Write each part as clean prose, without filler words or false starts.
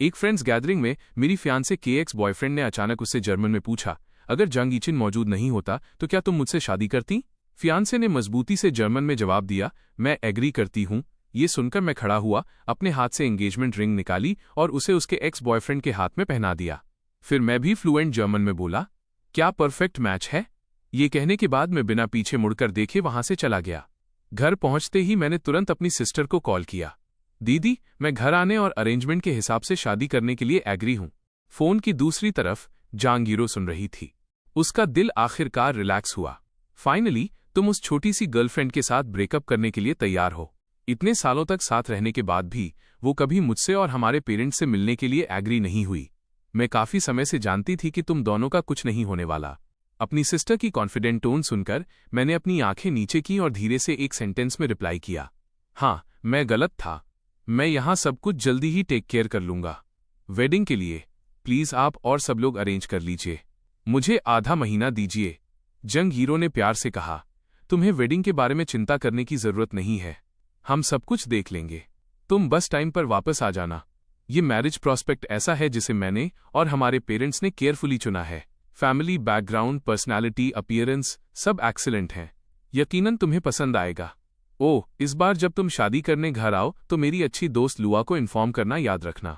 एक friends gathering में मेरी फियांसे के एक्स बॉयफ्रेंड ने अचानक उससे जर्मन में पूछा, अगर जंग यीचिन मौजूद नहीं होता तो क्या तुम मुझसे शादी करती? फियांसे ने मजबूती से जर्मन में जवाब दिया, मैं एग्री करती हूँ। ये सुनकर मैं खड़ा हुआ, अपने हाथ से एंगेजमेंट रिंग निकाली और उसे उसके एक्स बॉयफ्रेंड के हाथ में पहना दिया। फिर मैं भी फ्लुएंट जर्मन में बोला, क्या परफेक्ट मैच है। ये कहने के बाद मैं बिना पीछे मुड़कर देखे वहां से चला गया। घर पहुंचते ही मैंने तुरंत अपनी सिस्टर को कॉल किया, दीदी मैं घर आने और अरेंजमेंट के हिसाब से शादी करने के लिए एग्री हूं। फोन की दूसरी तरफ जांग यीरो सुन रही थी। उसका दिल आखिरकार रिलैक्स हुआ। फाइनली तुम उस छोटी सी गर्लफ्रेंड के साथ ब्रेकअप करने के लिए तैयार हो। इतने सालों तक साथ रहने के बाद भी वो कभी मुझसे और हमारे पेरेंट्स से मिलने के लिए एग्री नहीं हुई। मैं काफी समय से जानती थी कि तुम दोनों का कुछ नहीं होने वाला। अपनी सिस्टर की कॉन्फिडेंट टोन सुनकर मैंने अपनी आंखें नीचे की और धीरे से एक सेंटेंस में रिप्लाई किया, हाँ मैं गलत था। मैं यहां सब कुछ जल्दी ही टेक केयर कर लूंगा। वेडिंग के लिए प्लीज आप और सब लोग अरेंज कर लीजिए, मुझे आधा महीना दीजिए। जंग यीरो ने प्यार से कहा, तुम्हें वेडिंग के बारे में चिंता करने की जरूरत नहीं है, हम सब कुछ देख लेंगे। तुम बस टाइम पर वापस आ जाना। ये मैरिज प्रॉस्पेक्ट ऐसा है जिसे मैंने और हमारे पेरेंट्स ने केयरफुली चुना है। फैमिली बैकग्राउंड, पर्सनालिटी, अपीयरेंस सब एक्सीलेंट हैं। यकीनन तुम्हें पसंद आएगा। ओह, इस बार जब तुम शादी करने घर आओ तो मेरी अच्छी दोस्त लुआ को इन्फॉर्म करना याद रखना।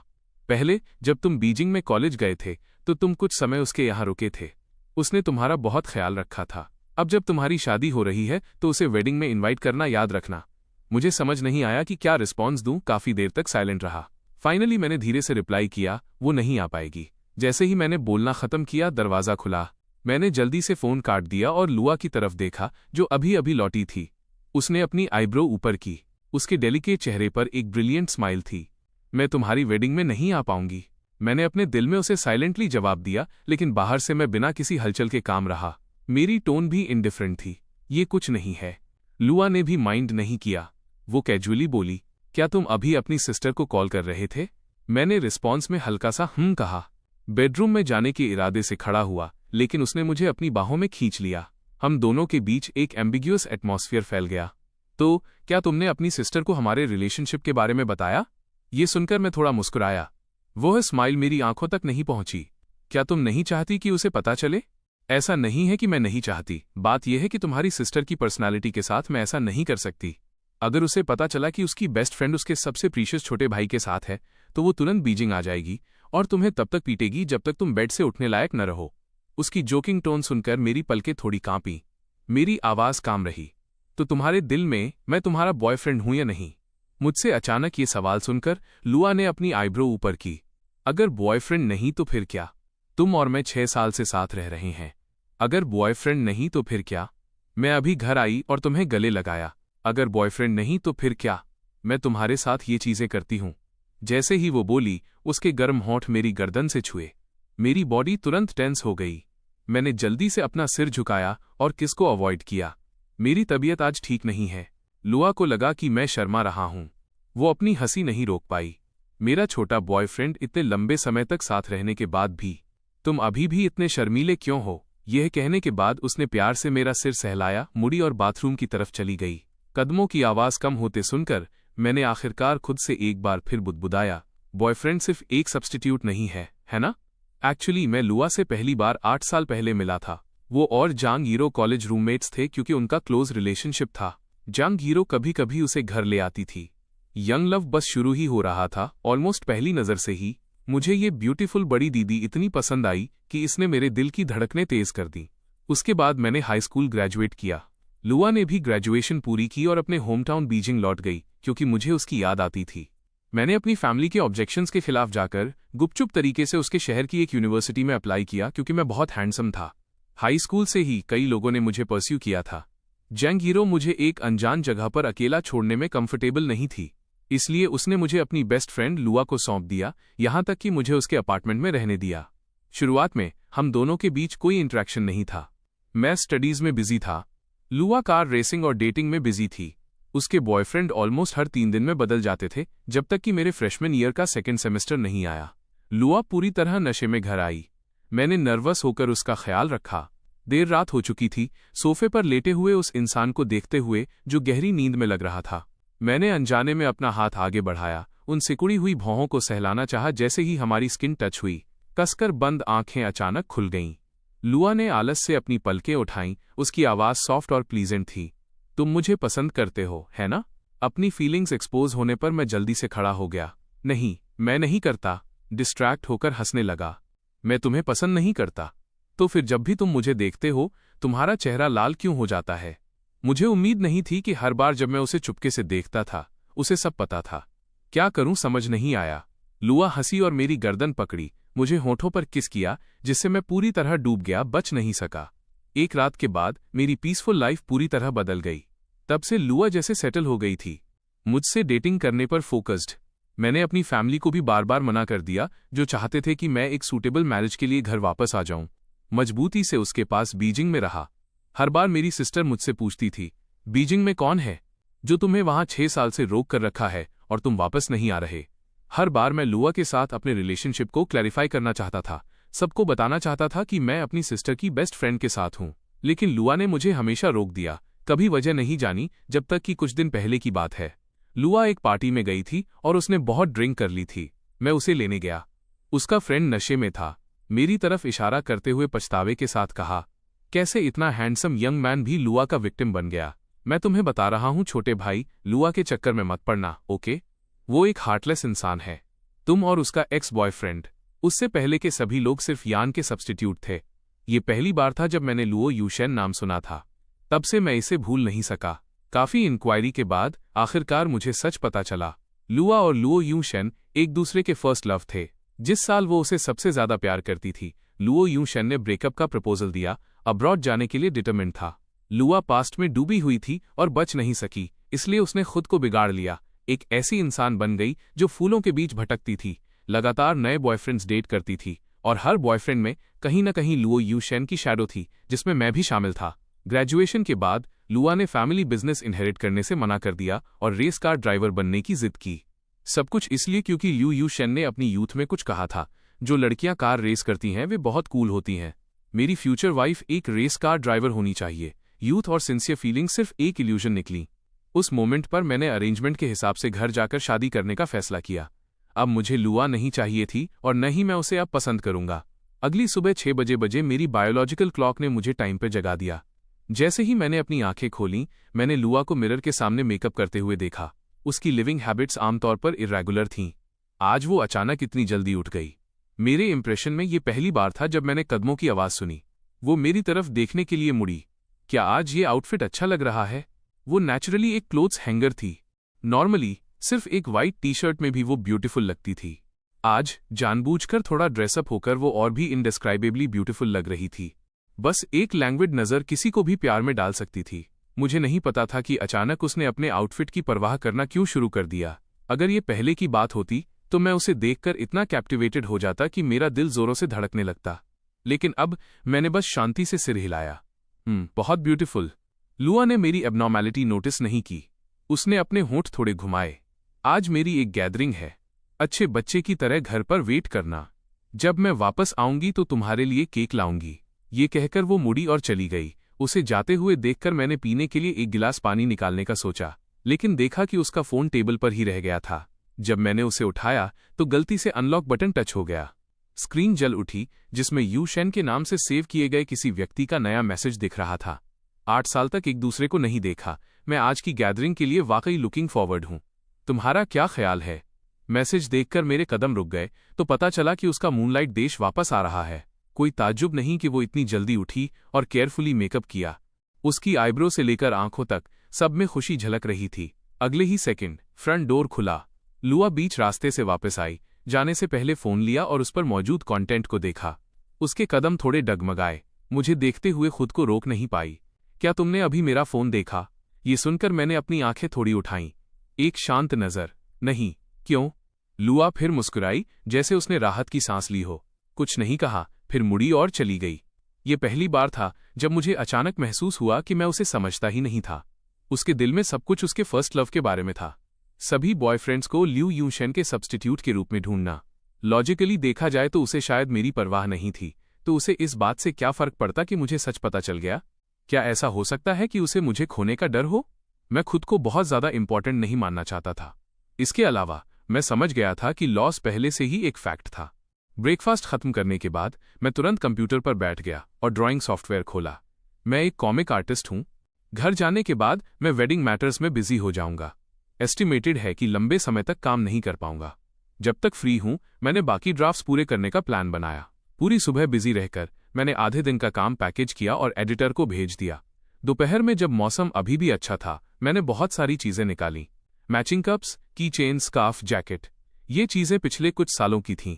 पहले जब तुम बीजिंग में कॉलेज गए थे तो तुम कुछ समय उसके यहाँ रुके थे। उसने तुम्हारा बहुत ख्याल रखा था। अब जब तुम्हारी शादी हो रही है तो उसे वेडिंग में इनवाइट करना याद रखना। मुझे समझ नहीं आया कि क्या रिस्पॉन्स दूं, काफी देर तक साइलेंट रहा। फाइनली मैंने धीरे से रिप्लाई किया, वो नहीं आ पाएगी। जैसे ही मैंने बोलना खत्म किया दरवाजा खुला। मैंने जल्दी से फोन काट दिया और लुआ की तरफ देखा जो अभी अभी लौटी थी। उसने अपनी आईब्रो ऊपर की। उसके डेलिकेट चेहरे पर एक ब्रिलियंट स्माइल थी। मैं तुम्हारी वेडिंग में नहीं आ पाऊंगी, मैंने अपने दिल में उसे साइलेंटली जवाब दिया, लेकिन बाहर से मैं बिना किसी हलचल के काम रहा। मेरी टोन भी इंडिफरेंट थी, ये कुछ नहीं है। लुआ ने भी माइंड नहीं किया। वो कैजुअली बोली, क्या तुम अभी अपनी सिस्टर को कॉल कर रहे थे? मैंने रिस्पॉन्स में हल्का सा कहा। बेडरूम में जाने के इरादे से खड़ा हुआ, लेकिन उसने मुझे अपनी बाहों में खींच लिया। हम दोनों के बीच एक एम्बिग्यूअस एटमॉस्फेयर फैल गया। तो क्या तुमने अपनी सिस्टर को हमारे रिलेशनशिप के बारे में बताया? ये सुनकर मैं थोड़ा मुस्कुराया। वह स्माइल मेरी आंखों तक नहीं पहुंची। क्या तुम नहीं चाहती कि उसे पता चले? ऐसा नहीं है कि मैं नहीं चाहती, बात यह है कि तुम्हारी सिस्टर की पर्सनालिटी के साथ मैं ऐसा नहीं कर सकती। अगर उसे पता चला कि उसकी बेस्ट फ्रेंड उसके सबसे प्रीशियस छोटे भाई के साथ है तो वो तुरंत बीजिंग आ जाएगी और तुम्हें तब तक पीटेगी जब तक तुम बेड से उठने लायक न रहो। उसकी जोकिंग टोन सुनकर मेरी पलकें थोड़ी कांपी। मेरी आवाज काम रही। तो तुम्हारे दिल में मैं तुम्हारा बॉयफ्रेंड हूं या नहीं? मुझसे अचानक ये सवाल सुनकर लुआ ने अपनी आईब्रो ऊपर की। अगर बॉयफ्रेंड नहीं तो फिर क्या? तुम और मैं 6 साल से साथ रह रहे हैं। अगर बॉयफ्रेंड नहीं तो फिर क्या? मैं अभी घर आई और तुम्हें गले लगाया। अगर बॉयफ्रेंड नहीं तो फिर क्या? मैं तुम्हारे साथ ये चीजें करती हूं। जैसे ही वो बोली, उसके गर्म होंठ मेरी गर्दन से छुए। मेरी बॉडी तुरंत टेंस हो गई। मैंने जल्दी से अपना सिर झुकाया और किस को अवॉइड किया। मेरी तबीयत आज ठीक नहीं है। लुआ को लगा कि मैं शर्मा रहा हूं। वो अपनी हंसी नहीं रोक पाई। मेरा छोटा बॉयफ्रेंड, इतने लंबे समय तक साथ रहने के बाद भी तुम अभी भी इतने शर्मीले क्यों हो? यह कहने के बाद उसने प्यार से मेरा सिर सहलाया, मुड़ी और बाथरूम की तरफ चली गई। कदमों की आवाज कम होते सुनकर मैंने आखिरकार खुद से एक बार फिर बुदबुदाया, बॉयफ्रेंड सिर्फ एक सब्स्टिट्यूट नहीं है ना? एक्चुअली मैं लुआ से पहली बार 8 साल पहले मिला था। वो और जांग यीरो कॉलेज रूममेट्स थे क्योंकि उनका क्लोज रिलेशनशिप था। जांग यीरो कभी कभी उसे घर ले आती थी। यंग लव बस शुरू ही हो रहा था। ऑलमोस्ट पहली नजर से ही मुझे ये ब्यूटीफुल बड़ी दीदी इतनी पसंद आई कि इसने मेरे दिल की धड़कनें तेज कर दी। उसके बाद मैंने हाई स्कूल ग्रेजुएट किया। लुआ ने भी ग्रेजुएशन पूरी की और अपने होम टाउन बीजिंग लौट गई क्योंकि मुझे उसकी याद आती थी। मैंने अपनी फैमिली के ऑब्जेक्शंस के खिलाफ जाकर गुपचुप तरीके से उसके शहर की एक यूनिवर्सिटी में अप्लाई किया क्योंकि मैं बहुत हैंडसम था। हाई स्कूल से ही कई लोगों ने मुझे परस्यू किया था। जंग यीरो मुझे एक अनजान जगह पर अकेला छोड़ने में कंफर्टेबल नहीं थी, इसलिए उसने मुझे अपनी बेस्ट फ्रेंड लुआ को सौंप दिया, यहां तक कि मुझे उसके अपार्टमेंट में रहने दिया। शुरुआत में हम दोनों के बीच कोई इंटरेक्शन नहीं था। मैं स्टडीज में बिजी था, लुआ कार रेसिंग और डेटिंग में बिजी थी। उसके बॉयफ्रेंड ऑलमोस्ट हर 3 दिन में बदल जाते थे जब तक कि मेरे फ्रेशमैन ईयर का 2nd सेमेस्टर नहीं आया। लुआ पूरी तरह नशे में घर आई। मैंने नर्वस होकर उसका ख्याल रखा। देर रात हो चुकी थी। सोफे पर लेटे हुए उस इंसान को देखते हुए जो गहरी नींद में लग रहा था, मैंने अनजाने में अपना हाथ आगे बढ़ाया उन सिकुड़ी हुई भौहों को सहलाना चाहा। जैसे ही हमारी स्किन टच हुई, कसकर बंद आंखें अचानक खुल गईं। लुआ ने आलस से अपनी पलकें उठाईं। उसकी आवाज़ सॉफ्ट और प्लीजेंट थी। तुम मुझे पसंद करते हो, है ना? अपनी फीलिंग्स एक्सपोज होने पर मैं जल्दी से खड़ा हो गया। नहीं, मैं नहीं करता। डिस्ट्रैक्ट होकर हंसने लगा। मैं तुम्हें पसंद नहीं करता? तो फिर जब भी तुम मुझे देखते हो, तुम्हारा चेहरा लाल क्यों हो जाता है? मुझे उम्मीद नहीं थी कि हर बार जब मैं उसे चुपके से देखता था, उसे सब पता था। क्या करूं समझ नहीं आया। लुआ हंसी और मेरी गर्दन पकड़ी, मुझे होठों पर किस किया, जिससे मैं पूरी तरह डूब गया, बच नहीं सका। एक रात के बाद मेरी पीसफुल लाइफ पूरी तरह बदल गई। तब से लुआ जैसे सेटल हो गई थी, मुझसे डेटिंग करने पर फोकस्ड। मैंने अपनी फैमिली को भी बार बार मना कर दिया, जो चाहते थे कि मैं एक सूटेबल मैरिज के लिए घर वापस आ जाऊं। मजबूती से उसके पास बीजिंग में रहा। हर बार मेरी सिस्टर मुझसे पूछती थी, बीजिंग में कौन है जो तुम्हें वहां 6 साल से रोक कर रखा है और तुम वापस नहीं आ रहे? हर बार मैं लुआ के साथ अपने रिलेशनशिप को क्लैरिफाई करना चाहता था, सबको बताना चाहता था कि मैं अपनी सिस्टर की बेस्ट फ्रेंड के साथ हूं। लेकिन लुआ ने मुझे हमेशा रोक दिया, कभी वजह नहीं जानी। जब तक कि कुछ दिन पहले की बात है। लुआ एक पार्टी में गई थी और उसने बहुत ड्रिंक कर ली थी। मैं उसे लेने गया। उसका फ्रेंड नशे में था। मेरी तरफ इशारा करते हुए पछतावे के साथ कहा, कैसे इतना हैंडसम यंग मैन भी लुआ का विक्टिम बन गया? मैं तुम्हें बता रहा हूं छोटे भाई, लुआ के चक्कर में मत पड़ना, ओके? वो एक हार्टलेस इंसान है। तुम और उसका एक्स बॉयफ्रेंड, उससे पहले के सभी लोग सिर्फ यान के सब्स्टिट्यूट थे। ये पहली बार था जब मैंने लुओ यूशेन नाम सुना था। तब से मैं इसे भूल नहीं सका। काफी इंक्वायरी के बाद आखिरकार मुझे सच पता चला। लुआ और लुओ यूशेन एक दूसरे के फर्स्ट लव थे। जिस साल वो उसे सबसे ज्यादा प्यार करती थी, लुओ यूशेन ने ब्रेकअप का प्रपोजल दिया। अब्रॉड जाने के लिए डिटरमिन्ड था। लुआ पास्ट में डूबी हुई थी और बच नहीं सकी, इसलिए उसने खुद को बिगाड़ लिया। एक ऐसी इंसान बन गई जो फूलों के बीच भटकती थी, लगातार नए बॉयफ्रेंड्स डेट करती थी, और हर बॉयफ्रेंड में कहीं न कहीं लुओ यूशेन की शैडो थी, जिसमें मैं भी शामिल था। ग्रेजुएशन के बाद लुआ ने फैमिली बिजनेस इनहेरिट करने से मना कर दिया और रेस कार ड्राइवर बनने की जिद की। सब कुछ इसलिए क्योंकि लुओ यूशेन ने अपनी यूथ में कुछ कहा था, जो लड़कियां कार रेस करती हैं वे बहुत कूल होती हैं। मेरी फ्यूचर वाइफ एक रेस कार ड्राइवर होनी चाहिए। यूथ और सिंसियर फीलिंग सिर्फ एक इल्यूजन निकली। उस मोमेंट पर मैंने अरेंजमेंट के हिसाब से घर जाकर शादी करने का फैसला किया। अब मुझे लुआ नहीं चाहिए थी और न ही मैं उसे अब पसंद करूंगा। अगली सुबह 6 बजे मेरी बायोलॉजिकल क्लॉक ने मुझे टाइम पर जगा दिया। जैसे ही मैंने अपनी आंखें खोलीं, मैंने लुआ को मिरर के सामने मेकअप करते हुए देखा। उसकी लिविंग हैबिट्स आमतौर पर इरेगुलर थीं। आज वो अचानक इतनी जल्दी उठ गई। मेरे इंप्रेशन में ये पहली बार था जब मैंने कदमों की आवाज़ सुनी। वो मेरी तरफ देखने के लिए मुड़ी। क्या आज ये आउटफिट अच्छा लग रहा है? वो नेचुरली एक क्लोथ्स हैंगर थी। नॉर्मली सिर्फ एक वाइट टी शर्ट में भी वो ब्यूटीफुल लगती थी। आज जानबूझकर थोड़ा ड्रेसअप होकर वो और भी इनडिस्क्राइबेबली ब्यूटीफुल लग रही थी। बस एक लैंग्वेज नज़र किसी को भी प्यार में डाल सकती थी। मुझे नहीं पता था कि अचानक उसने अपने आउटफिट की परवाह करना क्यों शुरू कर दिया। अगर ये पहले की बात होती तो मैं उसे देखकर इतना कैप्टिवेटेड हो जाता कि मेरा दिल जोरों से धड़कने लगता। लेकिन अब मैंने बस शांति से सिर हिलाया। बहुत ब्यूटीफुल। लुआ ने मेरी एबनॉर्मैलिटी नोटिस नहीं की। उसने अपने होंठ थोड़े घुमाए। आज मेरी एक गैदरिंग है। अच्छे बच्चे की तरह घर पर वेट करना। जब मैं वापस आऊंगी तो तुम्हारे लिए केक लाऊंगी। ये कहकर वो मुड़ी और चली गई। उसे जाते हुए देखकर मैंने पीने के लिए एक गिलास पानी निकालने का सोचा, लेकिन देखा कि उसका फोन टेबल पर ही रह गया था। जब मैंने उसे उठाया तो गलती से अनलॉक बटन टच हो गया। स्क्रीन जल उठी, जिसमें यूशेन के नाम से सेव किए गए किसी व्यक्ति का नया मैसेज दिख रहा था। 8 साल तक एक दूसरे को नहीं देखा। मैं आज की गैदरिंग के लिए वाकई लुकिंग फॉरवर्ड हूं। तुम्हारा क्या ख्याल है? मैसेज देखकर मेरे कदम रुक गए तो पता चला कि उसका मूनलाइट देश वापस आ रहा है। कोई ताज्जुब नहीं कि वो इतनी जल्दी उठी और केयरफुली मेकअप किया। उसकी आईब्रो से लेकर आंखों तक सब में खुशी झलक रही थी। अगले ही सेकंड फ्रंट डोर खुला। लुआ बीच रास्ते से वापस आई। जाने से पहले फोन लिया और उस पर मौजूद कंटेंट को देखा। उसके कदम थोड़े डगमगाए। मुझे देखते हुए खुद को रोक नहीं पाई। क्या तुमने अभी मेरा फोन देखा? ये सुनकर मैंने अपनी आंखें थोड़ी उठाईं। एक शांत नजर। नहीं। क्यों? लुआ फिर मुस्कुराई, जैसे उसने राहत की सांस ली हो। कुछ नहीं कहा, फिर मुड़ी और चली गई। ये पहली बार था जब मुझे अचानक महसूस हुआ कि मैं उसे समझता ही नहीं था। उसके दिल में सब कुछ उसके फर्स्ट लव के बारे में था। सभी बॉयफ्रेंड्स को ल्यू यूशेन के सब्स्टिट्यूट के रूप में ढूंढना। लॉजिकली देखा जाए तो उसे शायद मेरी परवाह नहीं थी, तो उसे इस बात से क्या फर्क पड़ता कि मुझे सच पता चल गया? क्या ऐसा हो सकता है कि उसे मुझे खोने का डर हो? मैं खुद को बहुत ज्यादा इंपॉर्टेंट नहीं मानना चाहता था। इसके अलावा मैं समझ गया था कि लॉस पहले से ही एक फैक्ट था। ब्रेकफास्ट खत्म करने के बाद मैं तुरंत कंप्यूटर पर बैठ गया और ड्राइंग सॉफ्टवेयर खोला। मैं एक कॉमिक आर्टिस्ट हूं। घर जाने के बाद मैं वेडिंग मैटर्स में बिजी हो जाऊंगा। एस्टिमेटेड है कि लंबे समय तक काम नहीं कर पाऊंगा। जब तक फ्री हूं, मैंने बाकी ड्राफ्ट्स पूरे करने का प्लान बनाया। पूरी सुबह बिजी रहकर मैंने आधे दिन का काम पैकेज किया और एडिटर को भेज दिया। दोपहर में जब मौसम अभी भी अच्छा था, मैंने बहुत सारी चीजें निकाली। मैचिंग कप्स, की चेन, स्कार्फ, जैकेट। ये चीजें पिछले कुछ सालों की थीं।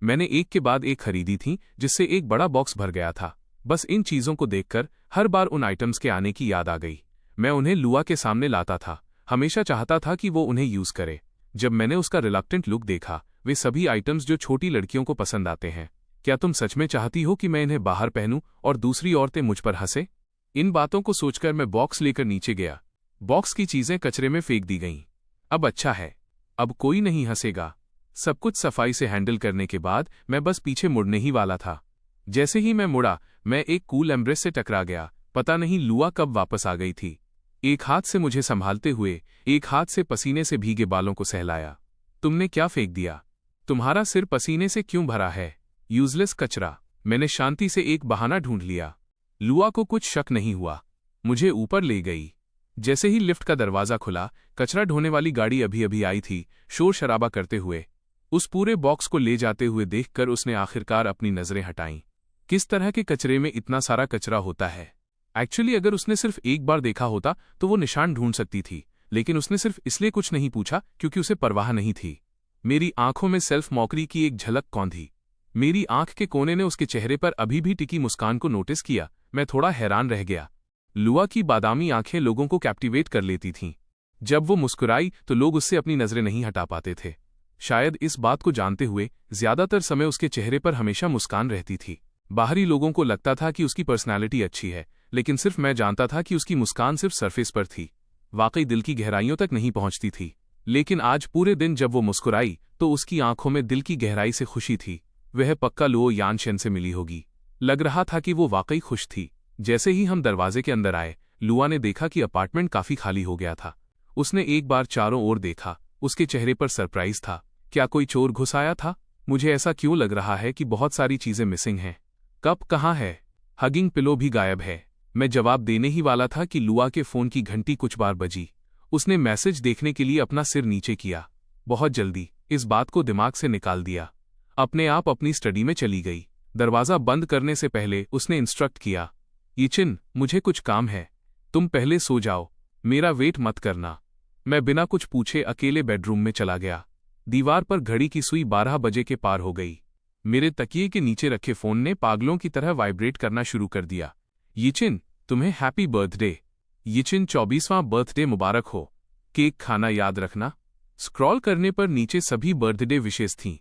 मैंने एक के बाद एक खरीदी थी, जिससे एक बड़ा बॉक्स भर गया था। बस इन चीजों को देखकर हर बार उन आइटम्स के आने की याद आ गई। मैं उन्हें लुआ के सामने लाता था, हमेशा चाहता था कि वो उन्हें यूज करे। जब मैंने उसका रिलक्टेंट लुक देखा, वे सभी आइटम्स जो छोटी लड़कियों को पसंद आते हैं। क्या तुम सच में चाहती हो कि मैं इन्हें बाहर पहनूं और दूसरी औरतें मुझ पर हंसे? इन बातों को सोचकर मैं बॉक्स लेकर नीचे गया। बॉक्स की चीजें कचरे में फेंक दी गईं। अब अच्छा है, अब कोई नहीं हंसेगा। सब कुछ सफाई से हैंडल करने के बाद मैं बस पीछे मुड़ने ही वाला था। जैसे ही मैं मुड़ा, मैं एक कूल एम्ब्रेस से टकरा गया। पता नहीं लुआ कब वापस आ गई थी। एक हाथ से मुझे संभालते हुए, एक हाथ से पसीने से भीगे बालों को सहलाया। तुमने क्या फेंक दिया? तुम्हारा सिर पसीने से क्यों भरा है? यूजलेस कचरा। मैंने शांति से एक बहाना ढूंढ लिया। लुआ को कुछ शक नहीं हुआ। मुझे ऊपर ले गई। जैसे ही लिफ्ट का दरवाजा खुला, कचरा ढोने वाली गाड़ी अभी अभी आई थी, शोर शराबा करते हुए। उस पूरे बॉक्स को ले जाते हुए देखकर उसने आखिरकार अपनी नजरें हटाईं। किस तरह के कचरे में इतना सारा कचरा होता है? एक्चुअली अगर उसने सिर्फ एक बार देखा होता तो वो निशान ढूंढ सकती थी, लेकिन उसने सिर्फ इसलिए कुछ नहीं पूछा क्योंकि उसे परवाह नहीं थी। मेरी आंखों में सेल्फ मॉकरी की एक झलक कौंधी। मेरी आंख के कोने ने उसके चेहरे पर अभी भी टिकी मुस्कान को नोटिस किया। मैं थोड़ा हैरान रह गया। लुआ की बादामी आंखें लोगों को कैप्टिवेट कर लेती थीं। जब वो मुस्कुराई तो लोग उससे अपनी नजरें नहीं हटा पाते थे। शायद इस बात को जानते हुए ज्यादातर समय उसके चेहरे पर हमेशा मुस्कान रहती थी। बाहरी लोगों को लगता था कि उसकी पर्सनैलिटी अच्छी है, लेकिन सिर्फ मैं जानता था कि उसकी मुस्कान सिर्फ सरफेस पर थी, वाकई दिल की गहराइयों तक नहीं पहुंचती थी। लेकिन आज पूरे दिन जब वो मुस्कुराई तो उसकी आंखों में दिल की गहराई से खुशी थी। वह पक्का लुओ यानशेन से मिली होगी। लग रहा था कि वो वाकई खुश थी। जैसे ही हम दरवाजे के अंदर आए, लुआ ने देखा कि अपार्टमेंट काफी खाली हो गया था। उसने एक बार चारों ओर देखा। उसके चेहरे पर सरप्राइज था। क्या कोई चोर घुस आया था? मुझे ऐसा क्यों लग रहा है कि बहुत सारी चीजें मिसिंग हैं? कप कहाँ है? हगिंग पिलो भी गायब है। मैं जवाब देने ही वाला था कि लुआ के फोन की घंटी कुछ बार बजी। उसने मैसेज देखने के लिए अपना सिर नीचे किया। बहुत जल्दी इस बात को दिमाग से निकाल दिया। अपने आप अपनी स्टडी में चली गई। दरवाजा बंद करने से पहले उसने इंस्ट्रक्ट किया, यिचिन, मुझे कुछ काम है, तुम पहले सो जाओ, मेरा वेट मत करना। मैं बिना कुछ पूछे अकेले बेडरूम में चला गया। दीवार पर घड़ी की सुई 12 बजे के पार हो गई। मेरे तकिए के नीचे रखे फोन ने पागलों की तरह वाइब्रेट करना शुरू कर दिया। यिचिन, तुम्हें हैप्पी बर्थडे। यिचिन, 24वां बर्थडे मुबारक हो। केक खाना याद रखना। स्क्रॉल करने पर नीचे सभी बर्थडे विशेष थीं।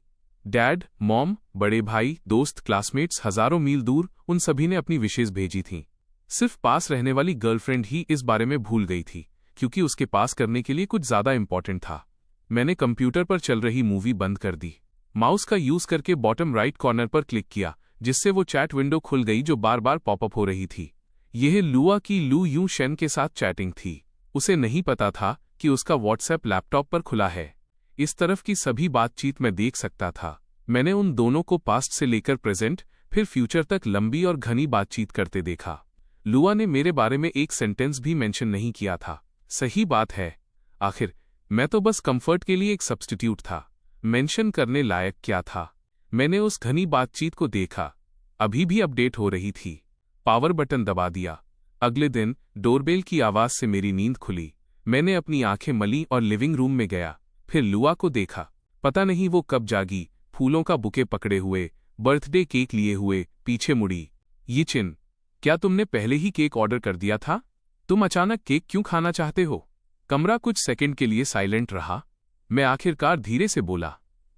डैड, मॉम, बड़े भाई, दोस्त, क्लासमेट्स, हजारों मील दूर, उन सभी ने अपनी विशेष भेजी थीं। सिर्फ पास रहने वाली गर्लफ्रेंड ही इस बारे में भूल गई थी, क्योंकि उसके पास करने के लिए कुछ ज्यादा इंपॉर्टेंट था। मैंने कंप्यूटर पर चल रही मूवी बंद कर दी। माउस का यूज करके बॉटम राइट कॉर्नर पर क्लिक किया, जिससे वो चैट विंडो खुल गई जो बार बार पॉपअप हो रही थी। यह लुआ की लू यू शेन के साथ चैटिंग थी। उसे नहीं पता था कि उसका व्हाट्सएप लैपटॉप पर खुला है। इस तरफ की सभी बातचीत मैं देख सकता था। मैंने उन दोनों को पास्ट से लेकर प्रेजेंट फिर फ्यूचर तक लंबी और घनी बातचीत करते देखा। लुआ ने मेरे बारे में एक सेंटेंस भी मेंशन नहीं किया था। सही बात है, आखिर मैं तो बस कंफर्ट के लिए एक सब्स्टिट्यूट था। मेंशन करने लायक क्या था? मैंने उस घनी बातचीत को देखा। अभी भी अपडेट हो रही थी। पावर बटन दबा दिया। अगले दिन डोरबेल की आवाज से मेरी नींद खुली। मैंने अपनी आंखें मली और लिविंग रूम में गया। फिर लुआ को देखा। पता नहीं वो कब जागी, फूलों का बुके पकड़े हुए, बर्थडे केक लिए हुए, पीछे मुड़ी। यिचिन, क्या तुमने पहले ही केक ऑर्डर कर दिया था? तुम अचानक केक क्यों खाना चाहते हो? कमरा कुछ सेकंड के लिए साइलेंट रहा। मैं आखिरकार धीरे से बोला,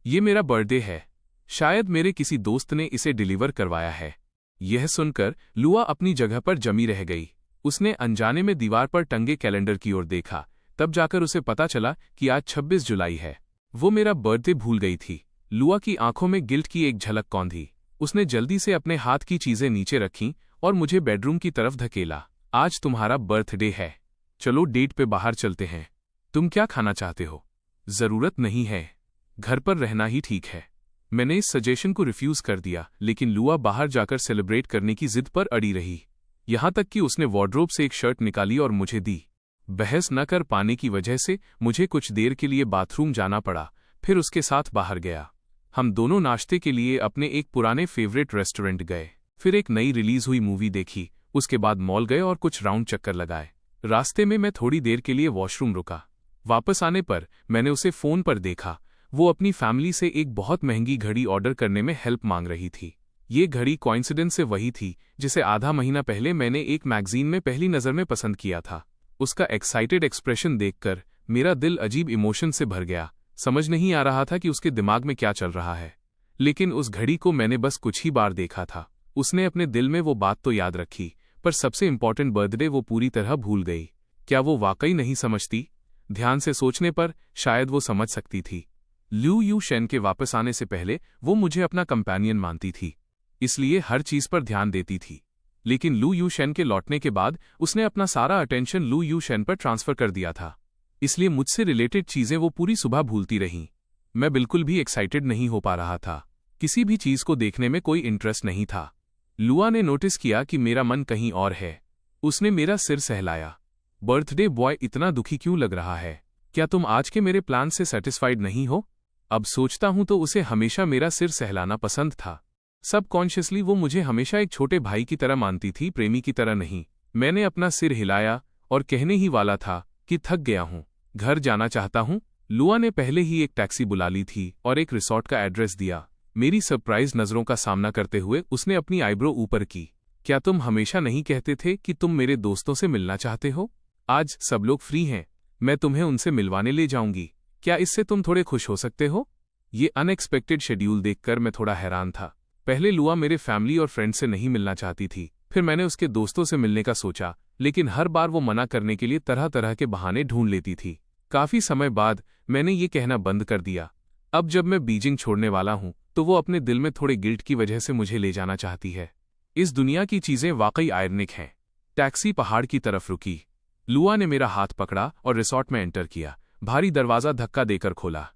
ये मेरा बर्थडे है। शायद मेरे किसी दोस्त ने इसे डिलीवर करवाया है। यह सुनकर लुआ अपनी जगह पर जमी रह गई। उसने अनजाने में दीवार पर टंगे कैलेंडर की ओर देखा। तब जाकर उसे पता चला कि आज 26 जुलाई है। वो मेरा बर्थडे भूल गई थी। लुआ की आंखों में गिल्ट की एक झलक कौंधी। उसने जल्दी से अपने हाथ की चीजें नीचे रखीं और मुझे बेडरूम की तरफ धकेला। आज तुम्हारा बर्थडे है, चलो डेट पे बाहर चलते हैं। तुम क्या खाना चाहते हो? जरूरत नहीं है। घर पर रहना ही ठीक है। मैंने इस सजेशन को रिफ्यूज कर दिया, लेकिन लुआ बाहर जाकर सेलिब्रेट करने की जिद पर अड़ी रही। यहाँ तक कि उसने वार्डरोब से एक शर्ट निकाली और मुझे दी। बहस न कर पाने की वजह से मुझे कुछ देर के लिए बाथरूम जाना पड़ा, फिर उसके साथ बाहर गया। हम दोनों नाश्ते के लिए अपने एक पुराने फेवरेट रेस्टोरेंट गए, फिर एक नई रिलीज हुई मूवी देखी, उसके बाद मॉल गए और कुछ राउंड चक्कर लगाए। रास्ते में मैं थोड़ी देर के लिए वॉशरूम रुका। वापस आने पर मैंने उसे फ़ोन पर देखा। वो अपनी फैमिली से एक बहुत महंगी घड़ी ऑर्डर करने में हेल्प मांग रही थी। ये घड़ी कोइंसिडेंस से वही थी जिसे आधा महीना पहले मैंने एक मैगजीन में पहली नज़र में पसंद किया था। उसका एक्साइटेड एक्सप्रेशन देखकर मेरा दिल अजीब इमोशन से भर गया। समझ नहीं आ रहा था कि उसके दिमाग में क्या चल रहा है, लेकिन उस घड़ी को मैंने बस कुछ ही बार देखा था। उसने अपने दिल में वो बात तो याद रखी, पर सबसे इम्पॉर्टेंट बर्थडे वो पूरी तरह भूल गई। क्या वो वाकई नहीं समझती? ध्यान से सोचने पर शायद वो समझ सकती थी। लू यू शेन के वापस आने से पहले वो मुझे अपना कंपेनियन मानती थी, इसलिए हर चीज पर ध्यान देती थी। लेकिन लू यू शेन के लौटने के बाद उसने अपना सारा अटेंशन लू यू शेन पर ट्रांसफर कर दिया था, इसलिए मुझसे रिलेटेड चीजें वो पूरी सुबह भूलती रहीं। मैं बिल्कुल भी एक्साइटेड नहीं हो पा रहा था, किसी भी चीज को देखने में कोई इंटरेस्ट नहीं था। लुआ ने नोटिस किया कि मेरा मन कहीं और है। उसने मेरा सिर सहलाया। बर्थडे बॉय इतना दुखी क्यों लग रहा है? क्या तुम आज के मेरे प्लान से सेटिस्फाइड नहीं हो? अब सोचता हूं तो उसे हमेशा मेरा सिर सहलाना पसंद था। सबकॉन्शियसली वो मुझे हमेशा एक छोटे भाई की तरह मानती थी, प्रेमी की तरह नहीं। मैंने अपना सिर हिलाया और कहने ही वाला था कि थक गया हूं, घर जाना चाहता हूं। लुआ ने पहले ही एक टैक्सी बुला ली थी और एक रिसॉर्ट का एड्रेस दिया। मेरी सरप्राइज नजरों का सामना करते हुए उसने अपनी आईब्रो ऊपर की। क्या तुम हमेशा नहीं कहते थे कि तुम मेरे दोस्तों से मिलना चाहते हो? आज सब लोग फ्री हैं, मैं तुम्हें उनसे मिलवाने ले जाऊंगी। क्या इससे तुम थोड़े खुश हो सकते हो? ये अनएक्सपेक्टेड शेड्यूल देखकर मैं थोड़ा हैरान था। पहले लुआ मेरे फैमिली और फ्रेंड से नहीं मिलना चाहती थी, फिर मैंने उसके दोस्तों से मिलने का सोचा, लेकिन हर बार वो मना करने के लिए तरह तरह के बहाने ढूंढ लेती थी। काफी समय बाद मैंने ये कहना बंद कर दिया। अब जब मैं बीजिंग छोड़ने वाला हूं तो वो अपने दिल में थोड़े गिल्ट की वजह से मुझे ले जाना चाहती है। इस दुनिया की चीजें वाकई आयरनिक हैं। टैक्सी पहाड़ की तरफ रुकी। लुआ ने मेरा हाथ पकड़ा और रिसॉर्ट में एंटर किया। भारी दरवाजा धक्का देकर खोला।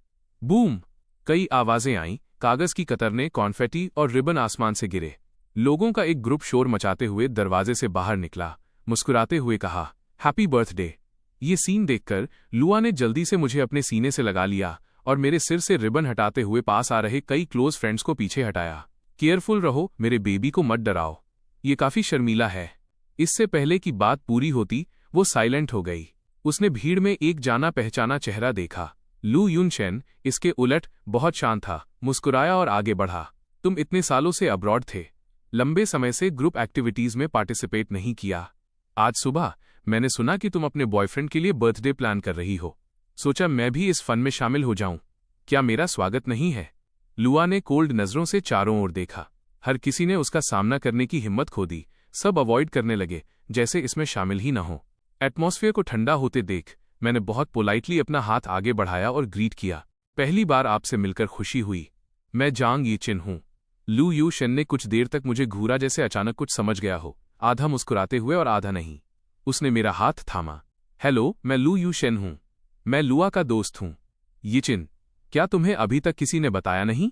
बूम! कई आवाजें आईं, कागज की कतरने, कॉन्फेटी और रिबन आसमान से गिरे। लोगों का एक ग्रुप शोर मचाते हुए दरवाजे से बाहर निकला, मुस्कुराते हुए कहा, हैप्पी बर्थडे। ये सीन देखकर लुआ ने जल्दी से मुझे अपने सीने से लगा लिया और मेरे सिर से रिबन हटाते हुए पास आ रहे कई क्लोज फ्रेंड्स को पीछे हटाया। केयरफुल रहो, मेरे बेबी को मत डराओ, ये काफी शर्मीला है। इससे पहले कि बात पूरी होती वो साइलेंट हो गई। उसने भीड़ में एक जाना पहचाना चेहरा देखा, लू यून शेन। इसके उलट बहुत शांत था। मुस्कुराया और आगे बढ़ा। तुम इतने सालों से अब्रॉड थे, लंबे समय से ग्रुप एक्टिविटीज में पार्टिसिपेट नहीं किया। आज सुबह मैंने सुना कि तुम अपने बॉयफ्रेंड के लिए बर्थडे प्लान कर रही हो। सोचा मैं भी इस फन में शामिल हो जाऊं। क्या मेरा स्वागत नहीं है? लुआ ने कोल्ड नजरों से चारों ओर देखा। हर किसी ने उसका सामना करने की हिम्मत खो दी। सब अवॉइड करने लगे, जैसे इसमें शामिल ही न हो। एटमॉस्फेयर को ठंडा होते देख मैंने बहुत पोलाइटली अपना हाथ आगे बढ़ाया और ग्रीट किया। पहली बार आपसे मिलकर खुशी हुई। मैं जांग यीचिन हूं। लू यू शेन ने कुछ देर तक मुझे घूरा, जैसे अचानक कुछ समझ गया हो, आधा मुस्कुराते हुए और आधा नहीं। उसने मेरा हाथ थामा। हेलो, मैं लू यू शेन हूं। मैं लुआ का दोस्त हूं। यीचिन, क्या तुम्हें अभी तक किसी ने बताया नहीं?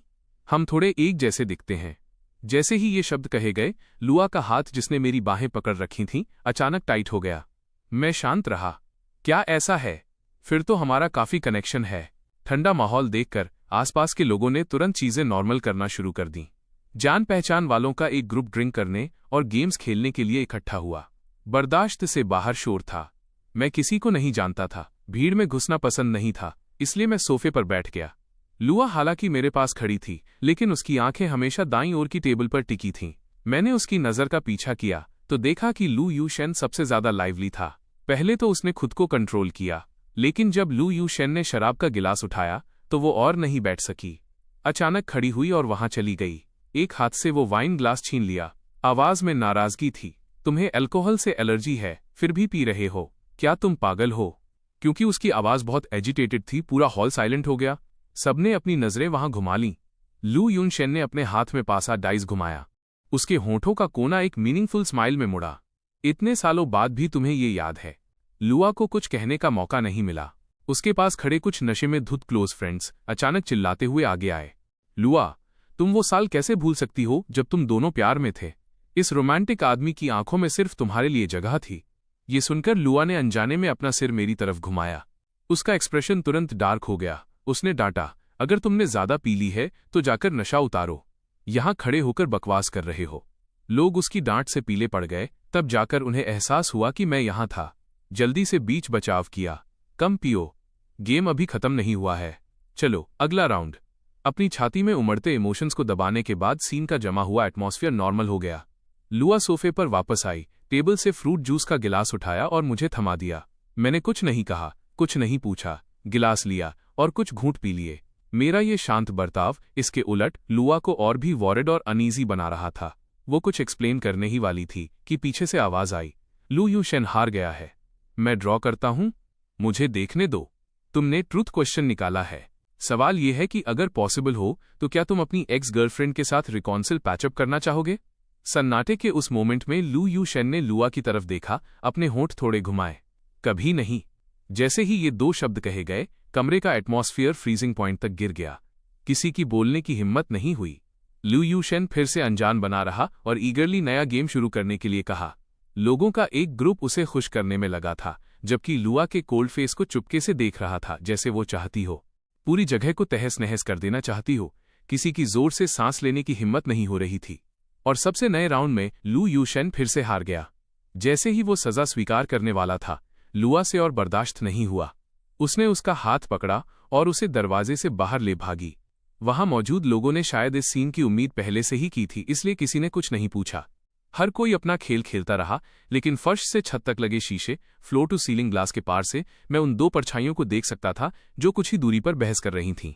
हम थोड़े एक जैसे दिखते हैं। जैसे ही ये शब्द कहे गए, लुआ का हाथ जिसने मेरी बाहें पकड़ रखी थीं अचानक टाइट हो गया। मैं शांत रहा। क्या ऐसा है? फिर तो हमारा काफी कनेक्शन है। ठंडा माहौल देखकर आसपास के लोगों ने तुरंत चीजें नॉर्मल करना शुरू कर दी। जान पहचान वालों का एक ग्रुप ड्रिंक करने और गेम्स खेलने के लिए इकट्ठा हुआ। बर्दाश्त से बाहर शोर था। मैं किसी को नहीं जानता था, भीड़ में घुसना पसंद नहीं था, इसलिए मैं सोफे पर बैठ गया। लुआ हालांकि मेरे पास खड़ी थी, लेकिन उसकी आंखें हमेशा दाईं ओर की टेबल पर टिकी थीं। मैंने उसकी नजर का पीछा किया तो देखा कि लू यू शेन सबसे ज्यादा लाइवली था। पहले तो उसने खुद को कंट्रोल किया, लेकिन जब लू यू शेन ने शराब का गिलास उठाया तो वो और नहीं बैठ सकी। अचानक खड़ी हुई और वहां चली गई। एक हाथ से वो वाइन ग्लास छीन लिया। आवाज में नाराजगी थी। तुम्हें अल्कोहल से एलर्जी है, फिर भी पी रहे हो? क्या तुम पागल हो? क्योंकि उसकी आवाज बहुत एजिटेटेड थी, पूरा हॉल साइलेंट हो गया। सबने अपनी नजरें वहां घुमा लीं। लू यून शेन ने अपने हाथ में पासा डाइस घुमाया। उसके होंठों का कोना एक मीनिंगफुल स्माइल में मुड़ा। इतने सालों बाद भी तुम्हें ये याद है? लुआ को कुछ कहने का मौका नहीं मिला। उसके पास खड़े कुछ नशे में धुत क्लोज फ्रेंड्स अचानक चिल्लाते हुए आगे आए। लुआ, तुम वो साल कैसे भूल सकती हो जब तुम दोनों प्यार में थे? इस रोमांटिक आदमी की आंखों में सिर्फ तुम्हारे लिए जगह थी। ये सुनकर लुआ ने अनजाने में अपना सिर मेरी तरफ घुमाया। उसका एक्सप्रेशन तुरंत डार्क हो गया। उसने डांटा, अगर तुमने ज्यादा पी ली है तो जाकर नशा उतारो, यहां खड़े होकर बकवास कर रहे हो। लोग उसकी डांट से पीले पड़ गए। तब जाकर उन्हें एहसास हुआ कि मैं यहां था। जल्दी से बीच बचाव किया, कम पियो, गेम अभी खत्म नहीं हुआ है, चलो अगला राउंड। अपनी छाती में उमड़ते इमोशंस को दबाने के बाद सीन का जमा हुआ एटमॉस्फेयर नॉर्मल हो गया। लुआ सोफे पर वापस आई, टेबल से फ्रूट जूस का गिलास उठाया और मुझे थमा दिया। मैंने कुछ नहीं कहा, कुछ नहीं पूछा, गिलास लिया और कुछ घूंट पी लिए। मेरा ये शांत बर्ताव इसके उलट लुआ को और भी वॉरिड और अनईजी बना रहा था। वो कुछ एक्सप्लेन करने ही वाली थी कि पीछे से आवाज आई, लू यू शेन हार गया है। मैं ड्रॉ करता हूं, मुझे देखने दो। तुमने ट्रूथ क्वेश्चन निकाला है। सवाल यह है कि अगर पॉसिबल हो तो क्या तुम अपनी एक्स गर्लफ्रेंड के साथ रिकॉन्सिल पैचअप करना चाहोगे? सन्नाटे के उस मोमेंट में लू यू शेन ने लुआ की तरफ देखा, अपने होंठ थोड़े घुमाए। कभी नहीं। जैसे ही ये दो शब्द कहे गए, कमरे का एटमॉस्फेयर फ्रीजिंग पॉइंट तक गिर गया। किसी की बोलने की हिम्मत नहीं हुई। लू यू शेन फिर से अनजान बना रहा और ईगरली नया गेम शुरू करने के लिए कहा। लोगों का एक ग्रुप उसे खुश करने में लगा था, जबकि लुआ के कोल्ड फेस को चुपके से देख रहा था, जैसे वो चाहती हो पूरी जगह को तहस नहस कर देना चाहती हो। किसी की जोर से सांस लेने की हिम्मत नहीं हो रही थी। और सबसे नए राउंड में लू यू शेन फिर से हार गया। जैसे ही वो सजा स्वीकार करने वाला था, लुआ से और बर्दाश्त नहीं हुआ। उसने उसका हाथ पकड़ा और उसे दरवाजे से बाहर ले भागी। वहां मौजूद लोगों ने शायद इस सीन की उम्मीद पहले से ही की थी, इसलिए किसी ने कुछ नहीं पूछा। हर कोई अपना खेल खेलता रहा, लेकिन फर्श से छत तक लगे शीशे, फ्लोर टू सीलिंग ग्लास के पार से मैं उन दो परछाइयों को देख सकता था जो कुछ ही दूरी पर बहस कर रही थीं।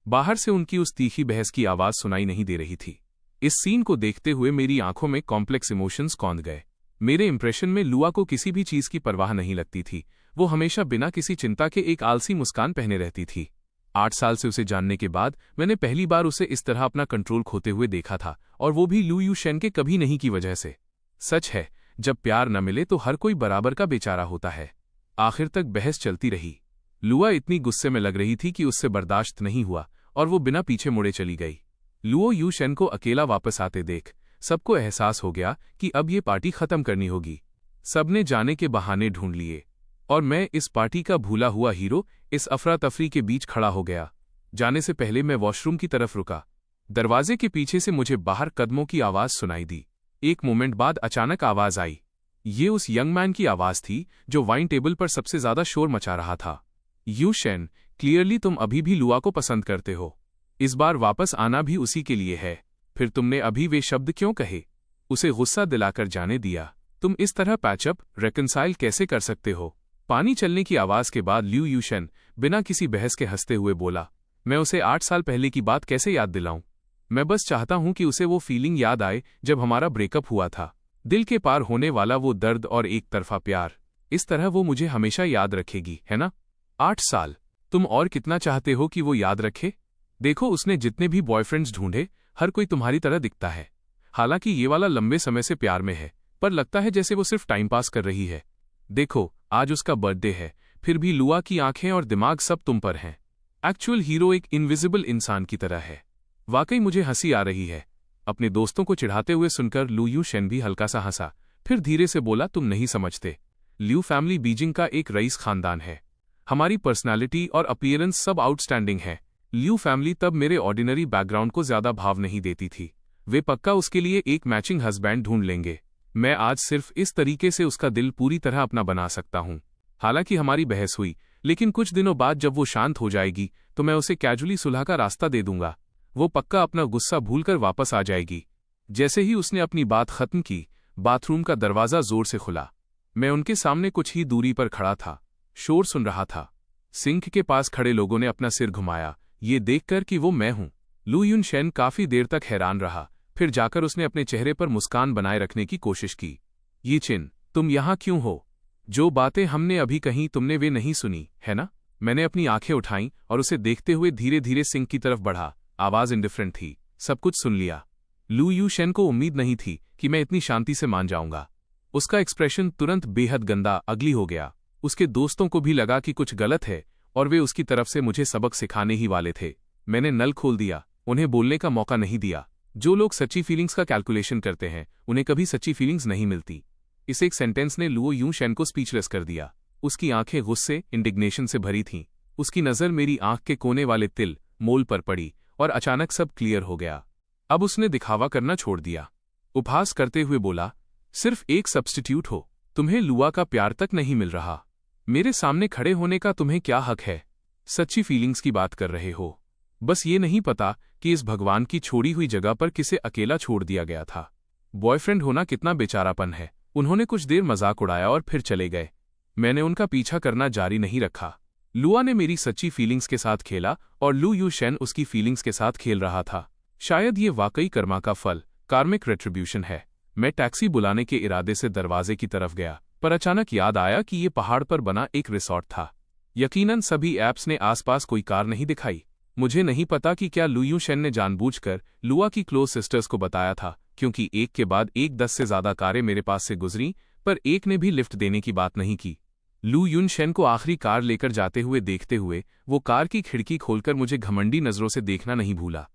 बाहर से उनकी उस तीखी बहस की आवाज सुनाई नहीं दे रही थी। इस सीन को देखते हुए मेरी आंखों में कॉम्प्लेक्स इमोशंस कौंध गए। मेरे इंप्रेशन में लुआ को किसी भी चीज की परवाह नहीं लगती थी। वो हमेशा बिना किसी चिंता के एक आलसी मुस्कान पहने रहती थी। 8 साल से उसे जानने के बाद मैंने पहली बार उसे इस तरह अपना कंट्रोल खोते हुए देखा था, और वो भी लू यू शेन के कभी नहीं की वजह से। सच है, जब प्यार न मिले तो हर कोई बराबर का बेचारा होता है। आखिर तक बहस चलती रही। लुआ इतनी गुस्से में लग रही थी कि उससे बर्दाश्त नहीं हुआ और वो बिना पीछे मुड़े चली गई। लुओ यू शेन को अकेला वापस आते देख सबको एहसास हो गया कि अब ये पार्टी खत्म करनी होगी। सबने जाने के बहाने ढूंढ लिए और मैं, इस पार्टी का भूला हुआ हीरो, इस अफरा तफरी के बीच खड़ा हो गया। जाने से पहले मैं वॉशरूम की तरफ रुका। दरवाजे के पीछे से मुझे बाहर कदमों की आवाज सुनाई दी। एक मोमेंट बाद अचानक आवाज आई। ये उस यंग मैन की आवाज थी जो वाइन टेबल पर सबसे ज्यादा शोर मचा रहा था। यू शेन, क्लियरली तुम अभी भी लुआ को पसंद करते हो। इस बार वापस आना भी उसी के लिए है। फिर तुमने अभी वे शब्द क्यों कहे? उसे गुस्सा दिलाकर जाने दिया। तुम इस तरह पैचअप, रेकंसाइल कैसे कर सकते हो? पानी चलने की आवाज के बाद लू यू शेन बिना किसी बहस के हंसते हुए बोला, मैं उसे 8 साल पहले की बात कैसे याद दिलाऊं? मैं बस चाहता हूं कि उसे वो फीलिंग याद आए जब हमारा ब्रेकअप हुआ था। दिल के पार होने वाला वो दर्द और एक तरफा प्यार। इस तरह वो मुझे हमेशा याद रखेगी, है ना? 8 साल। तुम और कितना चाहते हो कि वो याद रखे? देखो, उसने जितने भी बॉयफ्रेंड्स ढूंढे, हर कोई तुम्हारी तरह दिखता है। हालांकि ये वाला लंबे समय से प्यार में है, पर लगता है जैसे वो सिर्फ टाइम पास कर रही है। देखो, आज उसका बर्थडे है, फिर भी लुआ की आंखें और दिमाग सब तुम पर हैं। एक्चुअल हीरो एक इनविजिबल इंसान की तरह है। वाकई मुझे हंसी आ रही है। अपने दोस्तों को चिढ़ाते हुए सुनकर लू यू शेन भी हल्का सा हंसा, फिर धीरे से बोला, तुम नहीं समझते। ल्यू फैमिली बीजिंग का एक रईस खानदान है। हमारी पर्सनालिटी और अपीयरेंस सब आउटस्टैंडिंग है। ल्यू फैमिली तब मेरे ऑर्डिनरी बैकग्राउंड को ज्यादा भाव नहीं देती थी। वे पक्का उसके लिए एक मैचिंग हस्बैंड ढूंढ लेंगे। मैं आज सिर्फ इस तरीके से उसका दिल पूरी तरह अपना बना सकता हूं। हालांकि हमारी बहस हुई, लेकिन कुछ दिनों बाद जब वो शांत हो जाएगी तो मैं उसे कैजुअली सुलह का रास्ता दे दूंगा। वो पक्का अपना गुस्सा भूलकर वापस आ जाएगी। जैसे ही उसने अपनी बात खत्म की, बाथरूम का दरवाजा जोर से खुला। मैं उनके सामने कुछ ही दूरी पर खड़ा था, शोर सुन रहा था। सिंक के पास खड़े लोगों ने अपना सिर घुमाया, ये देखकर कि वो मैं हूं। लू यून शेन काफी देर तक हैरान रहा, फिर जाकर उसने अपने चेहरे पर मुस्कान बनाए रखने की कोशिश की। ये चिन, तुम यहां क्यों हो? जो बातें हमने अभी कहीं तुमने वे नहीं सुनी, है ना? मैंने अपनी आंखें उठाईं और उसे देखते हुए धीरे धीरे सिंक की तरफ बढ़ा। आवाज इंडिफरेंट थी, सब कुछ सुन लिया। लू यू शेन को उम्मीद नहीं थी कि मैं इतनी शांति से मान जाऊंगा। उसका एक्सप्रेशन तुरंत बेहद गंदा, अगली हो गया। उसके दोस्तों को भी लगा कि कुछ गलत है। और वे उसकी तरफ से मुझे सबक सिखाने ही वाले थे। मैंने नल खोल दिया, उन्हें बोलने का मौका नहीं दिया। जो लोग सच्ची फीलिंग्स का कैलकुलेशन करते हैं उन्हें कभी सच्ची फीलिंग्स नहीं मिलती। इस एक सेंटेंस ने लुओ यूशेन को स्पीचलेस कर दिया। उसकी आंखें गुस्से, इंडिग्नेशन से भरी थीं। उसकी नज़र मेरी आंख के कोने वाले तिल मोल पर पड़ी और अचानक सब क्लियर हो गया। अब उसने दिखावा करना छोड़ दिया। उपहास करते हुए बोला, सिर्फ एक सब्स्टिट्यूट हो, तुम्हें लुआ का प्यार तक नहीं मिल रहा। मेरे सामने खड़े होने का तुम्हें क्या हक है? सच्ची फीलिंग्स की बात कर रहे हो। बस ये नहीं पता कि इस भगवान की छोड़ी हुई जगह पर किसे अकेला छोड़ दिया गया था। बॉयफ्रेंड होना कितना बेचारापन है। उन्होंने कुछ देर मजाक उड़ाया और फिर चले गए। मैंने उनका पीछा करना जारी नहीं रखा। लुआ ने मेरी सच्ची फीलिंग्स के साथ खेला और लू यूशेन उसकी फीलिंग्स के साथ खेल रहा था। शायद ये वाकई कर्मा का फल, कार्मिक रेट्रिब्यूशन है। मैं टैक्सी बुलाने के इरादे से दरवाजे की तरफ गया, पर अचानक याद आया कि ये पहाड़ पर बना एक रिसॉर्ट था। यकीनन सभी ऐप्स ने आसपास कोई कार नहीं दिखाई। मुझे नहीं पता कि क्या लू यूशेन ने जानबूझकर लुआ की क्लोज सिस्टर्स को बताया था, क्योंकि एक के बाद एक 10 से ज्यादा कारें मेरे पास से गुजरीं, पर एक ने भी लिफ्ट देने की बात नहीं की। लू यूशेन को आखिरी कार लेकर जाते हुए देखते हुए वो कार की खिड़की खोलकर मुझे घमंडी नजरों से देखना नहीं भूला।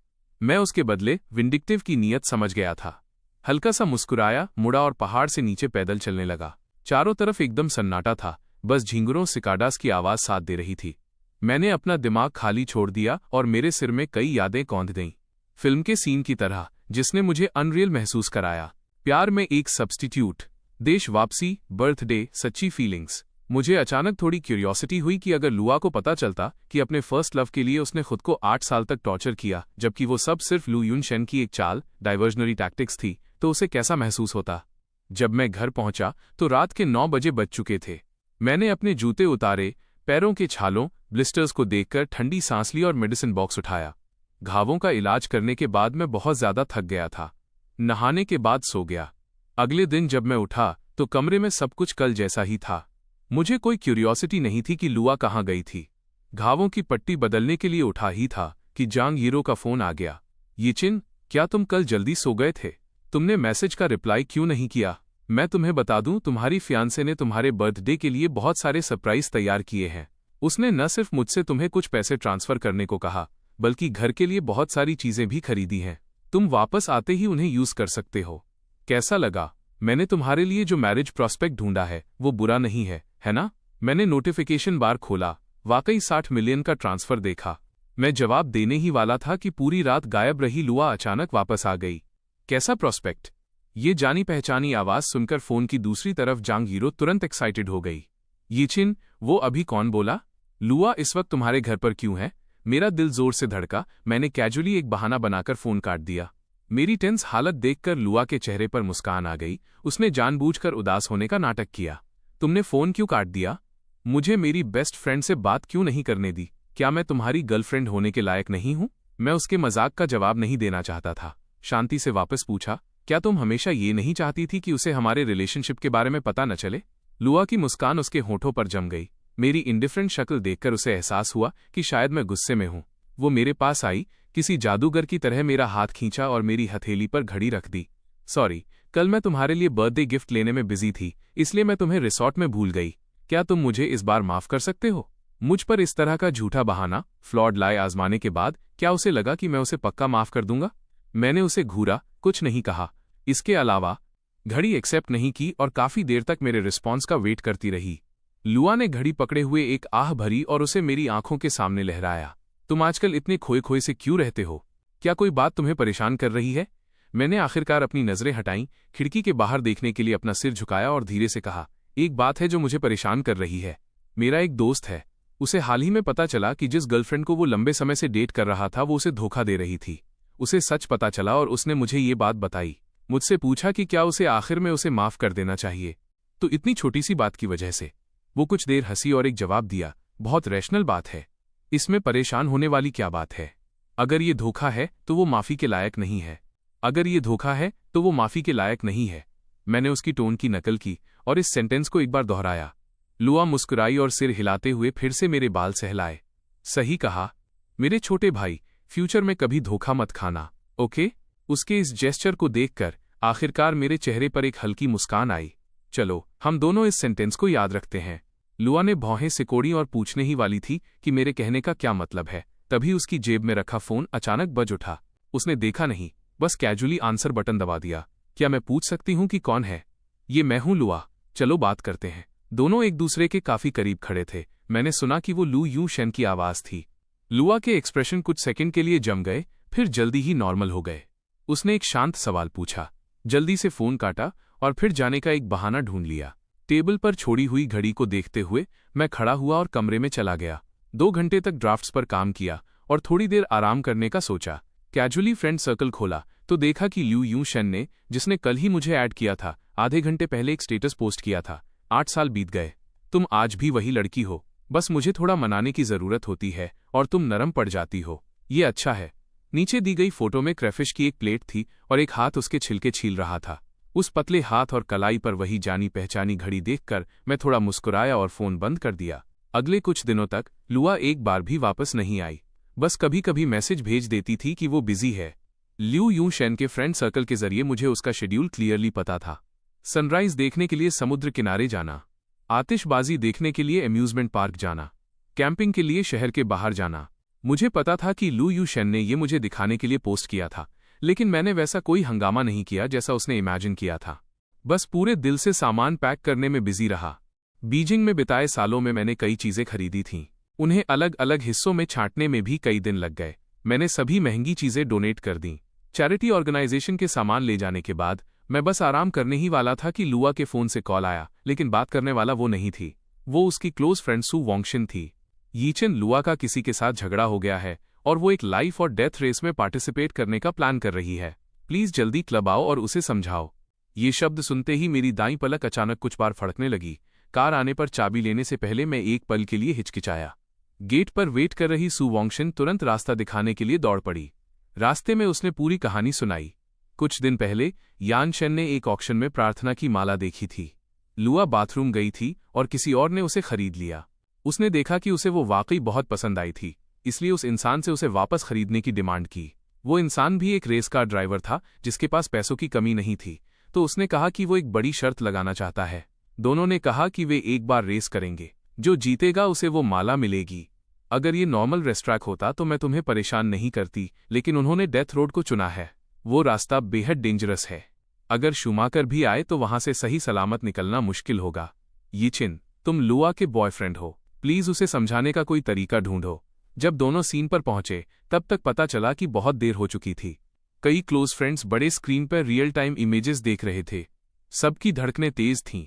मैं उसके बदले विंडिक्टिव की नीयत समझ गया था। हल्का सा मुस्कुराया, मुड़ा और पहाड़ से नीचे पैदल चलने लगा। चारों तरफ एकदम सन्नाटा था, बस झिंगुरों सिकाडास की आवाज साथ दे रही थी। मैंने अपना दिमाग खाली छोड़ दिया और मेरे सिर में कई यादें कौंध गईं। फिल्म के सीन की तरह, जिसने मुझे अनरियल महसूस कराया। प्यार में एक सब्स्टिट्यूट, देश वापसी, बर्थडे, सच्ची फीलिंग्स। मुझे अचानक थोड़ी क्यूरियोसिटी हुई कि अगर लुआ को पता चलता कि अपने फर्स्ट लव के लिए उसने खुद को 8 साल तक टॉर्चर किया, जबकि वो सब सिर्फ लू यूशेन की एक चाल, डाइवर्जनरी टैक्टिक्स थी, तो उसे कैसा महसूस होता। जब मैं घर पहुंचा तो रात के 9 बजे बज चुके थे। मैंने अपने जूते उतारे, पैरों के छालों, ब्लिस्टर्स को देखकर ठंडी सांस ली और मेडिसिन बॉक्स उठाया। घावों का इलाज करने के बाद मैं बहुत ज्यादा थक गया था। नहाने के बाद सो गया। अगले दिन जब मैं उठा तो कमरे में सब कुछ कल जैसा ही था। मुझे कोई क्यूरियोसिटी नहीं थी कि लुआ कहाँ गई थी। घावों की पट्टी बदलने के लिए उठा ही था कि जांग यीरो का फोन आ गया। यिचिन, क्या तुम कल जल्दी सो गए थे? तुमने मैसेज का रिप्लाई क्यों नहीं किया? मैं तुम्हें बता दूं, तुम्हारी फियांसे ने तुम्हारे बर्थडे के लिए बहुत सारे सरप्राइज तैयार किए हैं। उसने न सिर्फ मुझसे तुम्हें कुछ पैसे ट्रांसफर करने को कहा, बल्कि घर के लिए बहुत सारी चीजें भी खरीदी हैं। तुम वापस आते ही उन्हें यूज कर सकते हो। कैसा लगा? मैंने तुम्हारे लिए जो मैरिज प्रॉस्पेक्ट ढूंढा है वो बुरा नहीं है ना? मैंने नोटिफिकेशन बार खोला, वाकई 60 मिलियन का ट्रांसफर देखा। मैं जवाब देने ही वाला था कि पूरी रात गायब रही लुआ अचानक वापस आ गई। कैसा प्रॉस्पेक्ट? ये जानी पहचानी आवाज सुनकर फोन की दूसरी तरफ जांग यीरो तुरंत एक्साइटेड हो गई। यिचिन, वो अभी कौन बोला? लुआ इस वक्त तुम्हारे घर पर क्यों है? मेरा दिल जोर से धड़का। मैंने कैजुअली एक बहाना बनाकर फोन काट दिया। मेरी टेंस हालत देखकर लुआ के चेहरे पर मुस्कान आ गई। उसने जानबूझकर उदास होने का नाटक किया। तुमने फोन क्यों काट दिया? मुझे मेरी बेस्ट फ्रेंड से बात क्यों नहीं करने दी? क्या मैं तुम्हारी गर्लफ्रेंड होने के लायक नहीं हूं? मैं उसके मजाक का जवाब नहीं देना चाहता था। शांति से वापस पूछा, क्या तुम हमेशा ये नहीं चाहती थी कि उसे हमारे रिलेशनशिप के बारे में पता न चले? लुआ की मुस्कान उसके होठों पर जम गई। मेरी इंडिफरेंट शक्ल देखकर उसे एहसास हुआ कि शायद मैं गुस्से में हूं। वो मेरे पास आई, किसी जादूगर की तरह मेरा हाथ खींचा और मेरी हथेली पर घड़ी रख दी। सॉरी, कल मैं तुम्हारे लिए बर्थडे गिफ्ट लेने में बिजी थी, इसलिए मैं तुम्हें रिसॉर्ट में भूल गई। क्या तुम मुझे इस बार माफ कर सकते हो? मुझ पर इस तरह का झूठा बहाना, फ्लॉड लाई आजमाने के बाद क्या उसे लगा कि मैं उसे पक्का माफ कर दूंगा? मैंने उसे घूरा, कुछ नहीं कहा। इसके अलावा घड़ी एक्सेप्ट नहीं की और काफी देर तक मेरे रिस्पॉन्स का वेट करती रही। लुआ ने घड़ी पकड़े हुए एक आह भरी और उसे मेरी आंखों के सामने लहराया। तुम आजकल इतने खोए खोए से क्यों रहते हो? क्या कोई बात तुम्हें परेशान कर रही है? मैंने आखिरकार अपनी नजरें हटाईं, खिड़की के बाहर देखने के लिए अपना सिर झुकाया और धीरे से कहा, एक बात है जो मुझे परेशान कर रही है। मेरा एक दोस्त है, उसे हाल ही में पता चला कि जिस गर्लफ्रेंड को वो लंबे समय से डेट कर रहा था वो उसे धोखा दे रही थी। उसे सच पता चला और उसने मुझे ये बात बताई। मुझसे पूछा कि क्या उसे आखिर में उसे माफ कर देना चाहिए। तो इतनी छोटी सी बात की वजह से वो कुछ देर हंसी और एक जवाब दिया, बहुत रैशनल बात है, इसमें परेशान होने वाली क्या बात है? अगर ये धोखा है तो वो माफी के लायक नहीं है। अगर ये धोखा है तो वो माफी के लायक नहीं है। मैंने उसकी टोन की नकल की और इस सेंटेंस को एक बार दोहराया। लुआ मुस्कुराई और सिर हिलाते हुए फिर से मेरे बाल सहलाए। सही कहा मेरे छोटे भाई, फ्यूचर में कभी धोखा मत खाना, ओके? उसके इस जेस्चर को देखकर आखिरकार मेरे चेहरे पर एक हल्की मुस्कान आई। चलो, हम दोनों इस सेंटेंस को याद रखते हैं। लुआ ने भौहें सिकोड़ी और पूछने ही वाली थी कि मेरे कहने का क्या मतलब है, तभी उसकी जेब में रखा फोन अचानक बज उठा। उसने देखा नहीं, बस कैजुअली आंसर बटन दबा दिया। क्या मैं पूछ सकती हूँ कि कौन है? ये मैं हूँ लुआ, चलो बात करते हैं। दोनों एक दूसरे के काफी करीब खड़े थे। मैंने सुना कि वो लू यू शेन की आवाज थी। लुआ के एक्सप्रेशन कुछ सेकंड के लिए जम गए, फिर जल्दी ही नॉर्मल हो गए। उसने एक शांत सवाल पूछा, जल्दी से फोन काटा और फिर जाने का एक बहाना ढूंढ लिया। टेबल पर छोड़ी हुई घड़ी को देखते हुए मैं खड़ा हुआ और कमरे में चला गया। 2 घंटे तक ड्राफ्ट्स पर काम किया और थोड़ी देर आराम करने का सोचा। कैजुअली फ्रेंड सर्कल खोला तो देखा कि लू यू शेन ने, जिसने कल ही मुझे ऐड किया था, आधे घंटे पहले एक स्टेटस पोस्ट किया था। 8 साल बीत गए, तुम आज भी वही लड़की हो, बस मुझे थोड़ा मनाने की जरूरत होती है और तुम नरम पड़ जाती हो। ये अच्छा है। नीचे दी गई फोटो में क्रैफिश की एक प्लेट थी और एक हाथ उसके छिलके छील रहा था। उस पतले हाथ और कलाई पर वही जानी पहचानी घड़ी देखकर मैं थोड़ा मुस्कुराया और फोन बंद कर दिया। अगले कुछ दिनों तक लुआ एक बार भी वापस नहीं आई। बस कभी कभी मैसेज भेज देती थी कि वो बिजी है। लू यू शेन के फ्रेंड सर्कल के जरिए मुझे उसका शेड्यूल क्लियरली पता था। सनराइज देखने के लिए समुद्र किनारे जाना, आतिशबाजी देखने के लिए अम्यूजमेंट पार्क जाना, कैंपिंग के लिए शहर के बाहर जाना। मुझे पता था कि लू यू शेन ने ये मुझे दिखाने के लिए पोस्ट किया था, लेकिन मैंने वैसा कोई हंगामा नहीं किया जैसा उसने इमेजिन किया था। बस पूरे दिल से सामान पैक करने में बिजी रहा। बीजिंग में बिताए सालों में मैंने कई चीजें खरीदी थीं। उन्हें अलग अलग हिस्सों में छांटने में भी कई दिन लग गए। मैंने सभी महंगी चीजें डोनेट कर दीं। चैरिटी ऑर्गेनाइजेशन के सामान ले जाने के बाद मैं बस आराम करने ही वाला था कि लुआ के फोन से कॉल आया, लेकिन बात करने वाला वो नहीं थी। वो उसकी क्लोज फ्रेंड सू वोंगशिन थी। यीचेन लुआ का किसी के साथ झगड़ा हो गया है और वो एक लाइफ और डेथ रेस में पार्टिसिपेट करने का प्लान कर रही है। प्लीज जल्दी क्लब आओ और उसे समझाओ। ये शब्द सुनते ही मेरी दाईं पलक अचानक कुछ बार फड़कने लगी। कार आने पर चाबी लेने से पहले मैं एक पल के लिए हिचकिचाया। गेट पर वेट कर रही सू वोंगशिन तुरंत रास्ता दिखाने के लिए दौड़ पड़ी। रास्ते में उसने पूरी कहानी सुनाई। कुछ दिन पहले यान शेन ने एक ऑक्शन में प्रार्थना की माला देखी थी। लुआ बाथरूम गई थी और किसी और ने उसे खरीद लिया। उसने देखा कि उसे वो वाकई बहुत पसंद आई थी, इसलिए उस इंसान से उसे वापस खरीदने की डिमांड की। वो इंसान भी एक रेस कार ड्राइवर था जिसके पास पैसों की कमी नहीं थी, तो उसने कहा कि वो एक बड़ी शर्त लगाना चाहता है। दोनों ने कहा कि वे एक बार रेस करेंगे, जो जीतेगा उसे वो माला मिलेगी। अगर ये नॉर्मल रेसट्रैक होता तो मैं तुम्हें परेशान नहीं करती, लेकिन उन्होंने डेथ रोड को चुना है। वो रास्ता बेहद डेंजरस है। अगर शूमाकर भी आए तो वहां से सही सलामत निकलना मुश्किल होगा। यीचिन, तुम लुआ के बॉयफ्रेंड हो, प्लीज उसे समझाने का कोई तरीका ढूंढो। जब दोनों सीन पर पहुंचे तब तक पता चला कि बहुत देर हो चुकी थी। कई क्लोज फ्रेंड्स बड़े स्क्रीन पर रियल टाइम इमेजेस देख रहे थे। सबकी धड़कनें तेज थीं।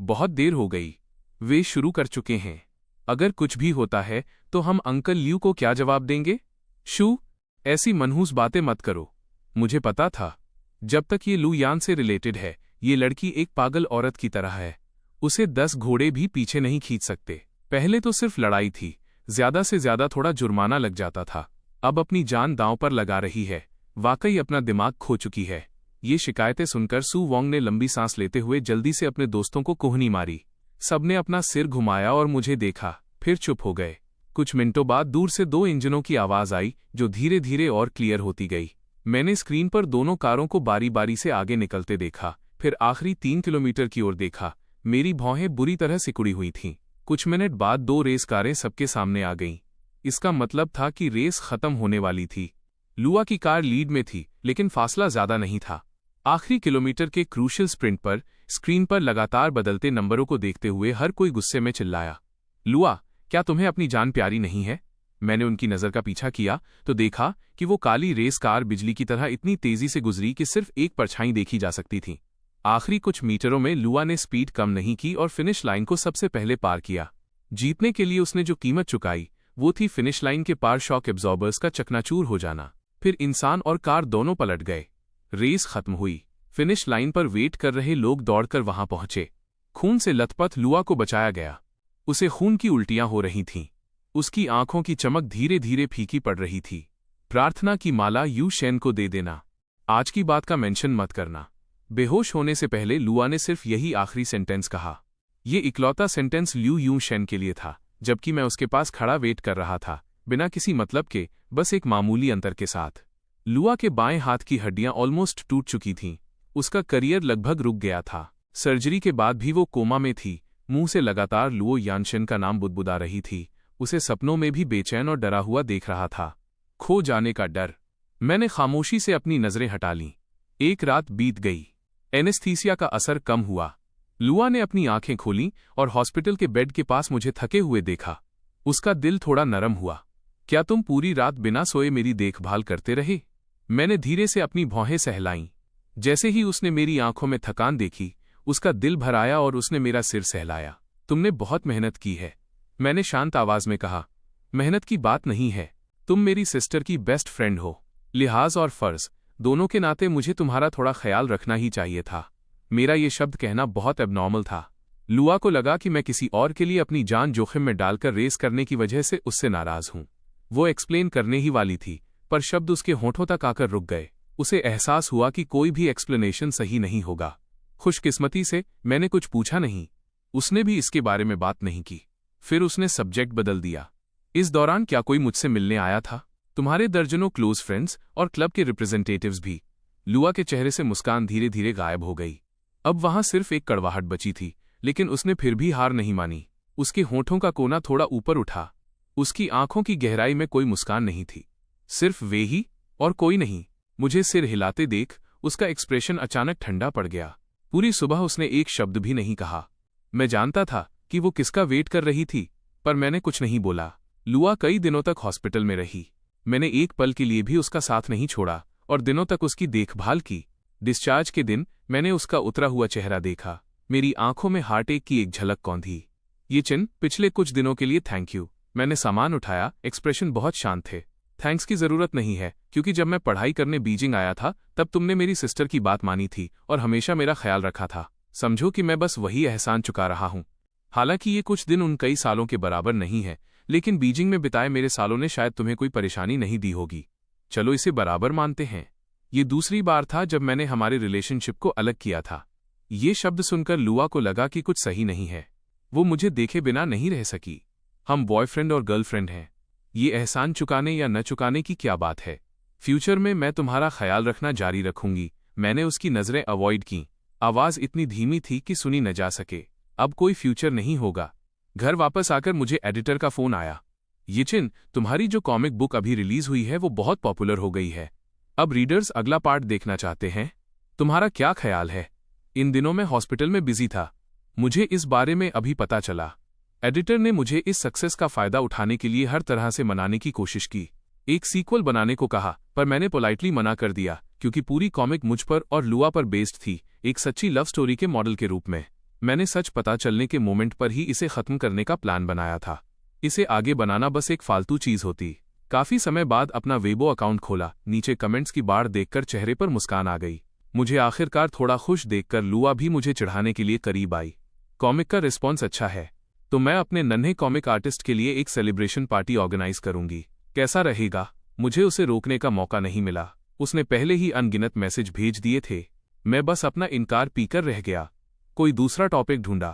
बहुत देर हो गई, वे शुरू कर चुके हैं। अगर कुछ भी होता है तो हम अंकल ल्यू को क्या जवाब देंगे? शू, ऐसी मनहूस बातें मत करो। मुझे पता था, जब तक ये लू यान से रिलेटेड है, ये लड़की एक पागल औरत की तरह है। उसे 10 घोड़े भी पीछे नहीं खींच सकते। पहले तो सिर्फ लड़ाई थी, ज्यादा से ज्यादा थोड़ा जुर्माना लग जाता था। अब अपनी जान दांव पर लगा रही है। वाकई अपना दिमाग खो चुकी है। ये शिकायतें सुनकर सू वोंग ने लंबी सांस लेते हुए जल्दी से अपने दोस्तों को कोहनी मारी। सबने अपना सिर घुमाया और मुझे देखा, फिर चुप हो गए। कुछ मिनटों बाद दूर से 2 इंजनों की आवाज आई, जो धीरे धीरे और क्लियर होती गई। मैंने स्क्रीन पर दोनों कारों को बारी बारी से आगे निकलते देखा, फिर आखिरी 3 किलोमीटर की ओर देखा। मेरी भौहें बुरी तरह सिकुड़ी हुई थीं। कुछ मिनट बाद 2 रेस कारें सबके सामने आ गईं। इसका मतलब था कि रेस खत्म होने वाली थी। लुआ की कार लीड में थी, लेकिन फासला ज्यादा नहीं था। आखिरी किलोमीटर के क्रूशियल स्प्रिंट पर स्क्रीन पर लगातार बदलते नंबरों को देखते हुए हर कोई गुस्से में चिल्लाया, लुआ, क्या तुम्हें अपनी जान प्यारी नहीं है? मैंने उनकी नजर का पीछा किया तो देखा कि वो काली रेस कार बिजली की तरह इतनी तेजी से गुजरी कि सिर्फ एक परछाई देखी जा सकती थी। आखिरी कुछ मीटरों में लुआ ने स्पीड कम नहीं की और फिनिश लाइन को सबसे पहले पार किया। जीतने के लिए उसने जो कीमत चुकाई वो थी फिनिश लाइन के पार शॉक एब्जॉर्बर्स का चकनाचूर हो जाना। फिर इंसान और कार दोनों पलट गए। रेस खत्म हुई। फिनिश लाइन पर वेट कर रहे लोग दौड़कर वहां पहुंचे। खून से लथपथ लुआ को बचाया गया। उसे खून की उल्टियां हो रही थीं। उसकी आंखों की चमक धीरे धीरे फीकी पड़ रही थी। प्रार्थना की माला यू शेन को दे देना। आज की बात का मेंशन मत करना। बेहोश होने से पहले लुआ ने सिर्फ यही आखिरी सेंटेंस कहा। ये इकलौता सेंटेंस ल्यू यू शेन के लिए था, जबकि मैं उसके पास खड़ा वेट कर रहा था, बिना किसी मतलब के, बस एक मामूली अंतर के साथ। लुआ के बाएं हाथ की हड्डियां ऑलमोस्ट टूट चुकी थीं। उसका करियर लगभग रुक गया था। सर्जरी के बाद भी वो कोमा में थी, मुंह से लगातार लुओ यानशन का नाम बुदबुदा रही थी। उसे सपनों में भी बेचैन और डरा हुआ देख रहा था। खो जाने का डर। मैंने खामोशी से अपनी नजरें हटा लीं। एक रात बीत गई। एनेस्थीसिया का असर कम हुआ। लुआ ने अपनी आंखें खोलीं और हॉस्पिटल के बेड के पास मुझे थके हुए देखा। उसका दिल थोड़ा नरम हुआ। क्या तुम पूरी रात बिना सोए मेरी देखभाल करते रहे? मैंने धीरे से अपनी भौहें सहलाईं। जैसे ही उसने मेरी आंखों में थकान देखी, उसका दिल भर आया और उसने मेरा सिर सहलाया। तुमने बहुत मेहनत की है, मैंने शांत आवाज में कहा। मेहनत की बात नहीं है, तुम मेरी सिस्टर की बेस्ट फ्रेंड हो। लिहाज और फर्ज दोनों के नाते मुझे तुम्हारा थोड़ा ख्याल रखना ही चाहिए था। मेरा ये शब्द कहना बहुत एबनॉर्मल था। लुआ को लगा कि मैं किसी और के लिए अपनी जान जोखिम में डालकर रेस करने की वजह से उससे नाराज हूं। वो एक्सप्लेन करने ही वाली थी, पर शब्द उसके होठों तक आकर रुक गए। उसे एहसास हुआ कि कोई भी एक्सप्लेनेशन सही नहीं होगा। खुशकिस्मती से मैंने कुछ पूछा नहीं। उसने भी इसके बारे में बात नहीं की। फिर उसने सब्जेक्ट बदल दिया। इस दौरान क्या कोई मुझसे मिलने आया था? तुम्हारे दर्जनों क्लोज फ्रेंड्स और क्लब के रिप्रेजेंटेटिव्स भी। लुआ के चेहरे से मुस्कान धीरे धीरे गायब हो गई। अब वहां सिर्फ एक कड़वाहट बची थी, लेकिन उसने फिर भी हार नहीं मानी। उसके होठों का कोना थोड़ा ऊपर उठा। उसकी आंखों की गहराई में कोई मुस्कान नहीं थी, सिर्फ वे ही और कोई नहीं। मुझे सिर हिलाते देख उसका एक्सप्रेशन अचानक ठंडा पड़ गया। पूरी सुबह उसने एक शब्द भी नहीं कहा। मैं जानता था कि वो किसका वेट कर रही थी, पर मैंने कुछ नहीं बोला। लुआ कई दिनों तक हॉस्पिटल में रही। मैंने एक पल के लिए भी उसका साथ नहीं छोड़ा और दिनों तक उसकी देखभाल की। डिस्चार्ज के दिन मैंने उसका उतरा हुआ चेहरा देखा। मेरी आंखों में हार्टएक की एक झलक कौंधी। ये चिन, पिछले कुछ दिनों के लिए थैंक यू। मैंने सामान उठाया। एक्सप्रेशन बहुत शांत थे। थैंक्स की जरूरत नहीं है, क्योंकि जब मैं पढ़ाई करने बीजिंग आया था तब तुमने मेरी सिस्टर की बात मानी थी और हमेशा मेरा ख्याल रखा था। समझो कि मैं बस वही एहसान चुका रहा हूं। हालांकि ये कुछ दिन उन कई सालों के बराबर नहीं है, लेकिन बीजिंग में बिताए मेरे सालों ने शायद तुम्हें कोई परेशानी नहीं दी होगी। चलो इसे बराबर मानते हैं। ये दूसरी बार था जब मैंने हमारे रिलेशनशिप को अलग किया था। ये शब्द सुनकर लुआ को लगा कि कुछ सही नहीं है। वो मुझे देखे बिना नहीं रह सकी। हम बॉयफ्रेंड और गर्लफ्रेंड हैं। ये एहसान चुकाने या न चुकाने की क्या बात है? फ्यूचर में मैं तुम्हारा ख्याल रखना जारी रखूंगी। मैंने उसकी नजरें अवॉइड की। आवाज इतनी धीमी थी कि सुनी न जा सके। अब कोई फ्यूचर नहीं होगा। घर वापस आकर मुझे एडिटर का फोन आया। ये चिन, तुम्हारी जो कॉमिक बुक अभी रिलीज हुई है वो बहुत पॉपुलर हो गई है। अब रीडर्स अगला पार्ट देखना चाहते हैं। तुम्हारा क्या ख्याल है? इन दिनों मैं हॉस्पिटल में बिजी था। मुझे इस बारे में अभी पता चला। एडिटर ने मुझे इस सक्सेस का फायदा उठाने के लिए हर तरह से मनाने की कोशिश की। एक सीक्वल बनाने को कहा, पर मैंने पोलाइटली मना कर दिया, क्योंकि पूरी कॉमिक मुझ पर और लुआ पर बेस्ड थी, एक सच्ची लव स्टोरी के मॉडल के रूप में। मैंने सच पता चलने के मोमेंट पर ही इसे खत्म करने का प्लान बनाया था। इसे आगे बनाना बस एक फालतू चीज होती। काफी समय बाद अपना वेबो अकाउंट खोला। नीचे कमेंट्स की बाढ़ देखकर चेहरे पर मुस्कान आ गई। मुझे आखिरकार थोड़ा खुश देखकर लुआ भी मुझे चिढ़ाने के लिए करीब आई। कॉमिक का रिस्पॉन्स अच्छा है, तो मैं अपने नन्हे कॉमिक आर्टिस्ट के लिए एक सेलिब्रेशन पार्टी ऑर्गेनाइज करूंगी। कैसा रहेगा? मुझे उसे रोकने का मौका नहीं मिला। उसने पहले ही अनगिनत मैसेज भेज दिए थे। मैं बस अपना इनकार पीकर रह गया। कोई दूसरा टॉपिक ढूंढा।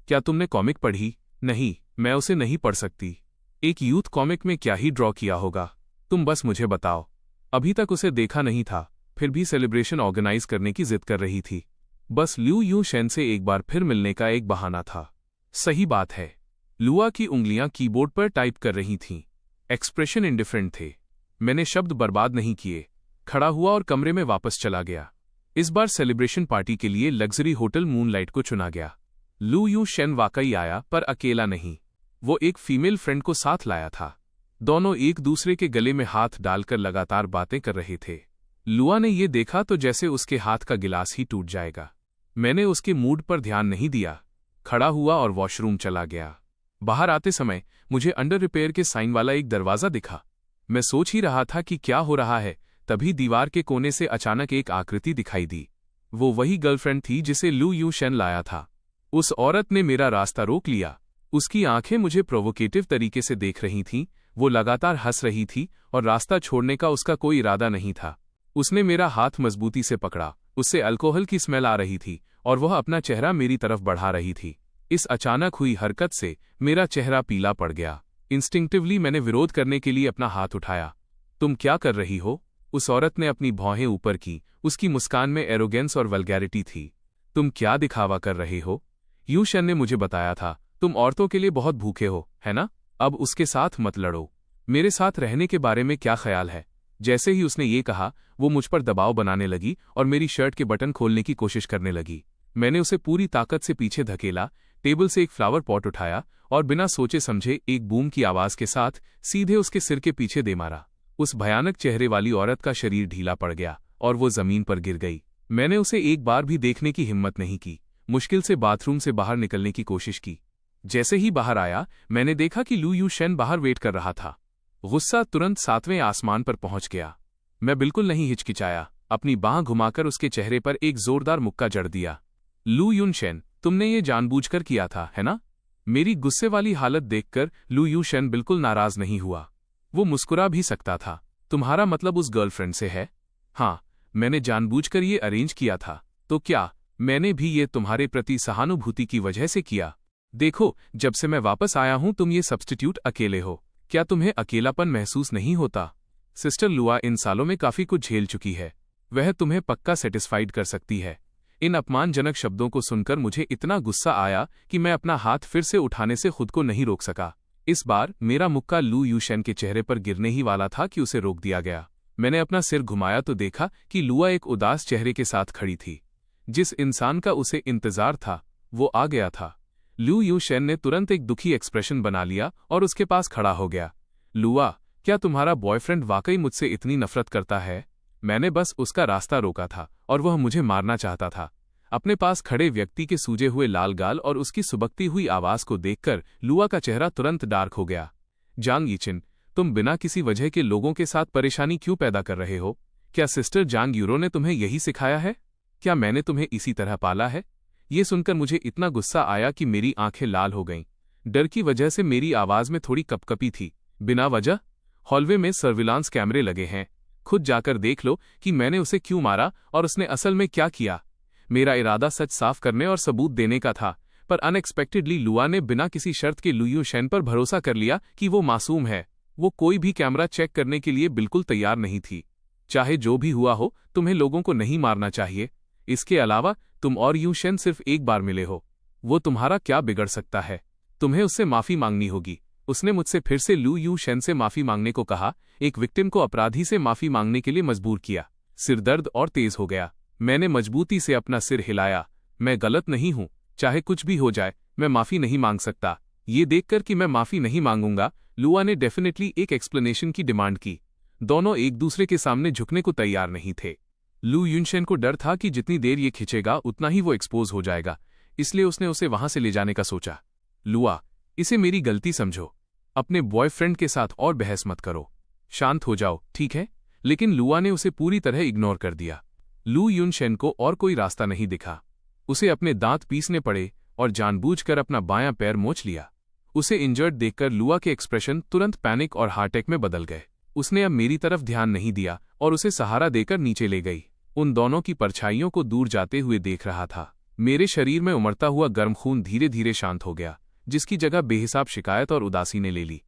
क्या तुमने कॉमिक पढ़ी? नहीं, मैं उसे नहीं पढ़ सकती। एक यूथ कॉमिक में क्या ही ड्रॉ किया होगा? तुम बस मुझे बताओ। अभी तक उसे देखा नहीं था, फिर भी सेलिब्रेशन ऑर्गेनाइज करने की जिद कर रही थी। बस ल्यू यू शेन से एक बार फिर मिलने का एक बहाना था। सही बात है। लुआ की उंगलियां कीबोर्ड पर टाइप कर रही थीं। एक्सप्रेशन इंडिफरेंट थे। मैंने शब्द बर्बाद नहीं किए। खड़ा हुआ और कमरे में वापस चला गया। इस बार सेलिब्रेशन पार्टी के लिए लग्जरी होटल मूनलाइट को चुना गया। लू यू शेन वाकई आया, पर अकेला नहीं। वो एक फीमेल फ्रेंड को साथ लाया था। दोनों एक दूसरे के गले में हाथ डालकर लगातार बातें कर रहे थे। लुआ ने ये देखा तो जैसे उसके हाथ का गिलास ही टूट जाएगा। मैंने उसके मूड पर ध्यान नहीं दिया। खड़ा हुआ और वॉशरूम चला गया। बाहर आते समय मुझे अंडर रिपेयर के साइन वाला एक दरवाजा दिखा। मैं सोच ही रहा था कि क्या हो रहा है, तभी दीवार के कोने से अचानक एक आकृति दिखाई दी। वो वही गर्लफ्रेंड थी जिसे लू यू शेन लाया था। उस औरत ने मेरा रास्ता रोक लिया। उसकी आंखें मुझे प्रोवोकेटिव तरीके से देख रही थीं। वो लगातार हंस रही थी और रास्ता छोड़ने का उसका कोई इरादा नहीं था। उसने मेरा हाथ मजबूती से पकड़ा। उससे अल्कोहल की स्मेल आ रही थी और वह अपना चेहरा मेरी तरफ बढ़ा रही थी। इस अचानक हुई हरकत से मेरा चेहरा पीला पड़ गया। इंस्टिंक्टिवली मैंने विरोध करने के लिए अपना हाथ उठाया। तुम क्या कर रही हो? उस औरत ने अपनी भौहें ऊपर की। उसकी मुस्कान में एरोगेंस और वल्गैरिटी थी। तुम क्या दिखावा कर रहे हो? यू शेन ने मुझे बताया था तुम औरतों के लिए बहुत भूखे हो, है ना? अब उसके साथ मत लड़ो। मेरे साथ रहने के बारे में क्या ख्याल है? जैसे ही उसने ये कहा वो मुझ पर दबाव बनाने लगी और मेरी शर्ट के बटन खोलने की कोशिश करने लगी। मैंने उसे पूरी ताकत से पीछे धकेला, टेबल से एक फ्लावर पॉट उठाया और बिना सोचे समझे एक बूम की आवाज के साथ सीधे उसके सिर के पीछे दे मारा। उस भयानक चेहरे वाली औरत का शरीर ढीला पड़ गया और वो जमीन पर गिर गई। मैंने उसे एक बार भी देखने की हिम्मत नहीं की। मुश्किल से बाथरूम से बाहर निकलने की कोशिश की। जैसे ही बाहर आया मैंने देखा कि लू यू शेन बाहर वेट कर रहा था। गुस्सा तुरंत 7वें आसमान पर पहुंच गया। मैं बिल्कुल नहीं हिचकिचाया, अपनी बांह घुमाकर उसके चेहरे पर एक जोरदार मुक्का जड़ दिया। लू यून शेन, तुमने ये जानबूझकर किया था, है ना? मेरी गुस्से वाली हालत देखकर लू यू शेन बिल्कुल नाराज नहीं हुआ। वो मुस्कुरा भी सकता था। तुम्हारा मतलब उस गर्लफ्रेंड से है? हाँ, मैंने जानबूझकर ये अरेंज किया था। तो क्या मैंने भी ये तुम्हारे प्रति सहानुभूति की वजह से किया? देखो, जब से मैं वापस आया हूं तुम ये सब्स्टिट्यूट अकेले हो। क्या तुम्हें अकेलापन महसूस नहीं होता? सिस्टर लुआ इन सालों में काफी कुछ झेल चुकी है। वह तुम्हें पक्का सेटिस्फाइड कर सकती है। इन अपमानजनक शब्दों को सुनकर मुझे इतना गुस्सा आया कि मैं अपना हाथ फिर से उठाने से खुद को नहीं रोक सका। इस बार मेरा मुक्का लू यू शेन के चेहरे पर गिरने ही वाला था कि उसे रोक दिया गया। मैंने अपना सिर घुमाया तो देखा कि लुआ एक उदास चेहरे के साथ खड़ी थी। जिस इंसान का उसे इंतजार था वो आ गया था। लू यू शेन ने तुरंत एक दुखी एक्सप्रेशन बना लिया और उसके पास खड़ा हो गया। लुआ, क्या तुम्हारा बॉयफ्रेंड वाकई मुझसे इतनी नफरत करता है? मैंने बस उसका रास्ता रोका था और वह मुझे मारना चाहता था। अपने पास खड़े व्यक्ति के सूजे हुए लाल गाल और उसकी सुबकती हुई आवाज को देखकर लुआ का चेहरा तुरंत डार्क हो गया। जांग यीचिन, तुम बिना किसी वजह के लोगों के साथ परेशानी क्यों पैदा कर रहे हो? क्या सिस्टर जांग यूरो ने तुम्हें यही सिखाया है? क्या मैंने तुम्हें इसी तरह पाला है? ये सुनकर मुझे इतना गुस्सा आया कि मेरी आंखें लाल हो गईं। डर की वजह से मेरी आवाज में थोड़ी कपकपी थी। बिना वजह? हॉलवे में सर्विलांस कैमरे लगे हैं। खुद जाकर देख लो कि मैंने उसे क्यों मारा और उसने असल में क्या किया। मेरा इरादा सच साफ करने और सबूत देने का था, पर अनएक्सपेक्टेडली लुआ ने बिना किसी शर्त के लू यू शेन पर भरोसा कर लिया कि वो मासूम है। वो कोई भी कैमरा चेक करने के लिए बिल्कुल तैयार नहीं थी। चाहे जो भी हुआ हो, तुम्हें लोगों को नहीं मारना चाहिए। इसके अलावा तुम और यू शेन सिर्फ एक बार मिले हो। वो तुम्हारा क्या बिगड़ सकता है? तुम्हें उससे माफी मांगनी होगी। उसने मुझसे फिर से लू यू शेन से माफी मांगने को कहा। एक विक्टिम को अपराधी से माफी मांगने के लिए मजबूर किया। सिरदर्द और तेज हो गया। मैंने मजबूती से अपना सिर हिलाया। मैं गलत नहीं हूं। चाहे कुछ भी हो जाए, मैं माफी नहीं मांग सकता। ये देखकर कि मैं माफी नहीं मांगूंगा, लुआ ने डेफिनेटली एक एक्सप्लेनेशन की डिमांड की। दोनों एक दूसरे के सामने झुकने को तैयार नहीं थे। लू यूनशेन को डर था कि जितनी देर ये खिंचेगा उतना ही वो एक्सपोज हो जाएगा, इसलिए उसने उसे वहां से ले जाने का सोचा। लुआ, इसे मेरी गलती समझो। अपने बॉयफ्रेंड के साथ और बहस मत करो। शांत हो जाओ, ठीक है? लेकिन लुआ ने उसे पूरी तरह इग्नोर कर दिया। लू यूनशेन को और कोई रास्ता नहीं दिखा। उसे अपने दांत पीसने पड़े और जानबूझकर अपना बायां पैर मोच लिया। उसे इंजर्ड देखकर लुआ के एक्सप्रेशन तुरंत पैनिक और हार्ट अटैक में बदल गए। उसने अब मेरी तरफ ध्यान नहीं दिया और उसे सहारा देकर नीचे ले गई। उन दोनों की परछाइयों को दूर जाते हुए देख रहा था। मेरे शरीर में उमड़ता हुआ गर्म खून धीरे धीरे शांत हो गया, जिसकी जगह बेहिसाब शिकायत और उदासी ने ले ली।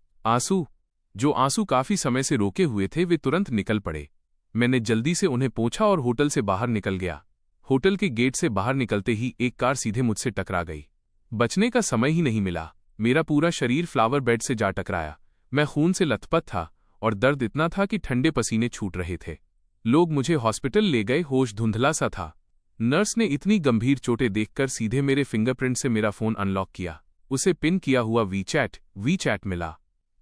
जो आंसू काफी समय से रोके हुए थे, वे तुरंत निकल पड़े। मैंने जल्दी से उन्हें पोंछा और होटल से बाहर निकल गया। होटल के गेट से बाहर निकलते ही एक कार सीधे मुझसे टकरा गई। बचने का समय ही नहीं मिला। मेरा पूरा शरीर फ्लावर बेड से जा टकराया। मैं खून से लथपथ था और दर्द इतना था कि ठंडे पसीने छूट रहे थे। लोग मुझे हॉस्पिटल ले गए। होश धुंधला सा था। नर्स ने इतनी गंभीर चोटें देखकर सीधे मेरे फिंगरप्रिंट से मेरा फोन अनलॉक किया। उसे पिन किया हुआ वीचैट मिला।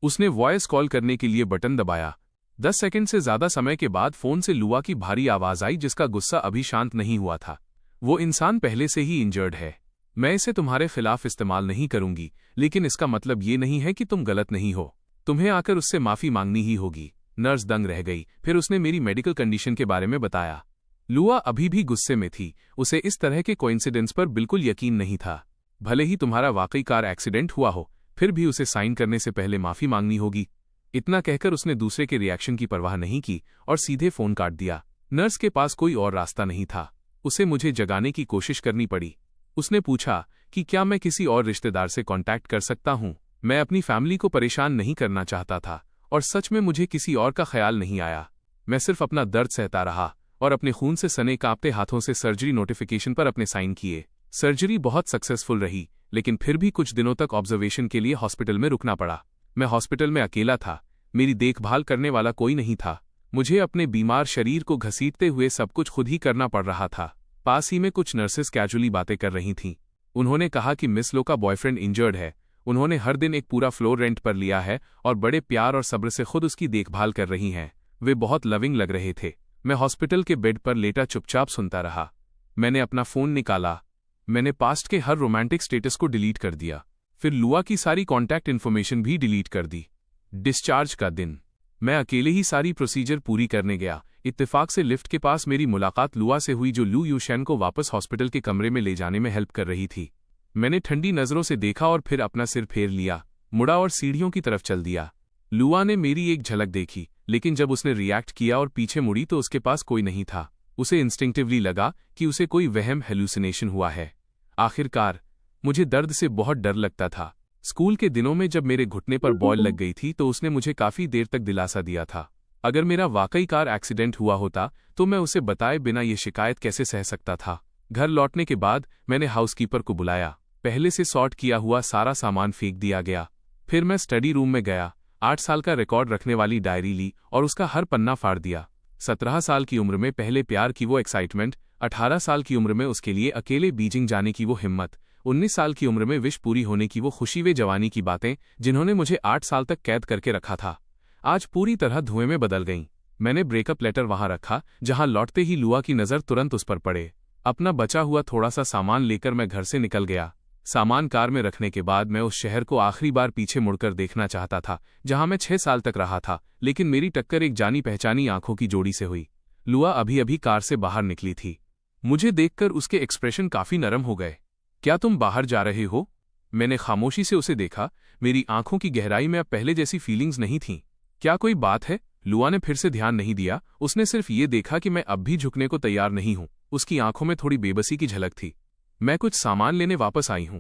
उसने वॉइस कॉल करने के लिए बटन दबाया। 10 सेकंड से ज्यादा समय के बाद फोन से लुआ की भारी आवाज आई, जिसका गुस्सा अभी शांत नहीं हुआ था। वो इंसान पहले से ही इंजर्ड है। मैं इसे तुम्हारे खिलाफ इस्तेमाल नहीं करूंगी, लेकिन इसका मतलब ये नहीं है कि तुम गलत नहीं हो। तुम्हें आकर उससे माफी मांगनी ही होगी। नर्स दंग रह गई। फिर उसने मेरी मेडिकल कंडीशन के बारे में बताया। लुआ अभी भी गुस्से में थी। उसे इस तरह के कोइंसिडेंस पर बिल्कुल यकीन नहीं था। भले ही तुम्हारा वाकई कार एक्सीडेंट हुआ हो, फिर भी उसे साइन करने से पहले माफी मांगनी होगी। इतना कहकर उसने दूसरे के रिएक्शन की परवाह नहीं की और सीधे फोन काट दिया। नर्स के पास कोई और रास्ता नहीं था। उसे मुझे जगाने की कोशिश करनी पड़ी। उसने पूछा कि क्या मैं किसी और रिश्तेदार से कांटेक्ट कर सकता हूं। मैं अपनी फैमिली को परेशान नहीं करना चाहता था और सच में मुझे किसी और का ख्याल नहीं आया। मैं सिर्फ अपना दर्द सहता रहा और अपने खून से सने कांपते हाथों से सर्जरी नोटिफिकेशन पर अपने साइन किए। सर्जरी बहुत सक्सेसफुल रही, लेकिन फिर भी कुछ दिनों तक ऑब्जर्वेशन के लिए हॉस्पिटल में रुकना पड़ा। मैं हॉस्पिटल में अकेला था, मेरी देखभाल करने वाला कोई नहीं था। मुझे अपने बीमार शरीर को घसीटते हुए सब कुछ खुद ही करना पड़ रहा था। पास ही में कुछ नर्सेस कैजुअली बातें कर रही थीं। उन्होंने कहा कि मिस लो का बॉयफ्रेंड इंजर्ड है। उन्होंने हर दिन एक पूरा फ्लोर रेंट पर लिया है और बड़े प्यार और सब्र से खुद उसकी देखभाल कर रही हैं। वे बहुत लविंग लग रहे थे। मैं हॉस्पिटल के बेड पर लेटा चुपचाप सुनता रहा। मैंने अपना फ़ोन निकाला। मैंने पास्ट के हर रोमांटिक स्टेटस को डिलीट कर दिया। फिर लुआ की सारी कॉन्टैक्ट इन्फॉर्मेशन भी डिलीट कर दी। डिस्चार्ज का दिन, मैं अकेले ही सारी प्रोसीजर पूरी करने गया। इत्तेफाक से लिफ्ट के पास मेरी मुलाकात लुआ से हुई, जो लू यूशेन को वापस हॉस्पिटल के कमरे में ले जाने में हेल्प कर रही थी। मैंने ठंडी नज़रों से देखा और फिर अपना सिर फेर लिया, मुड़ा और सीढ़ियों की तरफ चल दिया। लुआ ने मेरी एक झलक देखी, लेकिन जब उसने रिएक्ट किया और पीछे मुड़ी तो उसके पास कोई नहीं था। उसे इंस्टिंक्टिवली लगा कि उसे कोई वहम हेलुसिनेशन हुआ है। आखिरकार, मुझे दर्द से बहुत डर लगता था। स्कूल के दिनों में जब मेरे घुटने पर बॉल लग गई थी तो उसने मुझे काफ़ी देर तक दिलासा दिया था। अगर मेरा वाकई कार एक्सीडेंट हुआ होता तो मैं उसे बताए बिना ये शिकायत कैसे सह सकता था। घर लौटने के बाद मैंने हाउसकीपर को बुलाया। पहले से सॉर्ट किया हुआ सारा सामान फेंक दिया गया। फिर मैं स्टडी रूम में गया, 8 साल का रिकॉर्ड रखने वाली डायरी ली और उसका हर पन्ना फाड़ दिया। 17 साल की उम्र में पहले प्यार की वो एक्साइटमेंट, 18 साल की उम्र में उसके लिए अकेले बीजिंग जाने की वो हिम्मत, 19 साल की उम्र में विश पूरी होने की वो खुशी, वे जवानी की बातें जिन्होंने मुझे 8 साल तक कैद करके रखा था, आज पूरी तरह धुएं में बदल गईं। मैंने ब्रेकअप लेटर वहां रखा, जहां लौटते ही लुआ की नज़र तुरंत उस पर पड़े। अपना बचा हुआ थोड़ा सा सामान लेकर मैं घर से निकल गया। सामान कार में रखने के बाद मैं उस शहर को आखिरी बार पीछे मुड़कर देखना चाहता था जहां मैं 6 साल तक रहा था, लेकिन मेरी टक्कर एक जानी पहचानी आंखों की जोड़ी से हुई। लुआ अभी अभी कार से बाहर निकली थी। मुझे देखकर उसके एक्सप्रेशन काफी नरम हो गए। क्या तुम बाहर जा रहे हो? मैंने खामोशी से उसे देखा। मेरी आंखों की गहराई में अब पहले जैसी फीलिंग्स नहीं थीं। क्या कोई बात है? लुआ ने फिर से ध्यान नहीं दिया। उसने सिर्फ ये देखा कि मैं अब भी झुकने को तैयार नहीं हूं। उसकी आंखों में थोड़ी बेबसी की झलक थी। मैं कुछ सामान लेने वापस आई हूं,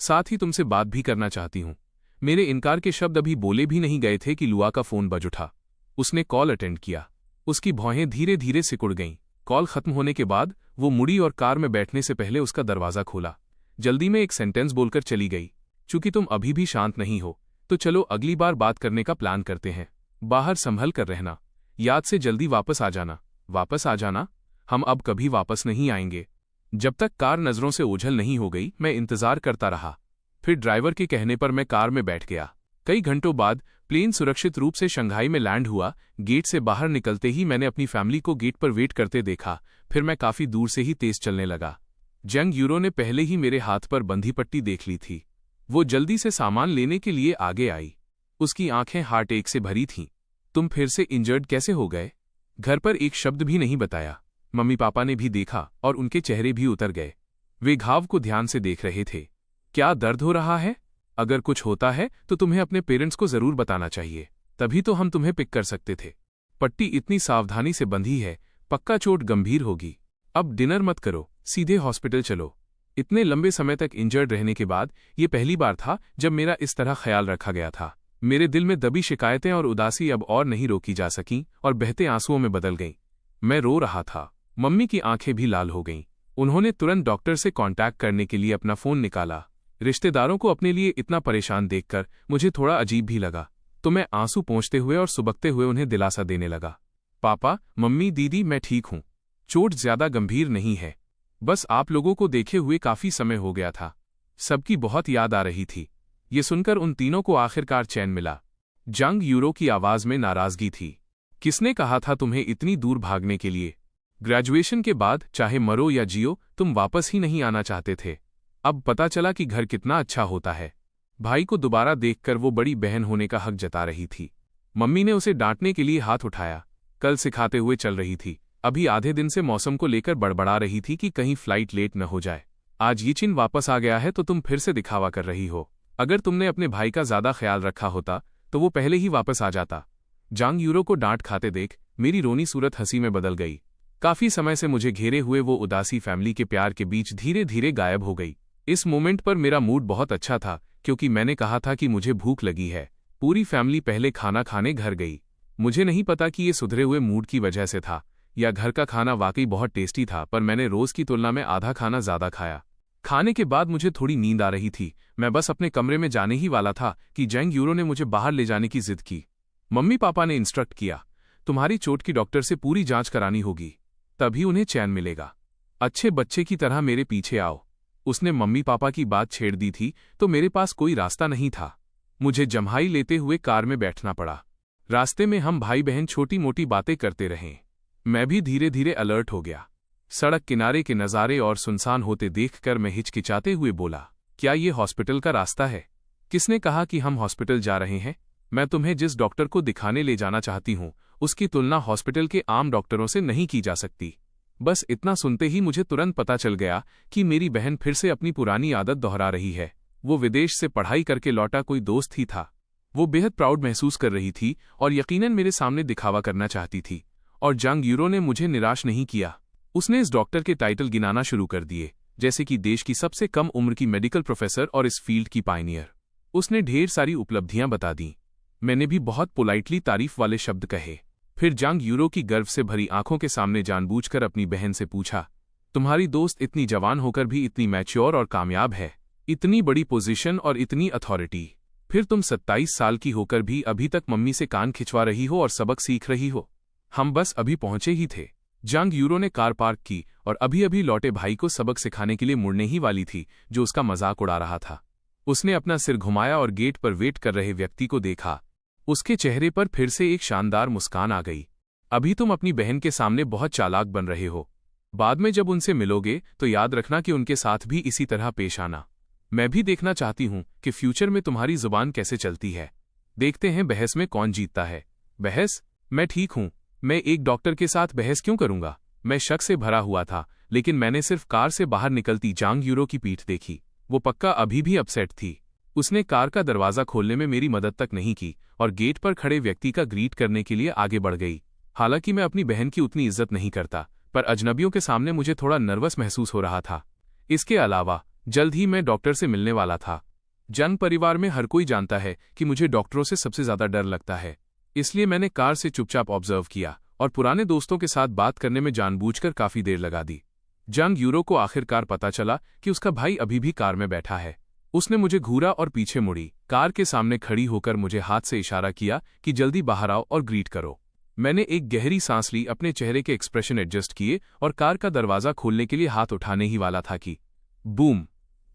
साथ ही तुमसे बात भी करना चाहती हूं। मेरे इनकार के शब्द अभी बोले भी नहीं गए थे कि लुआ का फोन बज उठा। उसने कॉल अटेंड किया। उसकी भौहें धीरे धीरे सिकुड़ गईं। कॉल खत्म होने के बाद वो मुड़ी और कार में बैठने से पहले उसका दरवाजा खोला। जल्दी में एक सेंटेंस बोलकर चली गई। चूंकि तुम अभी भी शांत नहीं हो तो चलो अगली बार बात करने का प्लान करते हैं। बाहर संभल कर रहना, याद से जल्दी वापस आ जाना। वापस आ जाना? हम अब कभी वापस नहीं आएंगे। जब तक कार नजरों से ओझल नहीं हो गई मैं इंतजार करता रहा। फिर ड्राइवर के कहने पर मैं कार में बैठ गया। कई घंटों बाद प्लेन सुरक्षित रूप से शंघाई में लैंड हुआ। गेट से बाहर निकलते ही मैंने अपनी फैमिली को गेट पर वेट करते देखा। फिर मैं काफी दूर से ही तेज चलने लगा। जंग यूरो ने पहले ही मेरे हाथ पर बंधी पट्टी देख ली थी। वो जल्दी से सामान लेने के लिए आगे आई। उसकी आंखें हार्ट एक से भरी थीं। तुम फिर से इंजर्ड कैसे हो गए? घर पर एक शब्द भी नहीं बताया। मम्मी पापा ने भी देखा और उनके चेहरे भी उतर गए। वे घाव को ध्यान से देख रहे थे। क्या दर्द हो रहा है? अगर कुछ होता है तो तुम्हें अपने पेरेंट्स को जरूर बताना चाहिए, तभी तो हम तुम्हें पिक कर सकते थे। पट्टी इतनी सावधानी से बंधी है, पक्का चोट गंभीर होगी। अब डिनर मत करो, सीधे हॉस्पिटल चलो। इतने लंबे समय तक इंजर्ड रहने के बाद ये पहली बार था जब मेरा इस तरह ख्याल रखा गया था। मेरे दिल में दबी शिकायतें और उदासी अब और नहीं रोकी जा सकीं और बहते आंसुओं में बदल गईं। मैं रो रहा था। मम्मी की आंखें भी लाल हो गईं। उन्होंने तुरंत डॉक्टर से कांटेक्ट करने के लिए अपना फोन निकाला। रिश्तेदारों को अपने लिए इतना परेशान देखकर मुझे थोड़ा अजीब भी लगा, तो मैं आंसू पोंछते हुए और सुबकते हुए उन्हें दिलासा देने लगा। पापा, मम्मी, दीदी, मैं ठीक हूं। चोट ज्यादा गंभीर नहीं है। बस आप लोगों को देखे हुए काफी समय हो गया था। सबकी बहुत याद आ रही थी। ये सुनकर उन तीनों को आखिरकार चैन मिला। जंग यूरो की आवाज में नाराजगी थी। किसने कहा था तुम्हें इतनी दूर भागने के लिए? ग्रेजुएशन के बाद चाहे मरो या जियो तुम वापस ही नहीं आना चाहते थे। अब पता चला कि घर कितना अच्छा होता है। भाई को दोबारा देखकर वो बड़ी बहन होने का हक जता रही थी। मम्मी ने उसे डांटने के लिए हाथ उठाया। कल सिखाते हुए चल रही थी। अभी आधे दिन से मौसम को लेकर बड़बड़ा रही थी कि कहीं फ्लाइट लेट न हो जाए। आज यीचिन वापस आ गया है तो तुम फिर से दिखावा कर रही हो। अगर तुमने अपने भाई का ज्यादा ख्याल रखा होता तो वो पहले ही वापस आ जाता। जांग यूरो को डांट खाते देख मेरी रोनी सूरत हंसी में बदल गई। काफी समय से मुझे घेरे हुए वो उदासी फैमिली के प्यार के बीच धीरे धीरे गायब हो गई। इस मोमेंट पर मेरा मूड बहुत अच्छा था क्योंकि मैंने कहा था कि मुझे भूख लगी है। पूरी फैमिली पहले खाना खाने घर गई। मुझे नहीं पता कि ये सुधरे हुए मूड की वजह से था या घर का खाना वाकई बहुत टेस्टी था, पर मैंने रोज की तुलना में आधा खाना ज्यादा खाया। खाने के बाद मुझे थोड़ी नींद आ रही थी। मैं बस अपने कमरे में जाने ही वाला था कि जैंग यूरो ने मुझे बाहर ले जाने की जिद की। मम्मी पापा ने इंस्ट्रक्ट किया, तुम्हारी चोट की डॉक्टर से पूरी जांच करानी होगी, तभी उन्हें चैन मिलेगा। अच्छे बच्चे की तरह मेरे पीछे आओ। उसने मम्मी पापा की बात छेड़ दी थी तो मेरे पास कोई रास्ता नहीं था। मुझे जम्हाई लेते हुए कार में बैठना पड़ा। रास्ते में हम भाई बहन छोटी मोटी बातें करते रहे। मैं भी धीरे धीरे अलर्ट हो गया। सड़क किनारे के नज़ारे और सुनसान होते देखकर मैं हिचकिचाते हुए बोला, क्या ये हॉस्पिटल का रास्ता है? किसने कहा कि हम हॉस्पिटल जा रहे हैं? मैं तुम्हें जिस डॉक्टर को दिखाने ले जाना चाहती हूँ उसकी तुलना हॉस्पिटल के आम डॉक्टरों से नहीं की जा सकती। बस इतना सुनते ही मुझे तुरंत पता चल गया कि मेरी बहन फिर से अपनी पुरानी आदत दोहरा रही है। वो विदेश से पढ़ाई करके लौटा कोई दोस्त ही था। वो बेहद प्राउड महसूस कर रही थी और यकीनन मेरे सामने दिखावा करना चाहती थी। और जंग यूरो ने मुझे निराश नहीं किया। उसने इस डॉक्टर के टाइटल गिनाना शुरू कर दिए, जैसे कि देश की सबसे कम उम्र की मेडिकल प्रोफेसर और इस फील्ड की पायनियर। उसने ढेर सारी उपलब्धियां बता दी। मैंने भी बहुत पोलाइटली तारीफ वाले शब्द कहे। फिर जंग यूरो की गर्व से भरी आंखों के सामने जानबूझकर अपनी बहन से पूछा, तुम्हारी दोस्त इतनी जवान होकर भी इतनी मैच्योर और कामयाब है, इतनी बड़ी पोजीशन और इतनी अथॉरिटी, फिर तुम 27 साल की होकर भी अभी तक मम्मी से कान खिंचवा रही हो और सबक सीख रही हो। हम बस अभी पहुंचे ही थे। जंग यूरो ने कार पार्क की और अभी अभी लौटे भाई को सबक सिखाने के लिए मुड़ने ही वाली थी जो उसका मजाक उड़ा रहा था। उसने अपना सिर घुमाया और गेट पर वेट कर रहे व्यक्ति को देखा। उसके चेहरे पर फिर से एक शानदार मुस्कान आ गई। अभी तुम अपनी बहन के सामने बहुत चालाक बन रहे हो। बाद में जब उनसे मिलोगे तो याद रखना कि उनके साथ भी इसी तरह पेश आना। मैं भी देखना चाहती हूं कि फ्यूचर में तुम्हारी जुबान कैसे चलती है। देखते हैं बहस में कौन जीतता है। बहस? मैं ठीक हूं। मैं एक डॉक्टर के साथ बहस क्यों करूंगा? मैं शक से भरा हुआ था, लेकिन मैंने सिर्फ कार से बाहर निकलती जंग यूरो की पीठ देखी। वो पक्का अभी भी अपसेट थी। उसने कार का दरवाजा खोलने में मेरी मदद तक नहीं की और गेट पर खड़े व्यक्ति का ग्रीट करने के लिए आगे बढ़ गई। हालांकि मैं अपनी बहन की उतनी इज्जत नहीं करता, पर अजनबियों के सामने मुझे थोड़ा नर्वस महसूस हो रहा था। इसके अलावा जल्द ही मैं डॉक्टर से मिलने वाला था। जंग परिवार में हर कोई जानता है कि मुझे डॉक्टरों से सबसे ज्यादा डर लगता है। इसलिए मैंने कार से चुपचाप ऑब्जर्व किया और पुराने दोस्तों के साथ बात करने में जानबूझकर काफी देर लगा दी। जंग यूरो को आखिरकार पता चला कि उसका भाई अभी भी कार में बैठा है। उसने मुझे घूरा और पीछे मुड़ी। कार के सामने खड़ी होकर मुझे हाथ से इशारा किया कि जल्दी बाहर आओ और ग्रीट करो। मैंने एक गहरी सांस ली, अपने चेहरे के एक्सप्रेशन एडजस्ट किए और कार का दरवाजा खोलने के लिए हाथ उठाने ही वाला था कि बूम!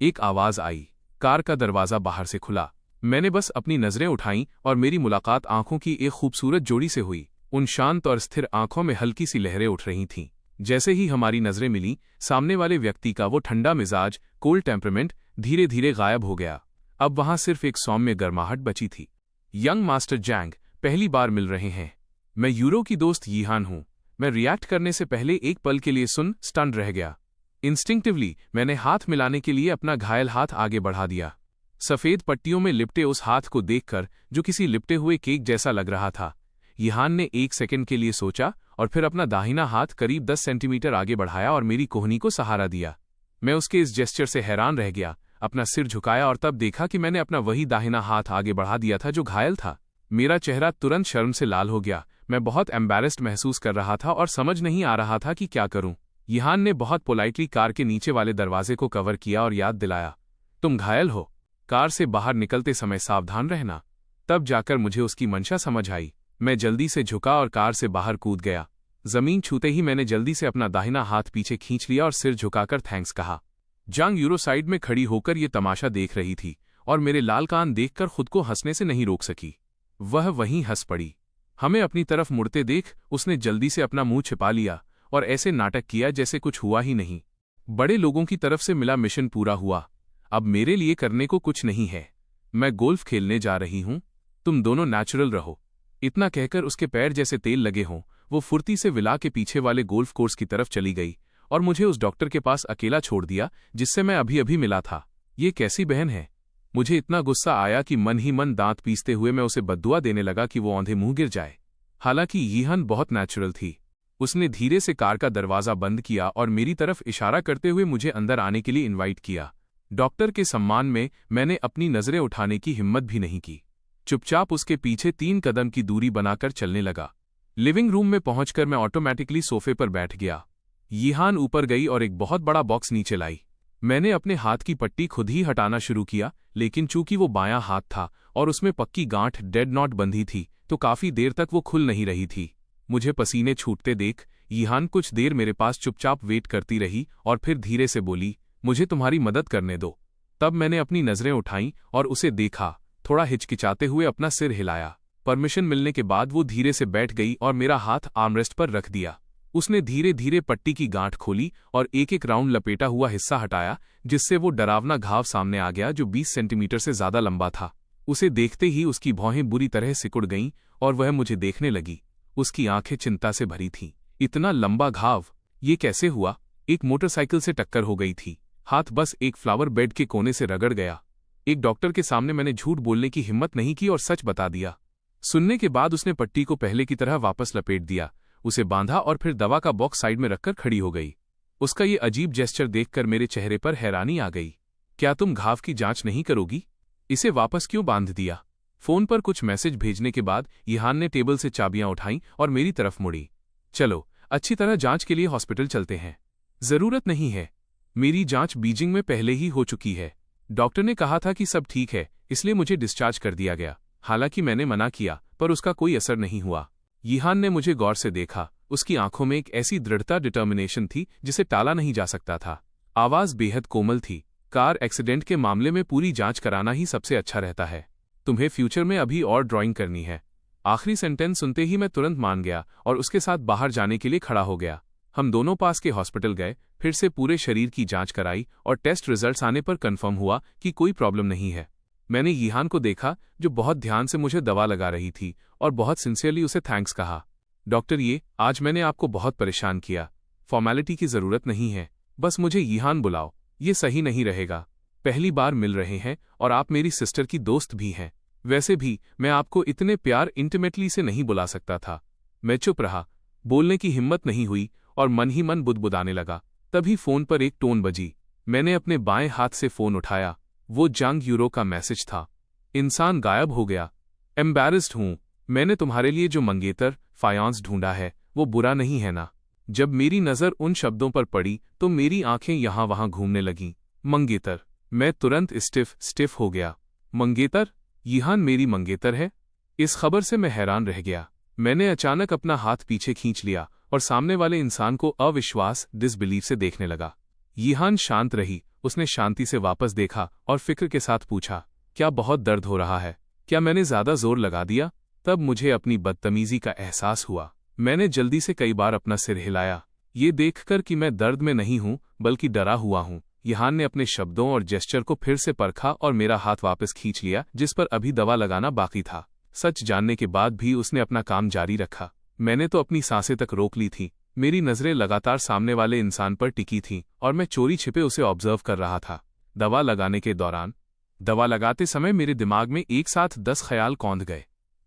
एक आवाज आई। कार का दरवाजा बाहर से खुला। मैंने बस अपनी नजरें उठाईं और मेरी मुलाकात आंखों की एक खूबसूरत जोड़ी से हुई। उन शांत और स्थिर आंखों में हल्की सी लहरें उठ रही थीं। जैसे ही हमारी नजरें मिली, सामने वाले व्यक्ति का वो ठंडा मिजाज, कोल्ड टेम्परामेंट धीरे धीरे गायब हो गया। अब वहां सिर्फ एक सौम्य गर्माहट बची थी। यंग मास्टर जैंग, पहली बार मिल रहे हैं। मैं यूरो की दोस्त यीहान हूं। मैं रिएक्ट करने से पहले एक पल के लिए स्टन रह गया। इंस्टिंक्टिवली मैंने हाथ मिलाने के लिए अपना घायल हाथ आगे बढ़ा दिया। सफेद पट्टियों में लिपटे उस हाथ को देखकर, जो किसी लिपटे हुए केक जैसा लग रहा था, यीहान ने एक सेकंड के लिए सोचा और फिर अपना दाहिना हाथ करीब 10 सेंटीमीटर आगे बढ़ाया और मेरी कोहनी को सहारा दिया। मैं उसके इस जेस्चर से हैरान रह गया, अपना सिर झुकाया और तब देखा कि मैंने अपना वही दाहिना हाथ आगे बढ़ा दिया था जो घायल था। मेरा चेहरा तुरंत शर्म से लाल हो गया। मैं बहुत एम्बैरेस्ड महसूस कर रहा था और समझ नहीं आ रहा था कि क्या करूं। यीहान ने बहुत पोलाइटली कार के नीचे वाले दरवाजे को कवर किया और याद दिलाया, तुम घायल हो, कार से बाहर निकलते समय सावधान रहना। तब जाकर मुझे उसकी मंशा समझ आई। मैं जल्दी से झुका और कार से बाहर कूद गया। जमीन छूते ही मैंने जल्दी से अपना दाहिना हाथ पीछे खींच लिया और सिर झुकाकर थैंक्स कहा। जंग यूरो साइड में खड़ी होकर ये तमाशा देख रही थी और मेरे लाल कान देखकर खुद को हंसने से नहीं रोक सकी। वह वहीं हंस पड़ी। हमें अपनी तरफ मुड़ते देख उसने जल्दी से अपना मुंह छिपा लिया और ऐसे नाटक किया जैसे कुछ हुआ ही नहीं। बड़े लोगों की तरफ से मिला मिशन पूरा हुआ। अब मेरे लिए करने को कुछ नहीं है। मैं गोल्फ खेलने जा रही हूं, तुम दोनों नेचुरल रहो। इतना कहकर उसके पैर जैसे तेल लगे हों, वो फुर्ती से विला के पीछे वाले गोल्फ कोर्स की तरफ चली गई और मुझे उस डॉक्टर के पास अकेला छोड़ दिया जिससे मैं अभी अभी मिला था। ये कैसी बहन है? मुझे इतना गुस्सा आया कि मन ही मन दांत पीसते हुए मैं उसे बद्दुआ देने लगा कि वो औंधे मुंह गिर जाए। हालांकि यीहान बहुत नेचुरल थी। उसने धीरे से कार का दरवाजा बंद किया और मेरी तरफ इशारा करते हुए मुझे अंदर आने के लिए इनवाइट किया। डॉक्टर के सम्मान में मैंने अपनी नजरें उठाने की हिम्मत भी नहीं की। चुपचाप उसके पीछे 3 कदम की दूरी बनाकर चलने लगा। लिविंग रूम में पहुंचकर मैं ऑटोमेटिकली सोफे पर बैठ गया। यीहान ऊपर गई और एक बहुत बड़ा बॉक्स नीचे लाई। मैंने अपने हाथ की पट्टी खुद ही हटाना शुरू किया, लेकिन चूंकि वो बायां हाथ था और उसमें पक्की गांठ डेड नॉट बंधी थी, तो काफी देर तक वो खुल नहीं रही थी। मुझे पसीने छूटते देख यीहान कुछ देर मेरे पास चुपचाप वेट करती रही और फिर धीरे से बोली, मुझे तुम्हारी मदद करने दो। तब मैंने अपनी नजरें उठाईं और उसे देखा। थोड़ा हिचकिचाते हुए अपना सिर हिलाया। परमिशन मिलने के बाद वो धीरे से बैठ गई और मेरा हाथ आर्मरेस्ट पर रख दिया। उसने धीरे धीरे पट्टी की गांठ खोली और एक एक राउंड लपेटा हुआ हिस्सा हटाया, जिससे वो डरावना घाव सामने आ गया जो 20 सेंटीमीटर से ज्यादा लंबा था। उसे देखते ही उसकी भौहें बुरी तरह सिकुड़ गईं और वह मुझे देखने लगी। उसकी आंखें चिंता से भरी थीं। इतना लंबा घाव, ये कैसे हुआ? एक मोटरसाइकिल से टक्कर हो गई थी। हाथ बस एक फ्लावर बेड के कोने से रगड़ गया। एक डॉक्टर के सामने मैंने झूठ बोलने की हिम्मत नहीं की और सच बता दिया। सुनने के बाद उसने पट्टी को पहले की तरह वापस लपेट दिया, उसे बांधा और फिर दवा का बॉक्स साइड में रखकर खड़ी हो गई। उसका ये अजीब जेस्चर देखकर मेरे चेहरे पर हैरानी आ गई। क्या तुम घाव की जांच नहीं करोगी? इसे वापस क्यों बांध दिया? फोन पर कुछ मैसेज भेजने के बाद यीहान ने टेबल से चाबियां उठाईं और मेरी तरफ मुड़ी। चलो, अच्छी तरह जांच के लिए हॉस्पिटल चलते हैं। जरूरत नहीं है, मेरी जांच बीजिंग में पहले ही हो चुकी है। डॉक्टर ने कहा था कि सब ठीक है, इसलिए मुझे डिस्चार्ज कर दिया गया। हालांकि मैंने मना किया, पर उसका कोई असर नहीं हुआ। यीहान ने मुझे गौर से देखा। उसकी आंखों में एक ऐसी दृढ़ता, डिटर्मिनेशन थी जिसे टाला नहीं जा सकता था। आवाज बेहद कोमल थी। कार एक्सीडेंट के मामले में पूरी जांच कराना ही सबसे अच्छा रहता है। तुम्हें फ्यूचर में अभी और ड्राइंग करनी है। आखिरी सेंटेंस सुनते ही मैं तुरंत मान गया और उसके साथ बाहर जाने के लिए खड़ा हो गया। हम दोनों पास के हॉस्पिटल गए, फिर से पूरे शरीर की जांच कराई और टेस्ट रिजल्ट्स आने पर कंफर्म हुआ कि कोई प्रॉब्लम नहीं है। मैंने यीहान को देखा, जो बहुत ध्यान से मुझे दवा लगा रही थी, और बहुत सिंसियरली उसे थैंक्स कहा। डॉक्टर, आज मैंने आपको बहुत परेशान किया। फॉर्मेलिटी की जरूरत नहीं है, बस मुझे यीहान बुलाओ। ये सही नहीं रहेगा। पहली बार मिल रहे हैं और आप मेरी सिस्टर की दोस्त भी हैं। वैसे भी मैं आपको इतने प्यार इंटीमेटली से नहीं बुला सकता था। मैं चुप रहा, बोलने की हिम्मत नहीं हुई और मन ही मन बुदबुदाने लगा। तभी फोन पर एक टोन बजी। मैंने अपने बाएं हाथ से फोन उठाया। वो जंग यूरो का मैसेज था। इंसान गायब हो गया। एम्बैरेस्ड हूं। मैंने तुम्हारे लिए जो मंगेतर फायांस ढूंढा है वो बुरा नहीं है ना? जब मेरी नजर उन शब्दों पर पड़ी तो मेरी आंखें यहां वहां घूमने लगीं। मंगेतर। मैं तुरंत स्टिफ हो गया। मंगेतर? यीहान मेरी मंगेतर है? इस खबर से मैं हैरान रह गया। मैंने अचानक अपना हाथ पीछे खींच लिया और सामने वाले इंसान को अविश्वास, डिसबिलीफ से देखने लगा। यीहान शांत रही। उसने शांति से वापस देखा और फिक्र के साथ पूछा, क्या बहुत दर्द हो रहा है? क्या मैंने ज्यादा जोर लगा दिया? तब मुझे अपनी बदतमीजी का एहसास हुआ। मैंने जल्दी से कई बार अपना सिर हिलाया, ये देखकर कि मैं दर्द में नहीं हूं बल्कि डरा हुआ हूं। यीहान ने अपने शब्दों और जेस्चर को फिर से परखा और मेरा हाथ वापस खींच लिया, जिस पर अभी दवा लगाना बाकी था। सच जानने के बाद भी उसने अपना काम जारी रखा। मैंने तो अपनी सांसें तक रोक ली थी। मेरी नजरें लगातार सामने वाले इंसान पर टिकी थीं और मैं चोरी छिपे उसे ऑब्जर्व कर रहा था। दवा लगाने के दौरान, दवा लगाते समय मेरे दिमाग में एक साथ 10 ख्याल कौंध गए।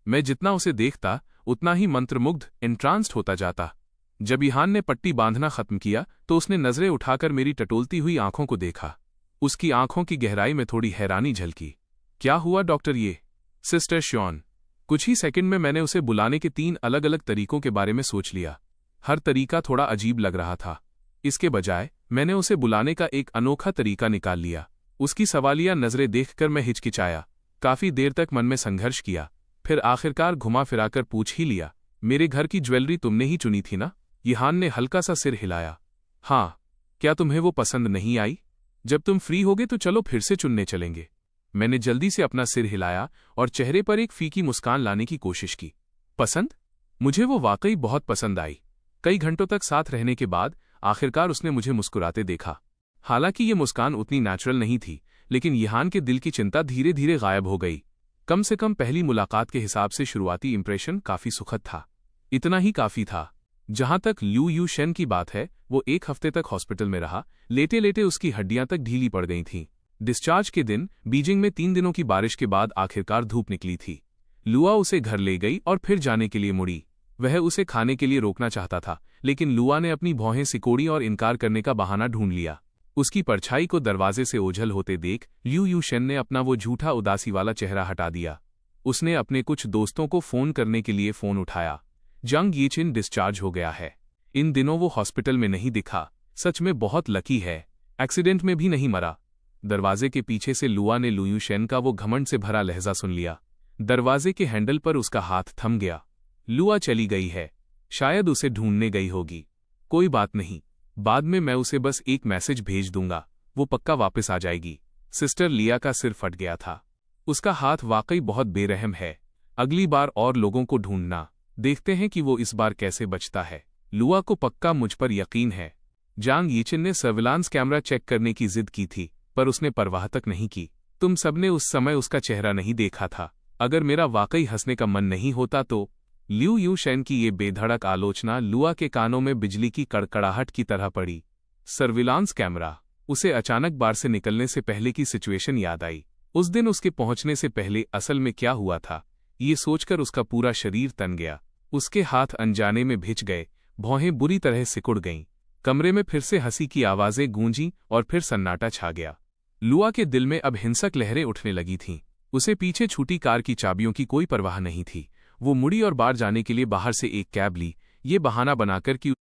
मैं जितना उसे देखता उतना ही मंत्रमुग्ध, एंट्रांस्ड होता जाता। जब यीहान ने पट्टी बांधना खत्म किया तो उसने नजरें उठाकर मेरी टटोलती हुई आंखों को देखा। उसकी आंखों की गहराई में थोड़ी हैरानी झलकी। क्या हुआ डॉक्टर? ये सिस्टर शॉन। कुछ ही सेकंड में मैंने उसे बुलाने के 3 अलग अलग तरीकों के बारे में सोच लिया। हर तरीका थोड़ा अजीब लग रहा था। इसके बजाय मैंने उसे बुलाने का एक अनोखा तरीका निकाल लिया। उसकी सवालिया नजरें देखकर मैं हिचकिचाया। काफी देर तक मन में संघर्ष किया, फिर आखिरकार घुमा फिराकर पूछ ही लिया, मेरे घर की ज्वेलरी तुमने ही चुनी थी ना? यीहान ने हल्का सा सिर हिलाया। हाँ। क्या तुम्हें वो पसंद नहीं आई? जब तुम फ्री होगे तो चलो फिर से चुनने चलेंगे। मैंने जल्दी से अपना सिर हिलाया और चेहरे पर एक फीकी मुस्कान लाने की कोशिश की। पसंद? मुझे वो वाकई बहुत पसंद आई। कई घंटों तक साथ रहने के बाद आखिरकार उसने मुझे मुस्कुराते देखा। हालांकि ये मुस्कान उतनी नेचुरल नहीं थी, लेकिन यीहान के दिल की चिंता धीरे धीरे गायब हो गई। कम से कम पहली मुलाकात के हिसाब से शुरुआती इंप्रेशन काफी सुखद था। इतना ही काफी था। जहां तक लिू यू शेन की बात है, वो 1 हफ्ते तक हॉस्पिटल में रहा। लेटे लेटे उसकी हड्डियां तक ढीली पड़ गई थीं। डिस्चार्ज के दिन बीजिंग में 3 दिनों की बारिश के बाद आखिरकार धूप निकली थी। लुआ उसे घर ले गई और फिर जाने के लिए मुड़ी। वह उसे खाने के लिए रोकना चाहता था, लेकिन लुआ ने अपनी भौहें सिकोड़ी और इनकार करने का बहाना ढूंढ लिया। उसकी परछाई को दरवाजे से ओझल होते देख लिू यू शेन ने अपना वो झूठा उदासी वाला चेहरा हटा दिया। उसने अपने कुछ दोस्तों को फोन करने के लिए फोन उठाया। जंग यीचिन डिस्चार्ज हो गया है। इन दिनों वो हॉस्पिटल में नहीं दिखा। सच में बहुत लकी है। एक्सीडेंट में भी नहीं मरा। दरवाजे के पीछे से लुआ ने लुयू शेन का वो घमंड से भरा लहजा सुन लिया। दरवाजे के हैंडल पर उसका हाथ थम गया। लुआ चली गई है, शायद उसे ढूंढने गई होगी। कोई बात नहीं, बाद में मैं उसे बस एक मैसेज भेज दूंगा, वो पक्का वापस आ जाएगी। सिस्टर लिया का सिर फट गया था। उसका हाथ वाकई बहुत बेरहम है। अगली बार और लोगों को ढूंढना, देखते हैं कि वो इस बार कैसे बचता है। लुआ को पक्का मुझ पर यकीन है। जांग यीचिन ने सर्विलांस कैमरा चेक करने की जिद की थी, पर उसने परवाह तक नहीं की। तुम सबने उस समय उसका चेहरा नहीं देखा था। अगर मेरा वाकई हंसने का मन नहीं होता तो। लिu यूशेन की ये बेधड़क आलोचना लुआ के कानों में बिजली की कड़कड़ाहट की तरह पड़ी। Surveillance camera. उसे अचानक बार से निकलने से पहले की सिचुएशन याद आई। उस दिन उसके पहुंचने से पहले असल में क्या हुआ था, ये सोचकर उसका पूरा शरीर तन गया। उसके हाथ अनजाने में भिज गए, भौहें बुरी तरह सिकुड़ गईं। कमरे में फिर से हंसी की आवाजें गूंजी और फिर सन्नाटा छा गया। लुआ के दिल में अब हिंसक लहरें उठने लगी थीं। उसे पीछे छूटी कार की चाबियों की कोई परवाह नहीं थी। वो मुड़ी और बाहर जाने के लिए बाहर से एक कैब ली, ये बहाना बनाकर कि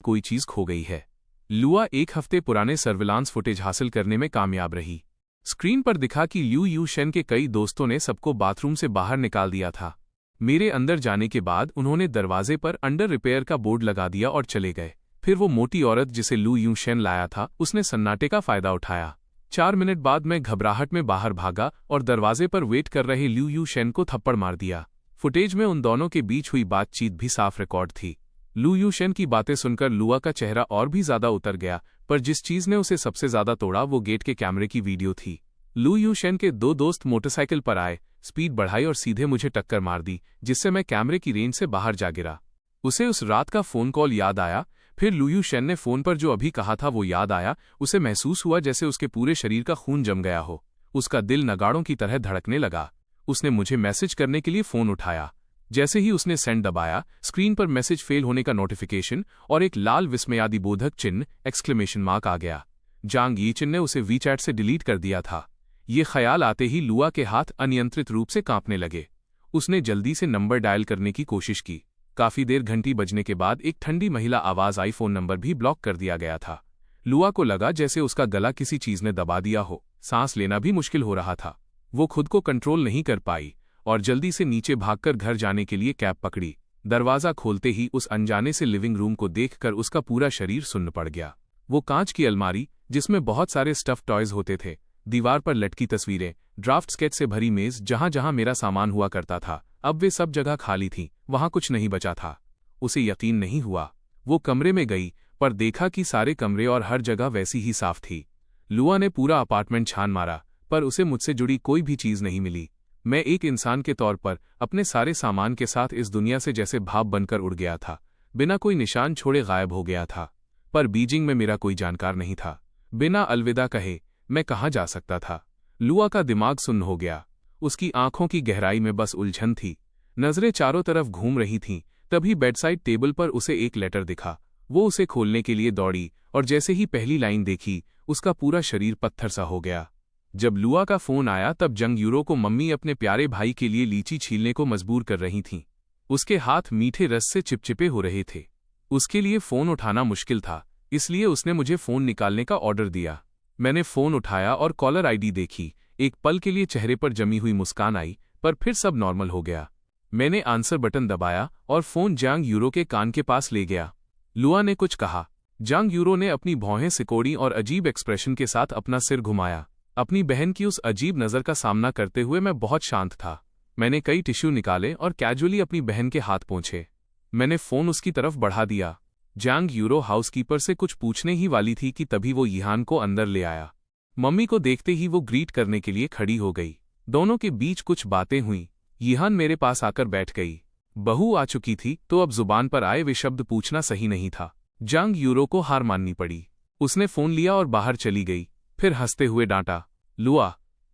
कोई चीज खो गई है। लुआ 1 हफ्ते पुराने सर्विलांस फुटेज हासिल करने में कामयाब रही। स्क्रीन पर दिखा कि लिu यूशेन के कई दोस्तों ने सबको बाथरूम से बाहर निकाल दिया था। मेरे अंदर जाने के बाद उन्होंने दरवाजे पर अंडर रिपेयर का बोर्ड लगा दिया और चले गए। फिर वो मोटी औरत जिसे लिu यूशेन लाया था, उसने सन्नाटे का फायदा उठाया। 4 मिनट बाद मैं घबराहट में बाहर भागा और दरवाजे पर वेट कर रहे लिu यूशेन को थप्पड़ मार दिया। फुटेज में उन दोनों के बीच हुई बातचीत भी साफ रिकॉर्ड थी। लिu यूशेन की बातें सुनकर लुआ का चेहरा और भी ज्यादा उतर गया, पर जिस चीज ने उसे सबसे ज्यादा तोड़ा वो गेट के कैमरे की वीडियो थी। लिu यूशेन के 2 दोस्त मोटरसाइकिल पर आए, स्पीड बढ़ाई और सीधे मुझे टक्कर मार दी, जिससे मैं कैमरे की रेंज से बाहर जा गिरा। उसे उस रात का फोन कॉल याद आया। फिर लिu यूशेन ने फोन पर जो अभी कहा था वो याद आया। उसे महसूस हुआ जैसे उसके पूरे शरीर का खून जम गया हो। उसका दिल नगाड़ों की तरह धड़कने लगा। उसने मुझे मैसेज करने के लिए फोन उठाया। जैसे ही उसने सेंड दबाया, स्क्रीन पर मैसेज फेल होने का नोटिफिकेशन और एक लाल विस्मयादिबोधक चिन्ह एक्सक्लेमेशन मार्क आ गया। जांग यीचिन ने उसे वीचैट से डिलीट कर दिया था। ये ख्याल आते ही लुआ के हाथ अनियंत्रित रूप से कांपने लगे। उसने जल्दी से नंबर डायल करने की कोशिश की। काफी देर घंटी बजने के बाद एक ठंडी महिला आवाज आई, फोन नंबर भी ब्लॉक कर दिया गया था। लुआ को लगा जैसे उसका गला किसी चीज ने दबा दिया हो। सांस लेना भी मुश्किल हो रहा था। वो खुद को कंट्रोल नहीं कर पाई और जल्दी से नीचे भागकर घर जाने के लिए कैब पकड़ी। दरवाजा खोलते ही उस अनजाने से लिविंग रूम को देखकर उसका पूरा शरीर सुन्न पड़ गया। वो कांच की अलमारी, जिसमें बहुत सारे स्टफ टॉयज होते थे, दीवार पर लटकी तस्वीरें, ड्राफ्ट स्केच से भरी मेज जहां जहां मेरा सामान हुआ करता था, अब वे सब जगह खाली थीं, वहां कुछ नहीं बचा था। उसे यकीन नहीं हुआ। वो कमरे में गई, पर देखा कि सारे कमरे और हर जगह वैसी ही साफ थी। लुआ ने पूरा अपार्टमेंट छान मारा, पर उसे मुझसे जुड़ी कोई भी चीज नहीं मिली। मैं एक इंसान के तौर पर अपने सारे सामान के साथ इस दुनिया से जैसे भाप बनकर उड़ गया था, बिना कोई निशान छोड़े गायब हो गया था। पर बीजिंग में मेरा कोई जानकार नहीं था। बिना अलविदा कहे मैं कहाँ जा सकता था? लुआ का दिमाग सुन्न हो गया। उसकी आंखों की गहराई में बस उलझन थी। नजरें चारों तरफ घूम रही थीं। तभी बेडसाइड टेबल पर उसे एक लेटर दिखा। वो उसे खोलने के लिए दौड़ी और जैसे ही पहली लाइन देखी, उसका पूरा शरीर पत्थर सा हो गया। जब लुआ का फोन आया तब जंग यूरो को मम्मी अपने प्यारे भाई के लिए लीची छीलने को मजबूर कर रही थीं। उसके हाथ मीठे रस से चिपचिपे हो रहे थे। उसके लिए फोन उठाना मुश्किल था, इसलिए उसने मुझे फोन निकालने का ऑर्डर दिया। मैंने फोन उठाया और कॉलर आईडी देखी। एक पल के लिए चेहरे पर जमी हुई मुस्कान आई, पर फिर सब नॉर्मल हो गया। मैंने आंसर बटन दबाया और फोन जांग यूरो के कान के पास ले गया। लुआ ने कुछ कहा। जांग यूरो ने अपनी भौहें सिकोड़ी और अजीब एक्सप्रेशन के साथ अपना सिर घुमाया। अपनी बहन की उस अजीब नज़र का सामना करते हुए मैं बहुत शांत था। मैंने कई टिश्यू निकाले और कैजुअली अपनी बहन के हाथ पोंछे। मैंने फोन उसकी तरफ बढ़ा दिया। जांग यूरो हाउसकीपर से कुछ पूछने ही वाली थी कि तभी वो यिहान को अंदर ले आया। मम्मी को देखते ही वो ग्रीट करने के लिए खड़ी हो गई। दोनों के बीच कुछ बातें हुईं। यिहान मेरे पास आकर बैठ गई। बहू आ चुकी थी तो अब जुबान पर आए वे शब्द पूछना सही नहीं था। जांग यूरो को हार माननी पड़ी। उसने फोन लिया और बाहर चली गई। फिर हंसते हुए डांटा, लुआ,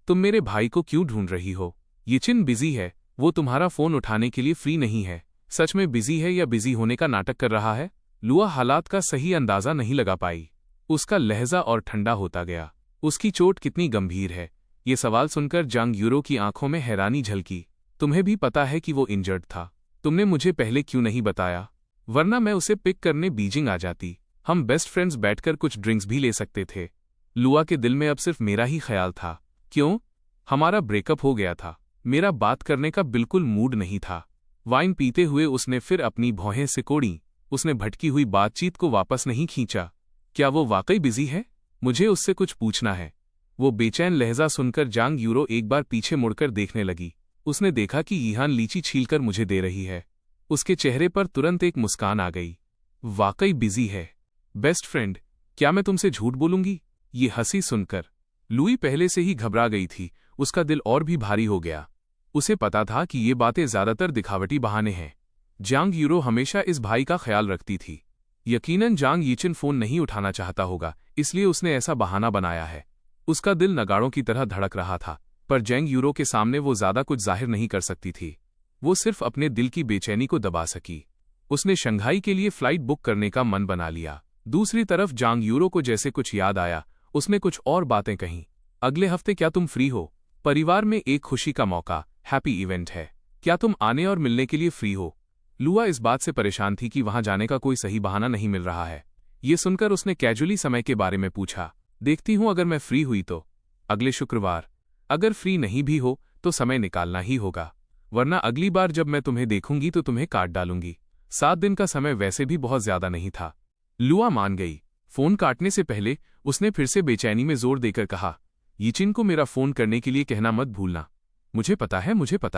तुम मेरे भाई को क्यों ढूंढ रही हो? यिचिन बिजी है, वो तुम्हारा फोन उठाने के लिए फ्री नहीं है। सच में बिजी है या बिजी होने का नाटक कर रहा है? लुआ हालात का सही अंदाजा नहीं लगा पाई। उसका लहजा और ठंडा होता गया। उसकी चोट कितनी गंभीर है? ये सवाल सुनकर जांग यूरो की आंखों में हैरानी झलकी। तुम्हें भी पता है कि वो इंजर्ड था। तुमने मुझे पहले क्यों नहीं बताया? वरना मैं उसे पिक करने बीजिंग आ जाती। हम बेस्ट फ्रेंड्स बैठकर कुछ ड्रिंक्स भी ले सकते थे। लुआ के दिल में अब सिर्फ मेरा ही ख्याल था। क्यों? हमारा ब्रेकअप हो गया था। मेरा बात करने का बिल्कुल मूड नहीं था। वाइन पीते हुए उसने फिर अपनी भौहें सिकोड़ी। उसने भटकी हुई बातचीत को वापस नहीं खींचा। क्या वो वाकई बिजी है? मुझे उससे कुछ पूछना है। वो बेचैन लहजा सुनकर जांग यूरो एक बार पीछे मुड़कर देखने लगी। उसने देखा कि यीहान लीची छीलकर मुझे दे रही है। उसके चेहरे पर तुरंत एक मुस्कान आ गई। वाकई बिजी है। बेस्ट फ्रेंड, क्या मैं तुमसे झूठ बोलूंगी? ये हंसी सुनकर लुई पहले से ही घबरा गई थी। उसका दिल और भी भारी हो गया। उसे पता था कि ये बातें ज्यादातर दिखावटी बहाने हैं। जांग यूरो हमेशा इस भाई का ख्याल रखती थी। यकीनन जांग यीचिन फोन नहीं उठाना चाहता होगा, इसलिए उसने ऐसा बहाना बनाया है। उसका दिल नगाड़ों की तरह धड़क रहा था, पर जांग यूरो के सामने वो ज्यादा कुछ जाहिर नहीं कर सकती थी। वो सिर्फ अपने दिल की बेचैनी को दबा सकी। उसने शंघाई के लिए फ्लाइट बुक करने का मन बना लिया। दूसरी तरफ जांग यूरो को जैसे कुछ याद आया। उसने कुछ और बातें कहीं। अगले हफ्ते क्या तुम फ्री हो? परिवार में एक खुशी का मौका, हैप्पी इवेंट है। क्या तुम आने और मिलने के लिए फ्री हो? लुआ इस बात से परेशान थी कि वहां जाने का कोई सही बहाना नहीं मिल रहा है। ये सुनकर उसने कैजुअली समय के बारे में पूछा। देखती हूं अगर मैं फ्री हुई तो। अगले शुक्रवार। अगर फ्री नहीं भी हो तो समय निकालना ही होगा, वरना अगली बार जब मैं तुम्हें देखूंगी तो तुम्हें काट डालूंगी। 7 दिन का समय वैसे भी बहुत ज्यादा नहीं था। लुआ मान गई। फोन काटने से पहले उसने फिर से बेचैनी में जोर देकर कहा, यीचिन को मेरा फोन करने के लिए कहना मत भूलना। मुझे पता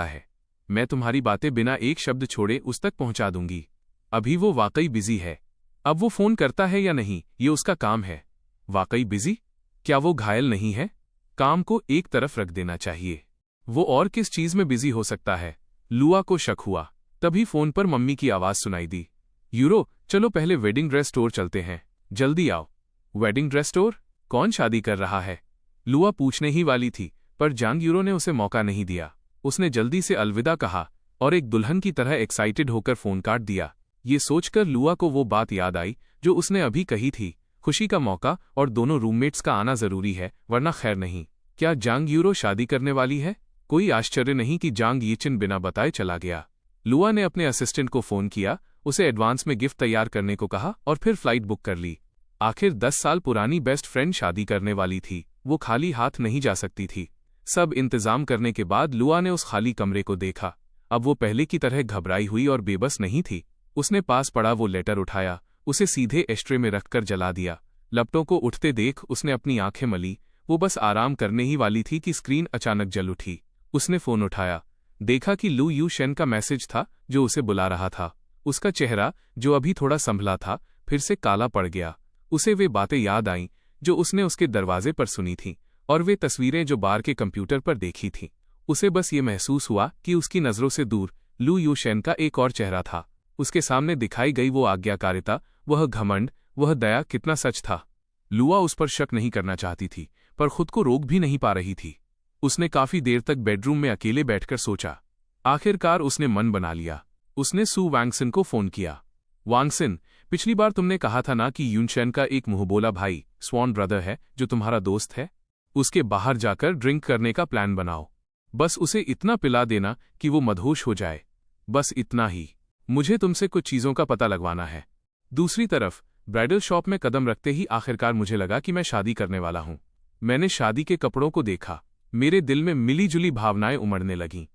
है। मैं तुम्हारी बातें बिना एक शब्द छोड़े उस तक पहुंचा दूंगी। अभी वो वाकई बिजी है। अब वो फोन करता है या नहीं, ये उसका काम है। वाकई बिजी? क्या वो घायल नहीं है? काम को एक तरफ रख देना चाहिए। वो और किस चीज में बिजी हो सकता है? लुआ को शक हुआ। तभी फोन पर मम्मी की आवाज सुनाई दी। यूरो, चलो पहले वेडिंग ड्रेस स्टोर चलते हैं। जल्दी आओ। Wedding dress store? कौन शादी कर रहा है? लुआ पूछने ही वाली थी, पर जांग यूरो ने उसे मौका नहीं दिया। उसने जल्दी से अलविदा कहा और एक दुल्हन की तरह एक्साइटेड होकर फोन काट दिया। ये सोचकर लुआ को वो बात याद आई जो उसने अभी कही थी, खुशी का मौका और दोनों रूममेट्स का आना जरूरी है, वरना खैर नहीं। क्या जांग यूरो शादी करने वाली है? कोई आश्चर्य नहीं कि जांग यीचिन बिना बताए चला गया। लुआ ने अपने असिस्टेंट को फोन किया, उसे एडवांस में गिफ्ट तैयार करने को कहा और फिर फ्लाइट बुक कर ली। आखिर 10 साल पुरानी बेस्ट फ्रेंड शादी करने वाली थी। वो खाली हाथ नहीं जा सकती थी। सब इंतजाम करने के बाद लुआ ने उस खाली कमरे को देखा। अब वो पहले की तरह घबराई हुई और बेबस नहीं थी। उसने पास पड़ा वो लेटर उठाया, उसे सीधे एस्ट्रे में रखकर जला दिया। लपटों को उठते देख उसने अपनी आंखें मली। वो बस आराम करने ही वाली थी कि स्क्रीन अचानक जल उठी। उसने फोन उठाया, देखा कि लू यू शेन का मैसेज था जो उसे बुला रहा था। उसका चेहरा, जो अभी थोड़ा संभला था, फिर से काला पड़ गया। उसे वे बातें याद आईं जो उसने उसके दरवाजे पर सुनी थीं, और वे तस्वीरें जो बार के कंप्यूटर पर देखी थीं। उसे बस ये महसूस हुआ कि उसकी नजरों से दूर लू यू शेन का एक और चेहरा था। उसके सामने दिखाई गई वो आज्ञाकारिता, वह घमंड, वह दया कितना सच था। लुआ उस पर शक नहीं करना चाहती थी, पर खुद को रोक भी नहीं पा रही थी। उसने काफी देर तक बेडरूम में अकेले बैठकर सोचा। आखिरकार उसने मन बना लिया। उसने सू वांगसिन को फोन किया। वांगसिन, पिछली बार तुमने कहा था ना कि यूनशेन का एक मुंहबोला भाई स्वॉन ब्रदर है जो तुम्हारा दोस्त है। उसके बाहर जाकर ड्रिंक करने का प्लान बनाओ। बस उसे इतना पिला देना कि वो मदहोश हो जाए। बस इतना ही। मुझे तुमसे कुछ चीजों का पता लगवाना है। दूसरी तरफ ब्राइडल शॉप में कदम रखते ही आखिरकार मुझे लगा कि मैं शादी करने वाला हूं। मैंने शादी के कपड़ों को देखा। मेरे दिल में मिली जुली भावनाएं उमड़ने लगीं।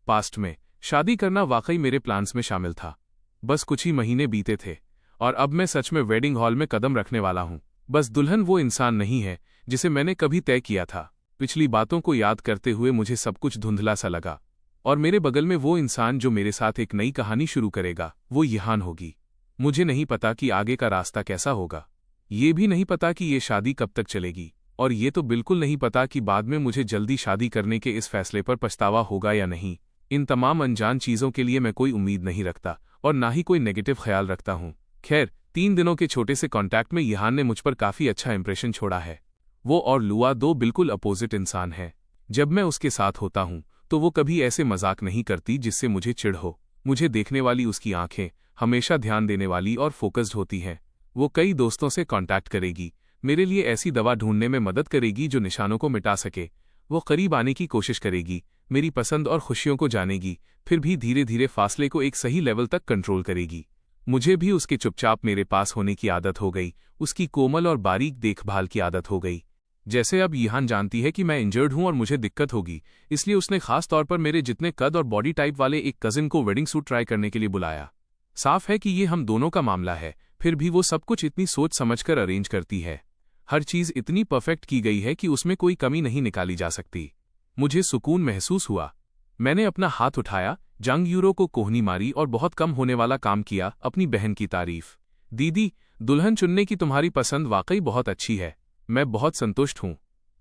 पास्ट में शादी करना वाकई मेरे प्लान्स में शामिल था। बस कुछ ही महीने बीते थे और अब मैं सच में वेडिंग हॉल में कदम रखने वाला हूं। बस दुल्हन वो इंसान नहीं है जिसे मैंने कभी तय किया था। पिछली बातों को याद करते हुए मुझे सब कुछ धुंधला सा लगा, और मेरे बगल में वो इंसान जो मेरे साथ एक नई कहानी शुरू करेगा, वो यीहान होगी। मुझे नहीं पता कि आगे का रास्ता कैसा होगा। ये भी नहीं पता कि ये शादी कब तक चलेगी, और ये तो बिल्कुल नहीं पता कि बाद में मुझे जल्दी शादी करने के इस फैसले पर पछतावा होगा या नहीं। इन तमाम अनजान चीजों के लिए मैं कोई उम्मीद नहीं रखता और ना ही कोई नेगेटिव ख्याल रखता हूं। खैर, 3 दिनों के छोटे से कॉन्टैक्ट में यीहान ने मुझ पर काफी अच्छा इंप्रेशन छोड़ा है। वो और लुआ 2 बिल्कुल अपोजिट इंसान हैं। जब मैं उसके साथ होता हूं तो वो कभी ऐसे मजाक नहीं करती जिससे मुझे चिढ़ हो। मुझे देखने वाली उसकी आंखें हमेशा ध्यान देने वाली और फोकस्ड होती हैं। वो कई दोस्तों से कॉन्टैक्ट करेगी, मेरे लिए ऐसी दवा ढूंढने में मदद करेगी जो निशानों को मिटा सके। वो करीब आने की कोशिश करेगी, मेरी पसंद और खुशियों को जानेगी, फिर भी धीरे धीरे फासले को एक सही लेवल तक कंट्रोल करेगी। मुझे भी उसके चुपचाप मेरे पास होने की आदत हो गई, उसकी कोमल और बारीक देखभाल की आदत हो गई। जैसे अब यीहान जानती है कि मैं इंजर्ड हूं और मुझे दिक्कत होगी, इसलिए उसने खास तौर पर मेरे जितने कद और बॉडी टाइप वाले एक कजिन को वेडिंग सूट ट्राई करने के लिए बुलाया। साफ है कि ये हम दोनों का मामला है, फिर भी वो सब कुछ इतनी सोच समझकर अरेंज करती है। हर चीज इतनी परफेक्ट की गई है कि उसमें कोई कमी नहीं निकाली जा सकती। मुझे सुकून महसूस हुआ। मैंने अपना हाथ उठाया, जंग यूरो को कोहनी मारी और बहुत कम होने वाला काम किया, अपनी बहन की तारीफ। दीदी, दुल्हन चुनने की तुम्हारी पसंद वाकई बहुत अच्छी है। मैं बहुत संतुष्ट हूं।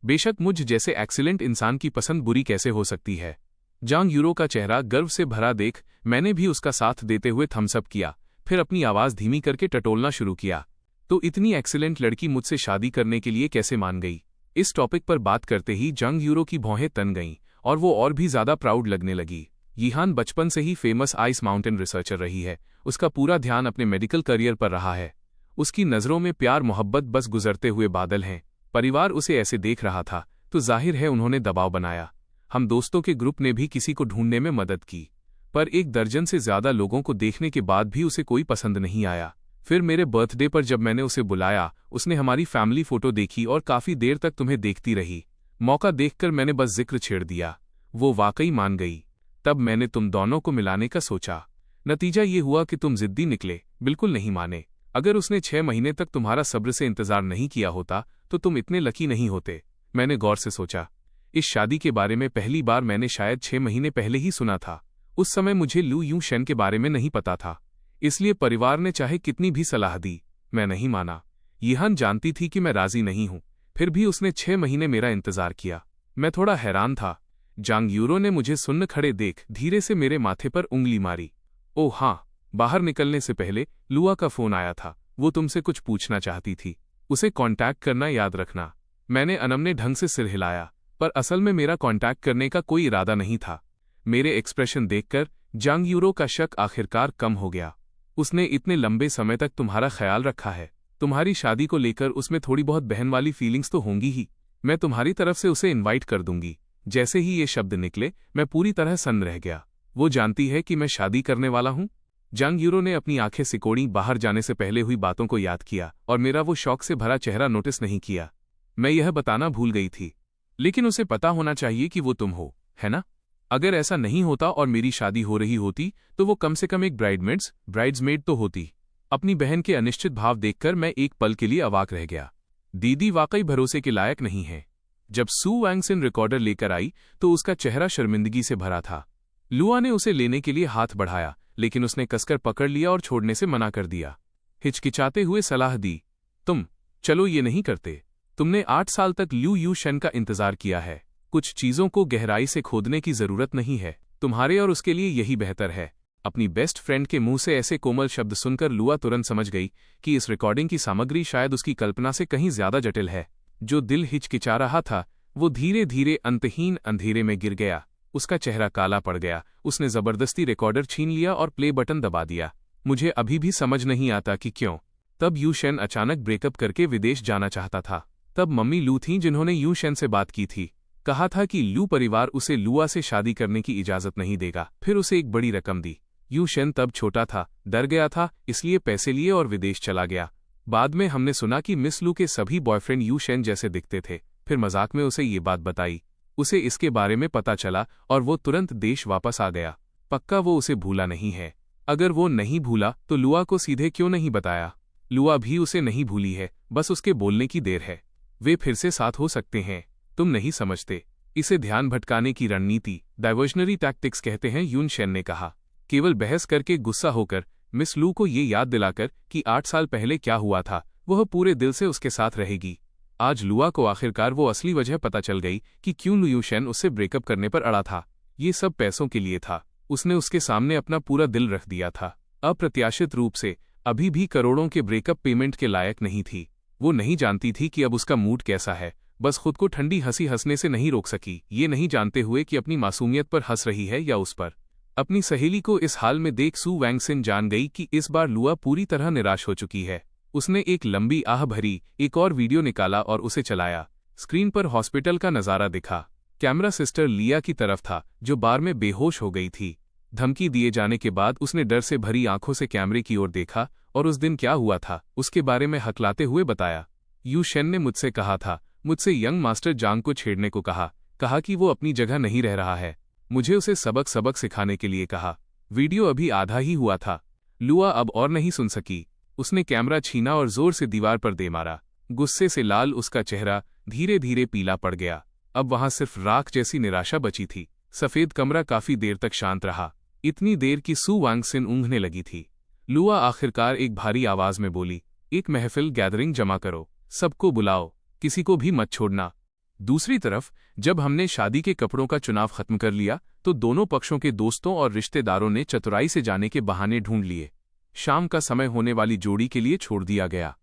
बेशक मुझ जैसे एक्सीलेंट इंसान की पसंद बुरी कैसे हो सकती है। जंग यूरो का चेहरा गर्व से भरा देख मैंने भी उसका साथ देते हुए थम्सअप किया, फिर अपनी आवाज धीमी करके टटोलना शुरू किया। तो इतनी एक्सीलेंट लड़की मुझसे शादी करने के लिए कैसे मान गई? इस टॉपिक पर बात करते ही जंग यूरो की भौहें तन गईं और वो और भी ज्यादा प्राउड लगने लगी। यीहान बचपन से ही फेमस आइस माउंटेन रिसर्चर रही है। उसका पूरा ध्यान अपने मेडिकल करियर पर रहा है। उसकी नज़रों में प्यार मोहब्बत बस गुजरते हुए बादल हैं। परिवार उसे ऐसे देख रहा था तो जाहिर है उन्होंने दबाव बनाया। हम दोस्तों के ग्रुप ने भी किसी को ढूंढने में मदद की, पर 1 दर्जन से ज्यादा लोगों को देखने के बाद भी उसे कोई पसंद नहीं आया। फिर मेरे बर्थडे पर जब मैंने उसे बुलाया, उसने हमारी फैमिली फोटो देखी और काफी देर तक तुम्हें देखती रही। मौका देखकर मैंने बस जिक्र छेड़ दिया। वो वाकई मान गई। तब मैंने तुम दोनों को मिलाने का सोचा। नतीजा ये हुआ कि तुम जिद्दी निकले, बिल्कुल नहीं माने। अगर उसने 6 महीने तक तुम्हारा सब्र से इंतजार नहीं किया होता तो तुम इतने लकी नहीं होते। मैंने गौर से सोचा। इस शादी के बारे में पहली बार मैंने शायद 6 महीने पहले ही सुना था। उस समय मुझे लू यू शेन के बारे में नहीं पता था, इसलिए परिवार ने चाहे कितनी भी सलाह दी, मैं नहीं माना। यीहान जानती थी कि मैं राजी नहीं हूं, फिर भी उसने 6 महीने मेरा इंतजार किया। मैं थोड़ा हैरान था। जंग यूरो ने मुझे सुन्न खड़े देख धीरे से मेरे माथे पर उंगली मारी। ओह हाँ, बाहर निकलने से पहले लुआ का फोन आया था। वो तुमसे कुछ पूछना चाहती थी। उसे कांटेक्ट करना याद रखना। मैंने अनमने ढंग से सिर हिलाया, पर असल में मेरा कांटेक्ट करने का कोई इरादा नहीं था। मेरे एक्सप्रेशन देखकर जंग यूरो का शक आखिरकार कम हो गया। उसने इतने लंबे समय तक तुम्हारा ख्याल रखा है। तुम्हारी शादी को लेकर उसमें थोड़ी बहुत बहन वाली फीलिंग्स तो होंगी ही। मैं तुम्हारी तरफ से उसे इनवाइट कर दूंगी। जैसे ही ये शब्द निकले मैं पूरी तरह सन्न रह गया। वो जानती है कि मैं शादी करने वाला हूं? जंग यूरो ने अपनी आंखें सिकोड़ी, बाहर जाने से पहले हुई बातों को याद किया और मेरा वो शौक से भरा चेहरा नोटिस नहीं किया। मैं यह बताना भूल गई थी, लेकिन उसे पता होना चाहिए कि वो तुम हो, है ना? अगर ऐसा नहीं होता और मेरी शादी हो रही होती तो वो कम से कम एक ब्राइड्समेड तो होती। अपनी बहन के अनिश्चित भाव देखकर मैं एक पल के लिए अवाक रह गया। दीदी वाकई भरोसे के लायक नहीं है। जब सू वैंगसिन रिकॉर्डर लेकर आई तो उसका चेहरा शर्मिंदगी से भरा था। लुआ ने उसे लेने के लिए हाथ बढ़ाया, लेकिन उसने कसकर पकड़ लिया और छोड़ने से मना कर दिया। हिचकिचाते हुए सलाह दी, तुम चलो ये नहीं करते। तुमने 8 साल तक लू यू शेन का इंतजार किया है। कुछ चीजों को गहराई से खोदने की जरूरत नहीं है। तुम्हारे और उसके लिए यही बेहतर है। अपनी बेस्ट फ्रेंड के मुंह से ऐसे कोमल शब्द सुनकर लुआ तुरंत समझ गई कि इस रिकॉर्डिंग की सामग्री शायद उसकी कल्पना से कहीं ज्यादा जटिल है। जो दिल हिचकिचा रहा था वो धीरे धीरे अंतहीन अंधेरे में गिर गया। उसका चेहरा काला पड़ गया। उसने जबरदस्ती रिकॉर्डर छीन लिया और प्ले बटन दबा दिया। मुझे अभी भी समझ नहीं आता कि क्यों। तब यू शेन अचानक ब्रेकअप करके विदेश जाना चाहता था। तब मम्मी लू थीं जिन्होंने यू शेन से बात की थी। कहा था कि लू परिवार उसे लुआ से शादी करने की इजाजत नहीं देगा। फिर उसे एक बड़ी रकम दी। यू शेन तब छोटा था, डर गया था, इसलिए पैसे लिए और विदेश चला गया। बाद में हमने सुना कि मिस लू के सभी बॉयफ्रेंड यू शेन जैसे दिखते थे। फिर मजाक में उसे ये बात बताई। उसे इसके बारे में पता चला और वो तुरंत देश वापस आ गया। पक्का वो उसे भूला नहीं है। अगर वो नहीं भूला तो लुआ को सीधे क्यों नहीं बताया? लुआ भी उसे नहीं भूली है, बस उसके बोलने की देर है। वे फिर से साथ हो सकते हैं। तुम नहीं समझते। इसे ध्यान भटकाने की रणनीति, डाइवर्जनरी टैक्टिक्स कहते हैं, यून शेन ने कहा। केवल बहस करके, गुस्सा होकर, मिस लू को ये याद दिलाकर कि 8 साल पहले क्या हुआ था, वह पूरे दिल से उसके साथ रहेगी। आज लुआ को आखिरकार वो असली वजह पता चल गई कि क्यों लू यू शेन उससे ब्रेकअप करने पर अड़ा था। ये सब पैसों के लिए था। उसने उसके सामने अपना पूरा दिल रख दिया था। अप्रत्याशित रूप से अभी भी करोड़ों के ब्रेकअप पेमेंट के लायक नहीं थी। वो नहीं जानती थी कि अब उसका मूड कैसा है। बस खुद को ठंडी हंसी हंसने से नहीं रोक सकी, ये नहीं जानते हुए कि अपनी मासूमियत पर हंस रही है या उस पर। अपनी सहेली को इस हाल में देख सू वैंगसिन जान गई कि इस बार लुआ पूरी तरह निराश हो चुकी है। उसने एक लंबी आह भरी एक और वीडियो निकाला और उसे चलाया। स्क्रीन पर हॉस्पिटल का नजारा दिखा। कैमरा सिस्टर लिया की तरफ था, जो बार में बेहोश हो गई थी। धमकी दिए जाने के बाद उसने डर से भरी आंखों से कैमरे की ओर देखा और उस दिन क्या हुआ था उसके बारे में हकलाते हुए बताया। यू शेन ने मुझसे कहा था मुझसे यंग मास्टर जांग को छेड़ने को कहा कि वो अपनी जगह नहीं रह रहा है। मुझे उसे सबक सिखाने के लिए कहा। वीडियो अभी आधा ही हुआ था। लुआ अब और नहीं सुन सकी। उसने कैमरा छीना और जोर से दीवार पर दे मारा। गुस्से से लाल उसका चेहरा धीरे धीरे पीला पड़ गया। अब वहां सिर्फ राख जैसी निराशा बची थी। सफेद कमरा काफी देर तक शांत रहा, इतनी देर कि सू वांगसिन ऊँघने लगी थी। लुआ आखिरकार एक भारी आवाज में बोली, एक महफिल गैदरिंग जमा करो, सबको बुलाओ, किसी को भी मत छोड़ना। दूसरी तरफ जब हमने शादी के कपड़ों का चुनाव खत्म कर लिया तो दोनों पक्षों के दोस्तों और रिश्तेदारों ने चतुराई से जाने के बहाने ढूंढ लिए। शाम का समय होने वाली जोड़ी के लिए छोड़ दिया गया।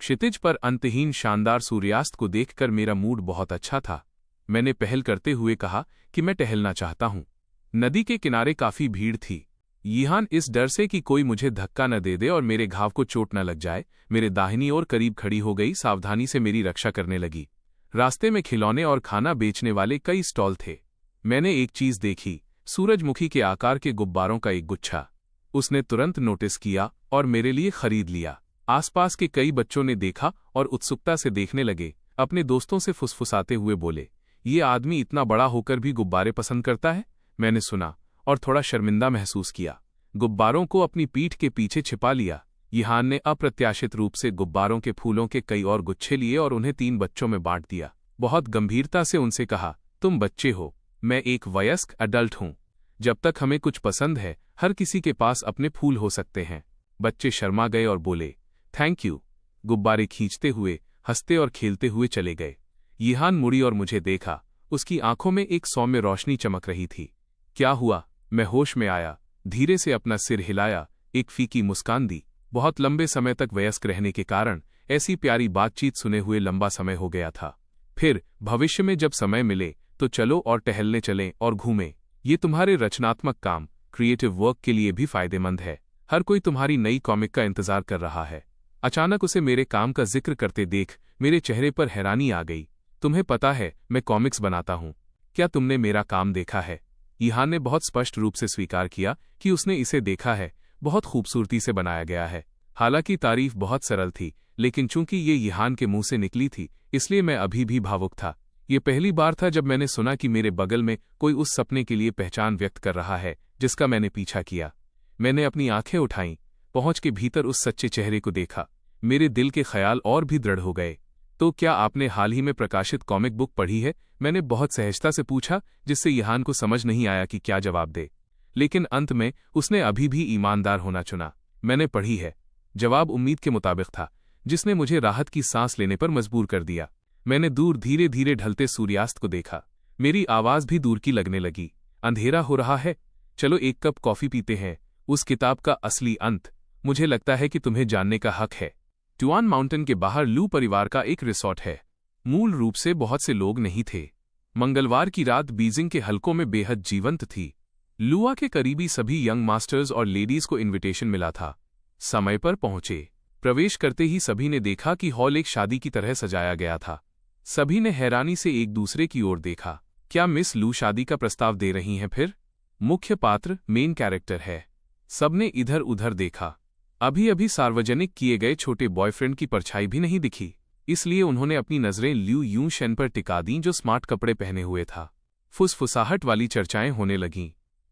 क्षितिज पर अंतहीन शानदार सूर्यास्त को देखकर मेरा मूड बहुत अच्छा था। मैंने पहल करते हुए कहा कि मैं टहलना चाहता हूं। नदी के किनारे काफी भीड़ थी। यिहान इस डर से कि कोई मुझे धक्का न दे दे और मेरे घाव को चोट न लग जाए, मेरे दाहिनी ओर करीब खड़ी हो गई, सावधानी से मेरी रक्षा करने लगी। रास्ते में खिलौने और खाना बेचने वाले कई स्टॉल थे। मैंने एक चीज देखी, सूरजमुखी के आकार के गुब्बारों का एक गुच्छा। उसने तुरंत नोटिस किया और मेरे लिए खरीद लिया। आसपास के कई बच्चों ने देखा और उत्सुकता से देखने लगे। अपने दोस्तों से फुसफुसाते हुए बोले, ये आदमी इतना बड़ा होकर भी गुब्बारे पसंद करता है। मैंने सुना और थोड़ा शर्मिंदा महसूस किया। गुब्बारों को अपनी पीठ के पीछे छिपा लिया। यिहान ने अप्रत्याशित रूप से गुब्बारों के फूलों के कई और गुच्छे लिए और उन्हें 3 बच्चों में बांट दिया। बहुत गंभीरता से उनसे कहा, तुम बच्चे हो, मैं एक वयस्क अडल्ट हूं। जब तक हमें कुछ पसंद है, हर किसी के पास अपने फूल हो सकते हैं। बच्चे शर्मा गए और बोले, थैंक यू। गुब्बारे खींचते हुए, हंसते और खेलते हुए चले गए। यिहान मुड़ी और मुझे देखा। उसकी आंखों में एक सौम्य रोशनी चमक रही थी। क्या हुआ? मैं होश में आया, धीरे से अपना सिर हिलाया, एक फीकी मुस्कान दी। बहुत लंबे समय तक वयस्क रहने के कारण ऐसी प्यारी बातचीत सुने हुए लंबा समय हो गया था। फिर भविष्य में जब समय मिले तो चलो और टहलने चलें और घूमें। ये तुम्हारे रचनात्मक काम, क्रिएटिव वर्क के लिए भी फायदेमंद है। हर कोई तुम्हारी नई कॉमिक का इंतजार कर रहा है। अचानक उसे मेरे काम का जिक्र करते देख मेरे चेहरे पर हैरानी आ गई। तुम्हें पता है, मैं कॉमिक्स बनाता हूं। क्या तुमने मेरा काम देखा है? यिहान ने बहुत स्पष्ट रूप से स्वीकार किया कि उसने इसे देखा है। बहुत खूबसूरती से बनाया गया है। हालांकि तारीफ बहुत सरल थी, लेकिन चूंकि ये यिहान के मुंह से निकली थी, इसलिए मैं अभी भी भावुक था। ये पहली बार था जब मैंने सुना कि मेरे बगल में कोई उस सपने के लिए पहचान व्यक्त कर रहा है जिसका मैंने पीछा किया। मैंने अपनी आंखें उठाईं, पहुंच के भीतर उस सच्चे चेहरे को देखा। मेरे दिल के ख्याल और भी दृढ़ हो गए। तो क्या आपने हाल ही में प्रकाशित कॉमिक बुक पढ़ी है? मैंने बहुत सहजता से पूछा, जिससे यिहान को समझ नहीं आया कि क्या जवाब दे। लेकिन अंत में उसने अभी भी ईमानदार होना चुना। मैंने पढ़ी है। जवाब उम्मीद के मुताबिक था, जिसने मुझे राहत की सांस लेने पर मजबूर कर दिया। मैंने दूर धीरे धीरे ढलते सूर्यास्त को देखा। मेरी आवाज भी दूर की लगने लगी। अंधेरा हो रहा है, चलो एक कप कॉफी पीते हैं। उस किताब का असली अंत, मुझे लगता है कि तुम्हें जानने का हक है। ट्यूआन माउंटेन के बाहर लू परिवार का एक रिसॉर्ट है। मूल रूप से बहुत से लोग नहीं थे। मंगलवार की रात बीजिंग के हलकों में बेहद जीवंत थी। लुआ के करीबी सभी यंग मास्टर्स और लेडीज को इनविटेशन मिला था। समय पर पहुंचे। प्रवेश करते ही सभी ने देखा कि हॉल एक शादी की तरह सजाया गया था। सभी ने हैरानी से एक दूसरे की ओर देखा। क्या मिस लू शादी का प्रस्ताव दे रही हैं फिर? मुख्य पात्र मेन कैरेक्टर है। सबने इधर उधर देखा। अभी अभी सार्वजनिक किए गए छोटे बॉयफ्रेंड की परछाई भी नहीं दिखी, इसलिए उन्होंने अपनी नजरें ल्यू यूं शेन पर टिका दीं जो स्मार्ट कपड़े पहने हुए था। फुसफुसाहट वाली चर्चाएं होने लगीं।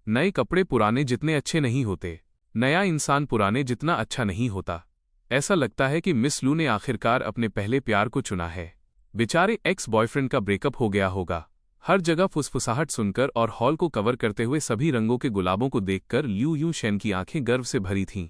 नए कपड़े पुराने जितने अच्छे नहीं होते, नया इंसान पुराने जितना अच्छा नहीं होता। ऐसा लगता है कि मिस लू ने आखिरकार अपने पहले प्यार को चुना है। बेचारे एक्स बॉयफ्रेंड का ब्रेकअप हो गया होगा। हर जगह फुसफुसाहट सुनकर और हॉल को कवर करते हुए सभी रंगों के गुलाबों को देखकर ल्यू यूं शेन की आंखें गर्व से भरी थीं।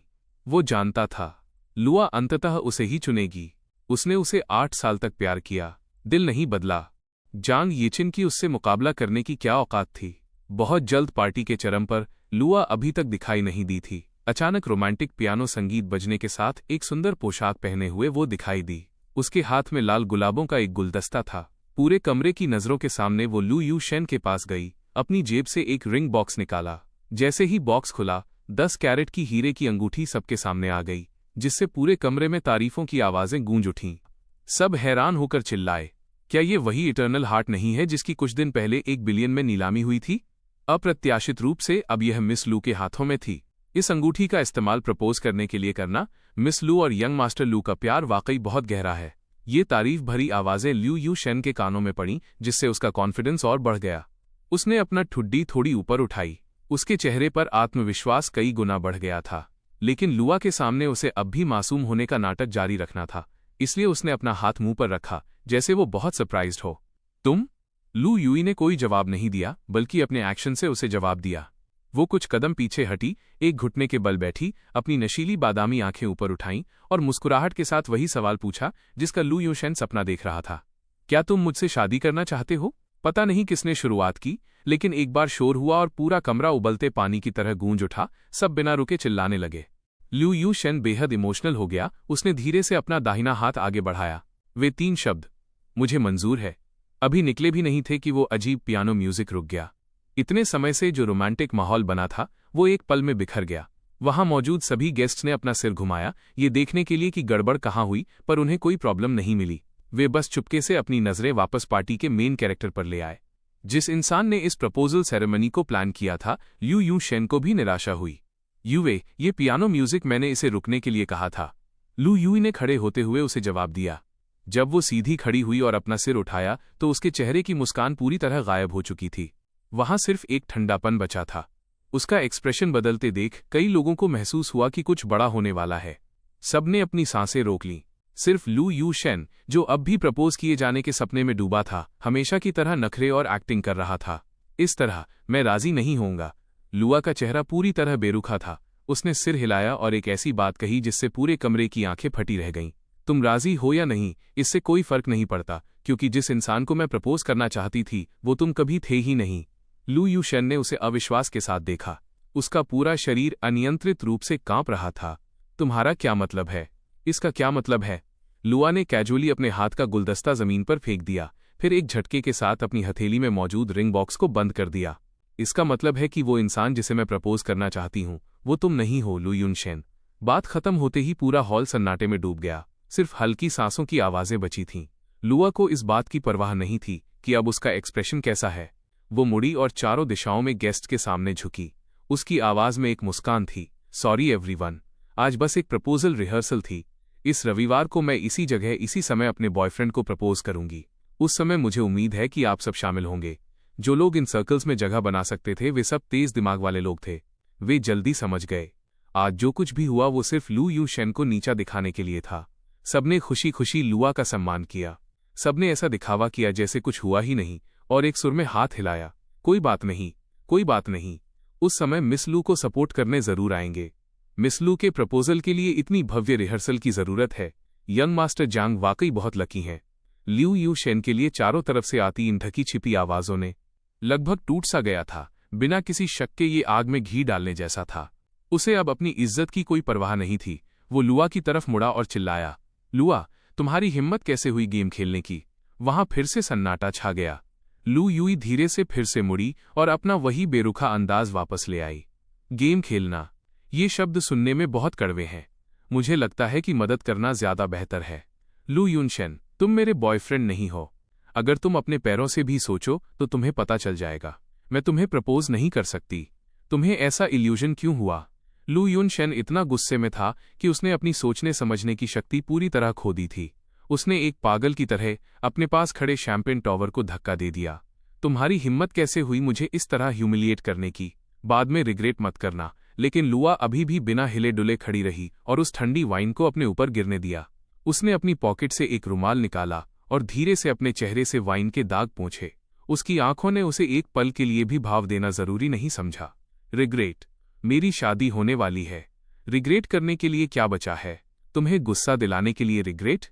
वो जानता था, लुआ अंततः उसे ही चुनेगी। उसने उसे 8 साल तक प्यार किया, दिल नहीं बदला। जांग यिचिन की उससे मुकाबला करने की क्या औकात थी। बहुत जल्द पार्टी के चरम पर लुआ अभी तक दिखाई नहीं दी थी। अचानक रोमांटिक पियानो संगीत बजने के साथ एक सुंदर पोशाक पहने हुए वो दिखाई दी। उसके हाथ में लाल गुलाबों का एक गुलदस्ता था। पूरे कमरे की नजरों के सामने वो लू यू शेन के पास गई, अपनी जेब से एक रिंग बॉक्स निकाला। जैसे ही बॉक्स खुला, 10 कैरेट की हीरे की अंगूठी सबके सामने आ गई, जिससे पूरे कमरे में तारीफों की आवाजें गूंज उठीं। सब हैरान होकर चिल्लाए, क्या ये वही इटर्नल हार्ट नहीं है जिसकी कुछ दिन पहले 1 बिलियन में नीलामी हुई थी? अप्रत्याशित रूप से अब यह मिस लू के हाथों में थी। इस अंगूठी का इस्तेमाल प्रपोज करने के लिए करना। मिस लू और यंग मास्टर लू का प्यार वाकई बहुत गहरा है। ये तारीफ भरी आवाजें ल्यू यू शेन के कानों में पड़ीं, जिससे उसका कॉन्फिडेंस और बढ़ गया। उसने अपना ठुड्डी थोड़ी ऊपर उठाई। उसके चेहरे पर आत्मविश्वास कई गुना बढ़ गया था। लेकिन लुआ के सामने उसे अब भी मासूम होने का नाटक जारी रखना था, इसलिए उसने अपना हाथ मुंह पर रखा, जैसे वो बहुत सरप्राइज्ड हो। तुम? लू यूई ने कोई जवाब नहीं दिया, बल्कि अपने एक्शन से उसे जवाब दिया। वो कुछ कदम पीछे हटी, एक घुटने के बल बैठी, अपनी नशीली बादामी आंखें ऊपर उठाईं और मुस्कुराहट के साथ वही सवाल पूछा जिसका लू यूशेन सपना देख रहा था। क्या तुम मुझसे शादी करना चाहते हो? पता नहीं किसने शुरुआत की, लेकिन एक बार शोर हुआ और पूरा कमरा उबलते पानी की तरह गूंज उठा। सब बिना रुके चिल्लाने लगे। ल्यू यू शेन बेहद इमोशनल हो गया। उसने धीरे से अपना दाहिना हाथ आगे बढ़ाया। वे 3 शब्द, मुझे मंजूर है, अभी निकले भी नहीं थे कि वो अजीब पियानो म्यूजिक रुक गया। इतने समय से जो रोमांटिक माहौल बना था, वो एक पल में बिखर गया। वहां मौजूद सभी गेस्ट्स ने अपना सिर घुमाया, ये देखने के लिए कि गड़बड़ कहाँ हुई, पर उन्हें कोई प्रॉब्लम नहीं मिली। वे बस चुपके से अपनी नजरें वापस पार्टी के मेन कैरेक्टर पर ले आए। जिस इंसान ने इस प्रपोजल सेरेमनी को प्लान किया था, ल्यू यू शेन को भी निराशा हुई। यूवे, ये पियानो म्यूजिक मैंने इसे रुकने के लिए कहा था। लू यूई ने खड़े होते हुए उसे जवाब दिया। जब वो सीधी खड़ी हुई और अपना सिर उठाया तो उसके चेहरे की मुस्कान पूरी तरह गायब हो चुकी थी। वहां सिर्फ एक ठंडापन बचा था। उसका एक्सप्रेशन बदलते देख कई लोगों को महसूस हुआ कि कुछ बड़ा होने वाला है। सबने अपनी सांसें रोक लीं। सिर्फ लू यू शेन, जो अब भी प्रपोज किए जाने के सपने में डूबा था, हमेशा की तरह नखरे और एक्टिंग कर रहा था। इस तरह मैं राजी नहीं होऊंगा। लुआ का चेहरा पूरी तरह बेरुखा था। उसने सिर हिलाया और एक ऐसी बात कही जिससे पूरे कमरे की आंखें फटी रह गईं। तुम राजी हो या नहीं, इससे कोई फर्क नहीं पड़ता, क्योंकि जिस इंसान को मैं प्रपोज करना चाहती थी वो तुम कभी थे ही नहीं। लू यू शेन ने उसे अविश्वास के साथ देखा। उसका पूरा शरीर अनियंत्रित रूप से कांप रहा था। तुम्हारा क्या मतलब है? इसका क्या मतलब है? लुआ ने कैजुअली अपने हाथ का गुलदस्ता जमीन पर फेंक दिया, फिर एक झटके के साथ अपनी हथेली में मौजूद रिंग बॉक्स को बंद कर दिया। इसका मतलब है कि वो इंसान जिसे मैं प्रपोज करना चाहती हूँ वो तुम नहीं हो, लू यून शेन। बात खत्म होते ही पूरा हॉल सन्नाटे में डूब गया। सिर्फ हल्की सांसों की आवाजें बची थीं। लुआ को इस बात की परवाह नहीं थी कि अब उसका एक्सप्रेशन कैसा है। वो मुड़ी और चारों दिशाओं में गेस्ट के सामने झुकी। उसकी आवाज में एक मुस्कान थी। सॉरी एवरीवन, आज बस एक प्रपोजल रिहर्सल थी। इस रविवार को मैं इसी जगह इसी समय अपने बॉयफ्रेंड को प्रपोज करूंगी। उस समय मुझे उम्मीद है कि आप सब शामिल होंगे। जो लोग इन सर्कल्स में जगह बना सकते थे वे सब तेज दिमाग वाले लोग थे। वे जल्दी समझ गए। आज जो कुछ भी हुआ वो सिर्फ लू यू शेन को नीचा दिखाने के लिए था। सबने खुशी खुशी लुआ का सम्मान किया। सबने ऐसा दिखावा किया जैसे कुछ हुआ ही नहीं और एक सुर में हाथ हिलाया। कोई बात नहीं, कोई बात नहीं। उस समय मिस लू को सपोर्ट करने जरूर आएंगे। मिस लू के प्रपोजल के लिए इतनी भव्य रिहर्सल की जरूरत है। यंग मास्टर जांग वाकई बहुत लकी हैं। ल्यू यू शेन के लिए चारों तरफ से आती इन ढकी छिपी आवाजों ने लगभग टूट सा गया था। बिना किसी शक के ये आग में घी डालने जैसा था। उसे अब अपनी इज्जत की कोई परवाह नहीं थी। वो लुआ की तरफ मुड़ा और चिल्लाया, लुआ, तुम्हारी हिम्मत कैसे हुई गेम खेलने की? वहां फिर से सन्नाटा छा गया। लू यूई धीरे से फिर से मुड़ी और अपना वही बेरुखा अंदाज वापस ले आई। गेम खेलना, ये शब्द सुनने में बहुत कड़वे हैं। मुझे लगता है कि मदद करना ज्यादा बेहतर है। लू यूनशेन, तुम मेरे बॉयफ्रेंड नहीं हो। अगर तुम अपने पैरों से भी सोचो तो तुम्हें पता चल जाएगा। मैं तुम्हें प्रपोज नहीं कर सकती। तुम्हें ऐसा इल्यूजन क्यों हुआ? लू यूनशेन इतना गुस्से में था कि उसने अपनी सोचने समझने की शक्ति पूरी तरह खो दी थी। उसने एक पागल की तरह अपने पास खड़े शैंपेन टॉवर को धक्का दे दिया। तुम्हारी हिम्मत कैसे हुई मुझे इस तरह ह्यूमिलिएट करने की? बाद में रिग्रेट मत करना। लेकिन लुआ अभी भी बिना हिले डुले खड़ी रही और उस ठंडी वाइन को अपने ऊपर गिरने दिया। उसने अपनी पॉकेट से एक रुमाल निकाला और धीरे से अपने चेहरे से वाइन के दाग पोंछे। उसकी आंखों ने उसे एक पल के लिए भी भाव देना जरूरी नहीं समझा। रिग्रेट? मेरी शादी होने वाली है। रिग्रेट करने के लिए क्या बचा है? तुम्हें गुस्सा दिलाने के लिए रिग्रेट?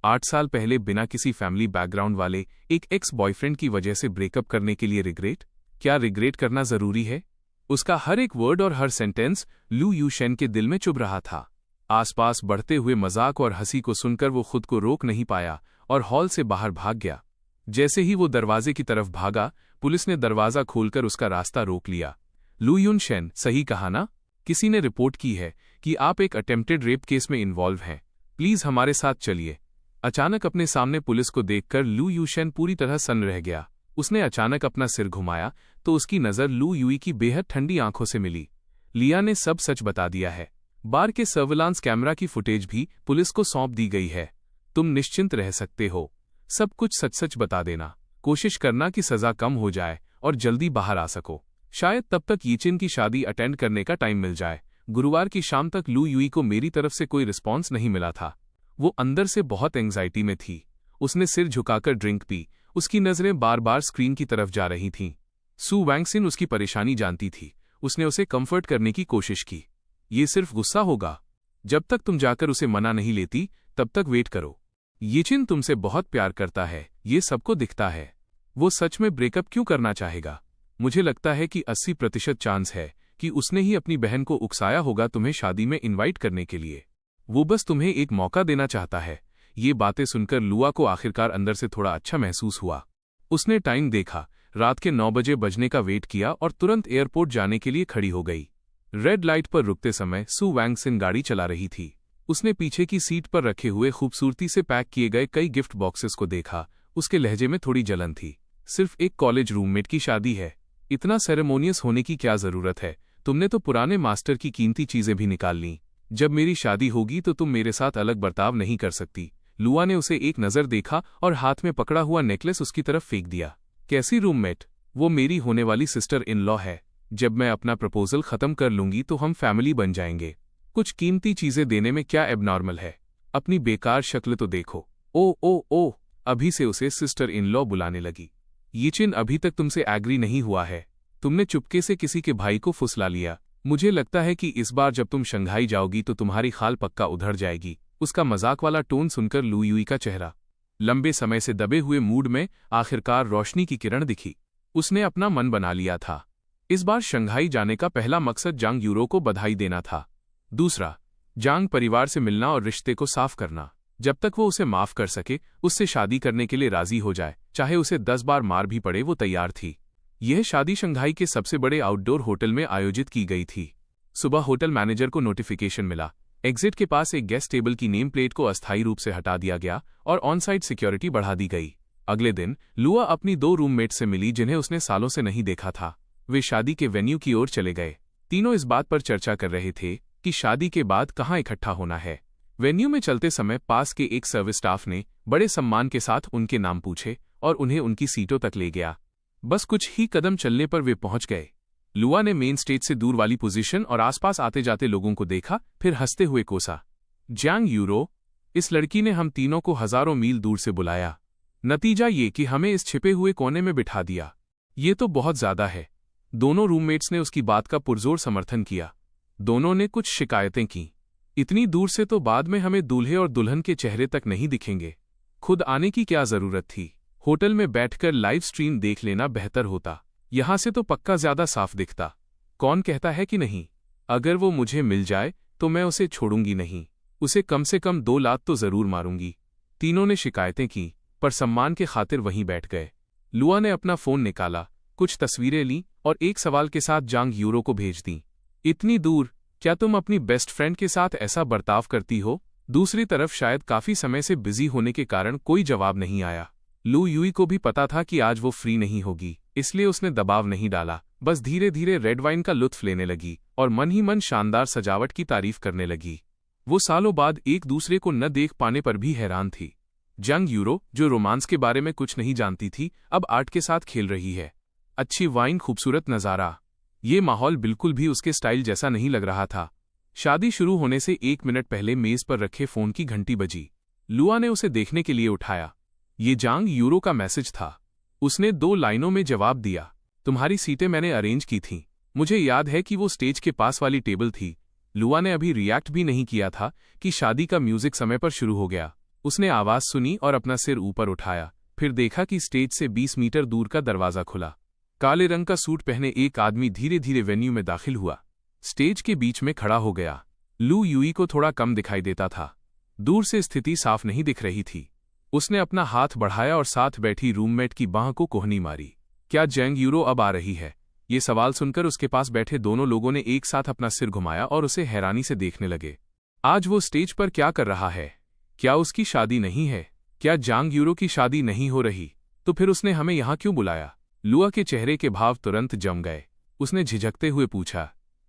8 साल पहले बिना किसी फैमिली बैकग्राउंड वाले एक एक्स बॉयफ्रेंड की वजह से ब्रेकअप करने के लिए रिग्रेट? क्या रिग्रेट करना जरूरी है? उसका हर एक वर्ड और हर सेंटेंस लू यूशेन के दिल में चुभ रहा था। आसपास बढ़ते हुए मजाक और हंसी को सुनकर वो खुद को रोक नहीं पाया और हॉल से बाहर भाग गया। जैसे ही वो दरवाजे की तरफ भागा, पुलिस ने दरवाजा खोलकर उसका रास्ता रोक लिया। लू यूनशेन, सही कहा ना? किसी ने रिपोर्ट की है कि आप एक अटेम्प्टेड रेप केस में इन्वॉल्व हैं। प्लीज हमारे साथ चलिए। अचानक अपने सामने पुलिस को देखकर लू यूशेन पूरी तरह सन्न रह गया। उसने अचानक अपना सिर घुमाया तो उसकी नजर लू यूई की बेहद ठंडी आंखों से मिली। लिया ने सब सच बता दिया है। बार के सर्विलांस कैमरा की फुटेज भी पुलिस को सौंप दी गई है। तुम निश्चिंत रह सकते हो। सब कुछ सच सच बता देना। कोशिश करना कि सजा कम हो जाए और जल्दी बाहर आ सको। शायद तब तक यीचिन की शादी अटेंड करने का टाइम मिल जाए। गुरुवार की शाम तक लू युई को मेरी तरफ से कोई रिस्पॉन्स नहीं मिला था। वो अंदर से बहुत एंग्जाइटी में थी। उसने सिर झुकाकर ड्रिंक पी। उसकी नजरें बार बार स्क्रीन की तरफ जा रही थीं। सू वैंगसिन उसकी परेशानी जानती थी। उसने उसे कंफर्ट करने की कोशिश की। ये सिर्फ गुस्सा होगा। जब तक तुम जाकर उसे मना नहीं लेती तब तक वेट करो। यीचिन तुमसे बहुत प्यार करता है, ये सबको दिखता है। वो सच में ब्रेकअप क्यों करना चाहेगा? मुझे लगता है कि 80% चांस है कि उसने ही अपनी बहन को उकसाया होगा तुम्हें शादी में इनवाइट करने के लिए। वो बस तुम्हें एक मौका देना चाहता है। ये बातें सुनकर लुआ को आखिरकार अंदर से थोड़ा अच्छा महसूस हुआ। उसने टाइम देखा, रात के 9 बजे बजने का वेट किया और तुरंत एयरपोर्ट जाने के लिए खड़ी हो गई। रेड लाइट पर रुकते समय सू वैंगसिन गाड़ी चला रही थी। उसने पीछे की सीट पर रखे हुए खूबसूरती से पैक किए गए कई गिफ्ट बॉक्सेस को देखा। उसके लहजे में थोड़ी जलन थी। सिर्फ एक कॉलेज रूममेट की शादी है, इतना सेरेमोनियस होने की क्या जरूरत है? तुमने तो पुराने मास्टर की कीमती चीजें भी निकाल लीं। जब मेरी शादी होगी तो तुम मेरे साथ अलग बर्ताव नहीं कर सकती। लुआ ने उसे एक नजर देखा और हाथ में पकड़ा हुआ नेकलेस उसकी तरफ फेंक दिया। कैसी रूममेट? वो मेरी होने वाली सिस्टर इन लॉ है। जब मैं अपना प्रपोजल खत्म कर लूंगी तो हम फैमिली बन जाएंगे। कुछ कीमती चीजें देने में क्या एबनॉर्मल है? अपनी बेकार शक्ल तो देखो। ओ ओ ओ, अभी से उसे सिस्टर इन लॉ बुलाने लगी। यीचिन अभी तक तुमसे एग्री नहीं हुआ है। तुमने चुपके से किसी के भाई को फुसला लिया। मुझे लगता है कि इस बार जब तुम शंघाई जाओगी तो तुम्हारी खाल पक्का उधर जाएगी। उसका मजाक वाला टोन सुनकर लू युई का चेहरा लंबे समय से दबे हुए मूड में आखिरकार रोशनी की किरण दिखी। उसने अपना मन बना लिया था। इस बार शंघाई जाने का पहला मकसद जांग यूरो को बधाई देना था। दूसरा, जांग परिवार से मिलना और रिश्ते को साफ करना। जब तक वो उसे माफ कर सके, उससे शादी करने के लिए राजी हो जाए, चाहे उसे 10 बार मार भी पड़े, वो तैयार थी। यह शादी शंघाई के सबसे बड़े आउटडोर होटल में आयोजित की गई थी। सुबह होटल मैनेजर को नोटिफिकेशन मिला। एग्जिट के पास एक गेस्ट टेबल की नेम प्लेट को अस्थायी रूप से हटा दिया गया और ऑन साइट सिक्योरिटी बढ़ा दी गई। अगले दिन लुआ अपनी 2 रूममेट से मिली जिन्हें उसने सालों से नहीं देखा था। वे शादी के वेन्यू की ओर चले गए। तीनों इस बात पर चर्चा कर रहे थे कि शादी के बाद कहाँ इकट्ठा होना है। वेन्यू में चलते समय पास के एक सर्विस स्टाफ ने बड़े सम्मान के साथ उनके नाम पूछे और उन्हें उनकी सीटों तक ले गया। बस कुछ ही कदम चलने पर वे पहुंच गए। लुआ ने मेन स्टेज से दूर वाली पोजीशन और आसपास आते जाते लोगों को देखा, फिर हंसते हुए कोसा, जांग यूरो, इस लड़की ने हम तीनों को हजारों मील दूर से बुलाया। नतीजा ये कि हमें इस छिपे हुए कोने में बिठा दिया। ये तो बहुत ज्यादा है। दोनों रूममेट्स ने उसकी बात का पुरजोर समर्थन किया। दोनों ने कुछ शिकायतें की। इतनी दूर से तो बाद में हमें दूल्हे और दुल्हन के चेहरे तक नहीं दिखेंगे। खुद आने की क्या जरूरत थी? होटल में बैठकर लाइव स्ट्रीम देख लेना बेहतर होता। यहां से तो पक्का ज्यादा साफ दिखता। कौन कहता है कि नहीं? अगर वो मुझे मिल जाए तो मैं उसे छोड़ूंगी नहीं। उसे कम से कम 2 लात तो जरूर मारूंगी। तीनों ने शिकायतें की, पर सम्मान के खातिर वहीं बैठ गए। लुआ ने अपना फोन निकाला, कुछ तस्वीरें लीं और एक सवाल के साथ जांग यूरो को भेज दी। इतनी दूर, क्या तुम अपनी बेस्ट फ्रेंड के साथ ऐसा बर्ताव करती हो? दूसरी तरफ शायद काफी समय से बिजी होने के कारण कोई जवाब नहीं आया। लू युई को भी पता था कि आज वो फ्री नहीं होगी, इसलिए उसने दबाव नहीं डाला। बस धीरे धीरे रेड वाइन का लुत्फ लेने लगी और मन ही मन शानदार सजावट की तारीफ करने लगी। वो सालों बाद एक दूसरे को न देख पाने पर भी हैरान थी। जांग यूरो, जो रोमांस के बारे में कुछ नहीं जानती थी, अब आर्ट के साथ खेल रही है। अच्छी वाइन, खूबसूरत नज़ारा। ये माहौल बिल्कुल भी उसके स्टाइल जैसा नहीं लग रहा था। शादी शुरू होने से 1 मिनट पहले मेज पर रखे फोन की घंटी बजी। लुआ ने उसे देखने के लिए उठाया। ये जांग यूरो का मैसेज था। उसने 2 लाइनों में जवाब दिया, तुम्हारी सीटें मैंने अरेंज की थीं। मुझे याद है कि वो स्टेज के पास वाली टेबल थी। लुआ ने अभी रिएक्ट भी नहीं किया था कि शादी का म्यूजिक समय पर शुरू हो गया। उसने आवाज सुनी और अपना सिर ऊपर उठाया, फिर देखा कि स्टेज से 20 मीटर दूर का दरवाजा खुला। काले रंग का सूट पहने एक आदमी धीरे धीरे वेन्यू में दाखिल हुआ। स्टेज के बीच में खड़ा हो गया। लू युई को थोड़ा कम दिखाई देता था। दूर से स्थिति साफ नहीं दिख रही थी। उसने अपना हाथ बढ़ाया और साथ बैठी रूममेट की बांह को कोहनी मारी। क्या जांग यूरो अब आ रही है? ये सवाल सुनकर उसके पास बैठे दोनों लोगों ने एक साथ अपना सिर घुमाया और उसे हैरानी से देखने लगे। आज वो स्टेज पर क्या कर रहा है? क्या उसकी शादी नहीं है? क्या जांग यूरो की शादी नहीं हो रही? तो फिर उसने हमें यहाँ क्यों बुलाया? लुआ के चेहरे के भाव तुरंत जम गए। उसने झिझकते हुए पूछा,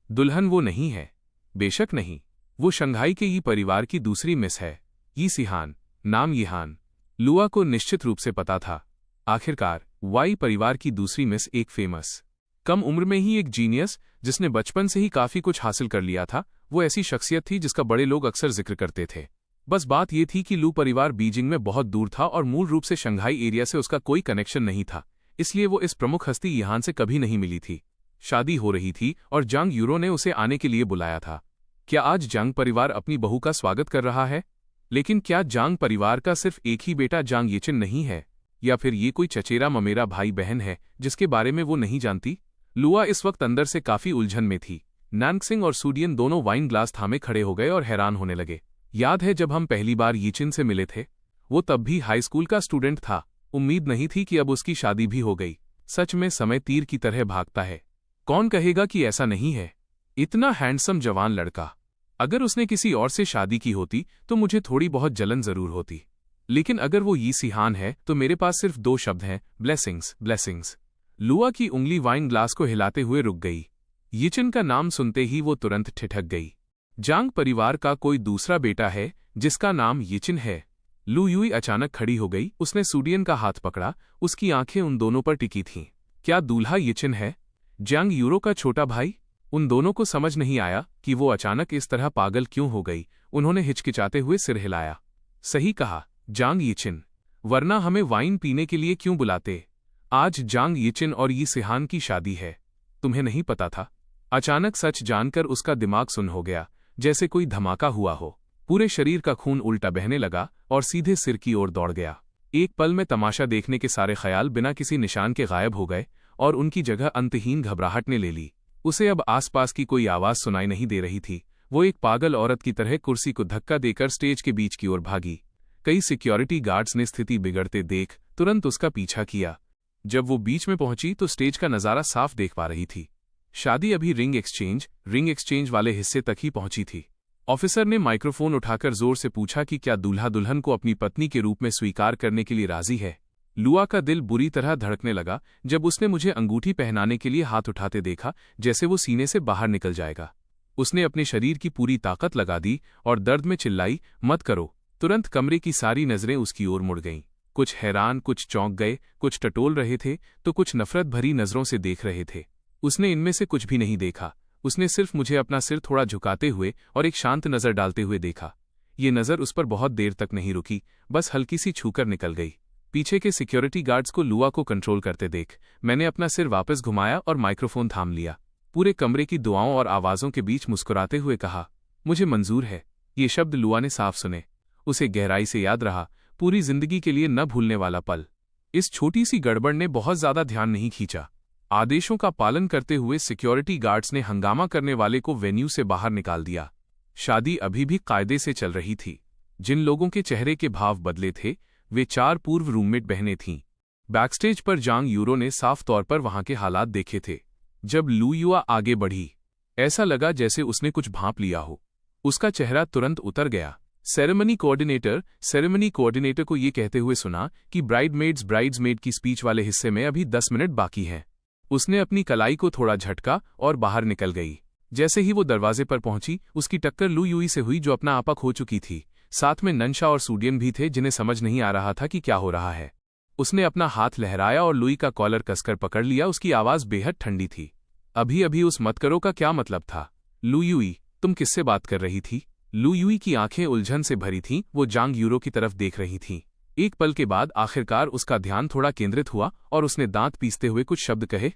दुल्हन वो नहीं है? बेशक नहीं, वो शंघाई के ही परिवार की दूसरी मिस है, यी सिहान। नाम यिहान। लुआ को निश्चित रूप से पता था। आखिरकार वाई परिवार की दूसरी मिस, एक फेमस, कम उम्र में ही एक जीनियस जिसने बचपन से ही काफी कुछ हासिल कर लिया था, वो ऐसी शख्सियत थी जिसका बड़े लोग अक्सर जिक्र करते थे। बस बात ये थी कि लू परिवार बीजिंग में बहुत दूर था और मूल रूप से शंघाई एरिया से उसका कोई कनेक्शन नहीं था, इसलिए वो इस प्रमुख हस्ती यिहान से कभी नहीं मिली थी। शादी हो रही थी और जांग यूरो ने उसे आने के लिए बुलाया था। क्या आज जांग परिवार अपनी बहू का स्वागत कर रहा है? लेकिन क्या जांग परिवार का सिर्फ एक ही बेटा जांग यिचिन नहीं है, या फिर ये कोई चचेरा ममेरा भाई बहन है जिसके बारे में वो नहीं जानती? लुआ इस वक्त अंदर से काफी उलझन में थी। नानक्सिंग और सूडियन दोनों वाइन ग्लास थामे खड़े हो गए और हैरान होने लगे। याद है जब हम पहली बार यिचिन से मिले थे? वो तब भी हाई स्कूल का स्टूडेंट था। उम्मीद नहीं थी कि अब उसकी शादी भी हो गई। सच में समय तीर की तरह भागता है। कौन कहेगा कि ऐसा नहीं है? इतना हैंडसम जवान लड़का। अगर उसने किसी और से शादी की होती तो मुझे थोड़ी बहुत जलन जरूर होती, लेकिन अगर वो यी सिहान है तो मेरे पास सिर्फ दो शब्द हैं, ब्लेसिंग्स, ब्लेसिंग्स। लुआ की उंगली वाइन ग्लास को हिलाते हुए रुक गई। यिचिन का नाम सुनते ही वो तुरंत ठिठक गई। जांग परिवार का कोई दूसरा बेटा है जिसका नाम यिचिन है। लू यूई अचानक खड़ी हो गई। उसने सूडियन का हाथ पकड़ा। उसकी आंखें उन दोनों पर टिकी थीं। क्या दूल्हा यिचिन है? जांग यूरो का छोटा भाई? उन दोनों को समझ नहीं आया कि वो अचानक इस तरह पागल क्यों हो गई। उन्होंने हिचकिचाते हुए सिर हिलाया। सही कहा, जांग यिचिन, वरना हमें वाइन पीने के लिए क्यों बुलाते? आज जांग यिचिन और यी सिहान की शादी है। तुम्हें नहीं पता था? अचानक सच जानकर उसका दिमाग सुन्न हो गया, जैसे कोई धमाका हुआ हो। पूरे शरीर का खून उल्टा बहने लगा और सीधे सिर की ओर दौड़ गया। एक पल में तमाशा देखने के सारे ख्याल बिना किसी निशान के गायब हो गए और उनकी जगह अंतहीन घबराहट ने ले ली। उसे अब आसपास की कोई आवाज सुनाई नहीं दे रही थी। वो एक पागल औरत की तरह कुर्सी को धक्का देकर स्टेज के बीच की ओर भागी। कई सिक्योरिटी गार्ड्स ने स्थिति बिगड़ते देख तुरंत उसका पीछा किया। जब वो बीच में पहुंची तो स्टेज का नजारा साफ देख पा रही थी। शादी अभी रिंग एक्सचेंज वाले हिस्से तक ही पहुंची थी। ऑफिसर ने माइक्रोफोन उठाकर जोर से पूछा कि क्या दूल्हा दुल्हन को अपनी पत्नी के रूप में स्वीकार करने के लिए राजी है। लुआ का दिल बुरी तरह धड़कने लगा जब उसने मुझे अंगूठी पहनाने के लिए हाथ उठाते देखा, जैसे वो सीने से बाहर निकल जाएगा। उसने अपने शरीर की पूरी ताकत लगा दी और दर्द में चिल्लाई, मत करो। तुरंत कमरे की सारी नजरें उसकी ओर मुड़ गईं। कुछ हैरान, कुछ चौंक गए, कुछ टटोल रहे थे तो कुछ नफरत भरी नजरों से देख रहे थे। उसने इनमें से कुछ भी नहीं देखा। उसने सिर्फ मुझे अपना सिर थोड़ा झुकाते हुए और एक शांत नजर डालते हुए देखा। ये नजर उस पर बहुत देर तक नहीं रुकी, बस हल्की सी छूकर निकल गई। पीछे के सिक्योरिटी गार्ड्स को लुआ को कंट्रोल करते देख मैंने अपना सिर वापस घुमाया और माइक्रोफोन थाम लिया। पूरे कमरे की दुआओं और आवाजों के बीच मुस्कुराते हुए कहा, मुझे मंजूर है। ये शब्द लुआ ने साफ सुने। उसे गहराई से याद रहा, पूरी जिंदगी के लिए न भूलने वाला पल। इस छोटी सी गड़बड़ ने बहुत ज्यादा ध्यान नहीं खींचा। आदेशों का पालन करते हुए सिक्योरिटी गार्ड्स ने हंगामा करने वाले को वेन्यू से बाहर निकाल दिया। शादी अभी भी कायदे से चल रही थी। जिन लोगों के चेहरे के भाव बदले थे वे 4 पूर्व रूममेट बहनें थीं। बैकस्टेज पर जांग यूरो ने साफ तौर पर वहां के हालात देखे थे। जब लू युआ आगे बढ़ी, ऐसा लगा जैसे उसने कुछ भांप लिया हो। उसका चेहरा तुरंत उतर गया। सेरेमनी कोऑर्डिनेटर को ये कहते हुए सुना कि ब्राइड्समेड की स्पीच वाले हिस्से में अभी 10 मिनट बाकी हैं। उसने अपनी कलाई को थोड़ा झटका और बाहर निकल गई। जैसे ही वो दरवाजे पर पहुंची, उसकी टक्कर लू युई से हुई जो अपना आपा खो चुकी थी। साथ में नंशा और सूडियन भी थे जिन्हें समझ नहीं आ रहा था कि क्या हो रहा है। उसने अपना हाथ लहराया और लुई का कॉलर कसकर पकड़ लिया। उसकी आवाज बेहद ठंडी थी। अभी उस मत करो का क्या मतलब था? लू युई, तुम किससे बात कर रही थी? लू युई की आंखें उलझन से भरी थीं। वो जांग यूरो की तरफ देख रही थीं। एक पल के बाद आखिरकार उसका ध्यान थोड़ा केंद्रित हुआ और उसने दांत पीसते हुए कुछ शब्द कहे।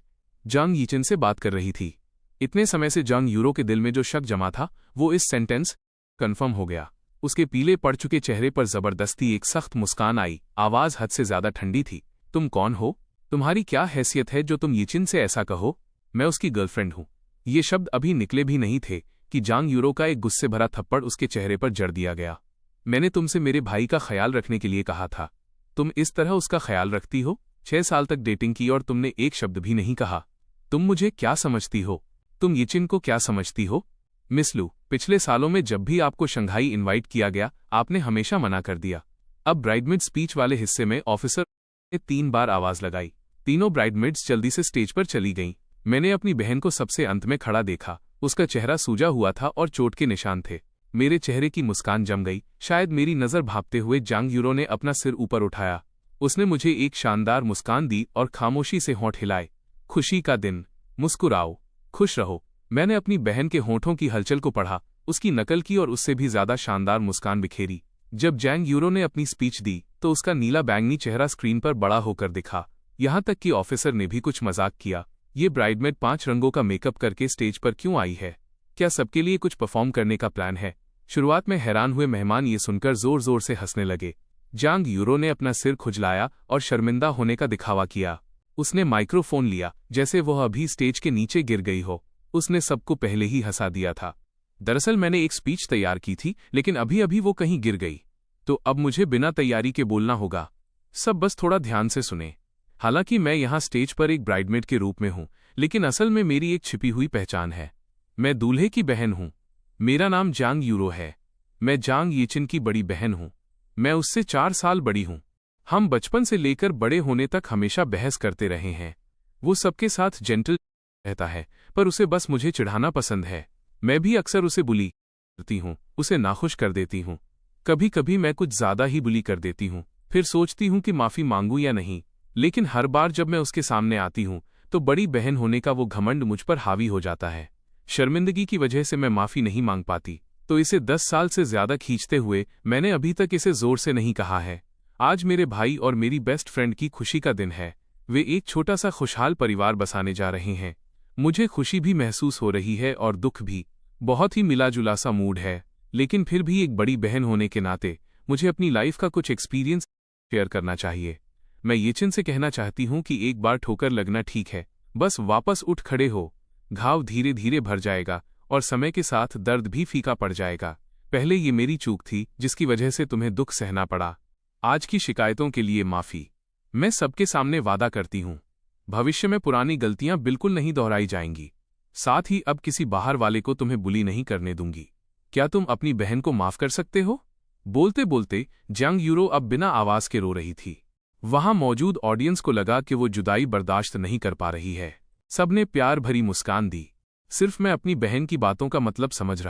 जांग यिचिन से बात कर रही थी। इतने समय से जांग यूरो के दिल में जो शक जमा था वो इस सेंटेंस कन्फर्म हो गया। उसके पीले पड़ चुके चेहरे पर जबरदस्ती एक सख्त मुस्कान आई। आवाज हद से ज्यादा ठंडी थी। तुम कौन हो? तुम्हारी क्या हैसियत है जो तुम यिचिन से ऐसा कहो? मैं उसकी गर्लफ्रेंड हूं। ये शब्द अभी निकले भी नहीं थे कि जांग यूरो का एक गुस्से भरा थप्पड़ उसके चेहरे पर जड़ दिया गया। मैंने तुमसे मेरे भाई का ख्याल रखने के लिए कहा था। तुम इस तरह उसका ख्याल रखती हो? 6 साल तक डेटिंग की और तुमने एक शब्द भी नहीं कहा। तुम मुझे क्या समझती हो? तुम यिचिन को क्या समझती हो? मिस लू, पिछले सालों में जब भी आपको शंघाई इनवाइट किया गया आपने हमेशा मना कर दिया। अब ब्राइडमेड स्पीच वाले हिस्से में ऑफिसर ने 3 बार आवाज लगाई। तीनों ब्राइडमेड्स जल्दी से स्टेज पर चली गईं। मैंने अपनी बहन को सबसे अंत में खड़ा देखा। उसका चेहरा सूजा हुआ था और चोट के निशान थे। मेरे चेहरे की मुस्कान जम गई, शायद मेरी नज़र भांपते हुए जांग यूरो ने अपना सिर ऊपर उठाया। उसने मुझे एक शानदार मुस्कान दी और खामोशी से होंठ हिलाए। खुशी का दिन, मुस्कुराओ, खुश रहो। मैंने अपनी बहन के होंठों की हलचल को पढ़ा, उसकी नकल की और उससे भी ज्यादा शानदार मुस्कान बिखेरी। जब जैंग यूरो ने अपनी स्पीच दी तो उसका नीला बैंगनी चेहरा स्क्रीन पर बड़ा होकर दिखा। यहाँ तक कि ऑफिसर ने भी कुछ मजाक किया। ये ब्राइडमेड 5 रंगों का मेकअप करके स्टेज पर क्यों आई है? क्या सबके लिए कुछ परफॉर्म करने का प्लान है? शुरुआत में हैरान हुए मेहमान ये सुनकर जोर जोर से हंसने लगे। जांग यूरो ने अपना सिर खुजलाया और शर्मिंदा होने का दिखावा किया। उसने माइक्रोफोन लिया जैसे वह अभी स्टेज के नीचे गिर गई हो। उसने सबको पहले ही हंसा दिया था। दरअसल मैंने एक स्पीच तैयार की थी, लेकिन अभी अभी वो कहीं गिर गई, तो अब मुझे बिना तैयारी के बोलना होगा। सब बस थोड़ा ध्यान से सुने। हालांकि मैं यहाँ स्टेज पर एक ब्राइडमेड के रूप में हूँ, लेकिन असल में मेरी एक छिपी हुई पहचान है। मैं दूल्हे की बहन हूँ। मेरा नाम जांग यूरो है। मैं जांग यीचिन की बड़ी बहन हूँ। मैं उससे 4 साल बड़ी हूँ। हम बचपन से लेकर बड़े होने तक हमेशा बहस करते रहे हैं। वो सबके साथ जेंटल रहता है, पर उसे बस मुझे चिढ़ाना पसंद है। मैं भी अक्सर उसे बुली करती हूँ, उसे नाखुश कर देती हूँ। कभी कभी मैं कुछ ज्यादा ही बुली कर देती हूँ, फिर सोचती हूँ कि माफी मांगूं या नहीं। लेकिन हर बार जब मैं उसके सामने आती हूँ तो बड़ी बहन होने का वो घमंड मुझ पर हावी हो जाता है। शर्मिंदगी की वजह से मैं माफी नहीं मांग पाती, तो इसे 10 साल से ज्यादा खींचते हुए मैंने अभी तक इसे जोर से नहीं कहा है। आज मेरे भाई और मेरी बेस्ट फ्रेंड की खुशी का दिन है। वे एक छोटा सा खुशहाल परिवार बसाने जा रहे हैं। मुझे खुशी भी महसूस हो रही है और दुख भी। बहुत ही मिला जुला सा मूड है, लेकिन फिर भी एक बड़ी बहन होने के नाते मुझे अपनी लाइफ का कुछ एक्सपीरियंस शेयर करना चाहिए। मैं येचिन से कहना चाहती हूँ कि एक बार ठोकर लगना ठीक है, बस वापस उठ खड़े हो। घाव धीरे धीरे भर जाएगा और समय के साथ दर्द भी फीका पड़ जाएगा। पहले ये मेरी चूक थी जिसकी वजह से तुम्हें दुख सहना पड़ा। आज की शिकायतों के लिए माफी। मैं सबके सामने वादा करती हूँ, भविष्य में पुरानी गलतियां बिल्कुल नहीं दोहराई जाएंगी। साथ ही अब किसी बाहर वाले को तुम्हें बुली नहीं करने दूंगी। क्या तुम अपनी बहन को माफ कर सकते हो? बोलते बोलते जांग यूरो अब बिना आवाज के रो रही थी। वहां मौजूद ऑडियंस को लगा कि वो जुदाई बर्दाश्त नहीं कर पा रही है। सबने प्यार भरी मुस्कान दी। सिर्फ मैं अपनी बहन की बातों का मतलब समझ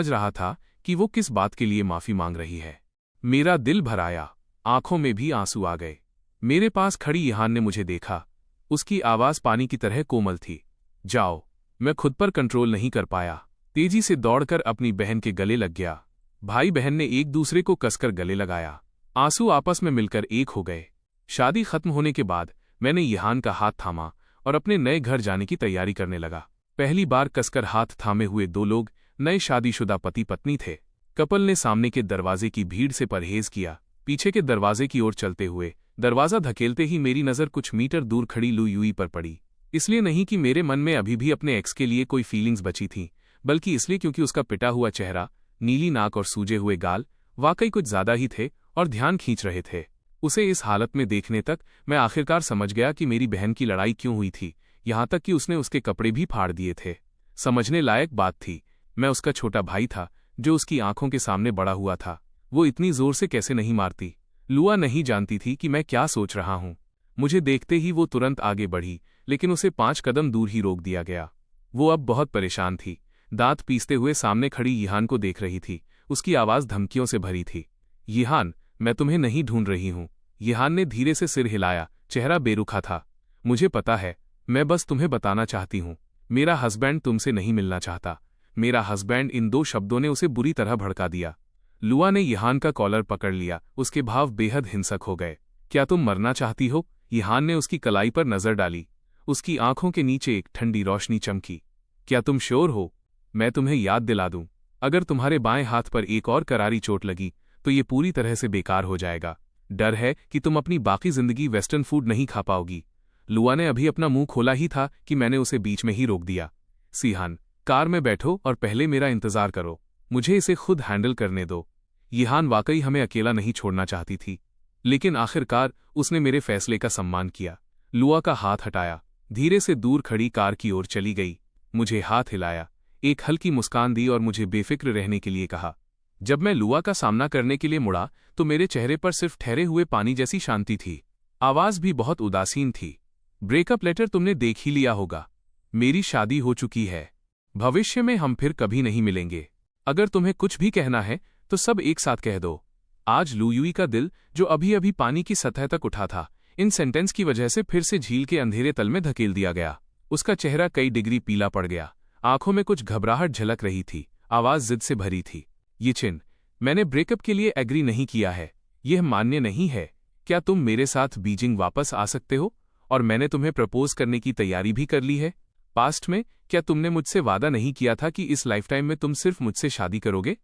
रहा था कि वो किस बात के लिए माफी मांग रही है। मेरा दिल भर आया, आंखों में भी आंसू आ गए। मेरे पास खड़ी यहान ने मुझे देखा। उसकी आवाज पानी की तरह कोमल थी। जाओ। मैं खुद पर कंट्रोल नहीं कर पाया। तेजी से दौड़कर अपनी बहन के गले लग गया। भाई बहन ने एक दूसरे को कसकर गले लगाया। आंसू आपस में मिलकर एक हो गए। शादी खत्म होने के बाद मैंने यहान का हाथ थामा और अपने नए घर जाने की तैयारी करने लगा। पहली बार कसकर हाथ थामे हुए 2 लोग नए शादीशुदा पति पत्नी थे। कपल ने सामने के दरवाजे की भीड़ से परहेज किया। पीछे के दरवाजे की ओर चलते हुए दरवाजा धकेलते ही मेरी नज़र कुछ मीटर दूर खड़ी लू युई पर पड़ी। इसलिए नहीं कि मेरे मन में अभी भी अपने एक्स के लिए कोई फीलिंग्स बची थीं, बल्कि इसलिए क्योंकि उसका पिटा हुआ चेहरा, नीली नाक और सूजे हुए गाल वाकई कुछ ज्यादा ही थे और ध्यान खींच रहे थे। उसे इस हालत में देखने तक मैं आखिरकार समझ गया कि मेरी बहन की लड़ाई क्यों हुई थी, यहाँ तक कि उसने उसके कपड़े भी फाड़ दिए थे। समझने लायक बात थी। मैं उसका छोटा भाई था जो उसकी आंखों के सामने बड़ा हुआ था। वो इतनी जोर से कैसे नहीं मारती? लुआ नहीं जानती थी कि मैं क्या सोच रहा हूँ। मुझे देखते ही वो तुरंत आगे बढ़ी, लेकिन उसे 5 कदम दूर ही रोक दिया गया। वो अब बहुत परेशान थी। दांत पीसते हुए सामने खड़ी यहान को देख रही थी। उसकी आवाज धमकियों से भरी थी। यहान, मैं तुम्हें नहीं ढूंढ रही हूँ। यहान ने धीरे से सिर हिलाया, चेहरा बेरुखा था। मुझे पता है, मैं बस तुम्हें बताना चाहती हूँ, मेरा हस्बैंड तुमसे नहीं मिलना चाहता। मेरा हस्बैंड। इन 2 शब्दों ने उसे बुरी तरह भड़का दिया। लुआ ने यहान का कॉलर पकड़ लिया। उसके भाव बेहद हिंसक हो गए। क्या तुम मरना चाहती हो? यहान ने उसकी कलाई पर नजर डाली। उसकी आंखों के नीचे एक ठंडी रोशनी चमकी। क्या तुम श्योर हो? मैं तुम्हें याद दिला दूं, अगर तुम्हारे बाएं हाथ पर एक और करारी चोट लगी तो ये पूरी तरह से बेकार हो जाएगा। डर है कि तुम अपनी बाकी जिंदगी वेस्टर्न फूड नहीं खा पाओगी। लुआ ने अभी अपना मुंह खोला ही था कि मैंने उसे बीच में ही रोक दिया। सीहान, कार में बैठो और पहले मेरा इंतजार करो। मुझे इसे खुद हैंडल करने दो। यहान वाकई हमें अकेला नहीं छोड़ना चाहती थी, लेकिन आखिरकार उसने मेरे फैसले का सम्मान किया। लुआ का हाथ हटाया, धीरे से दूर खड़ी कार की ओर चली गई। मुझे हाथ हिलाया, एक हल्की मुस्कान दी और मुझे बेफिक्र रहने के लिए कहा। जब मैं लुआ का सामना करने के लिए मुड़ा तो मेरे चेहरे पर सिर्फ ठहरे हुए पानी जैसी शांति थी। आवाज भी बहुत उदासीन थी। ब्रेकअप लेटर तुमने देख ही लिया होगा। मेरी शादी हो चुकी है। भविष्य में हम फिर कभी नहीं मिलेंगे। अगर तुम्हें कुछ भी कहना है तो सब एक साथ कह दो। आज लू युई का दिल, जो अभी अभी पानी की सतह तक उठा था, इन सेंटेंस की वजह से फिर से झील के अंधेरे तल में धकेल दिया गया। उसका चेहरा कई डिग्री पीला पड़ गया, आंखों में कुछ घबराहट झलक रही थी, आवाज जिद से भरी थी। यिचिन, मैंने ब्रेकअप के लिए एग्री नहीं किया है। यह मान्य नहीं है। क्या तुम मेरे साथ बीजिंग वापस आ सकते हो? और मैंने तुम्हें प्रपोज करने की तैयारी भी कर ली है। पास्ट में क्या तुमने मुझसे वादा नहीं किया था कि इस लाइफटाइम में तुम सिर्फ मुझसे शादी करोगे?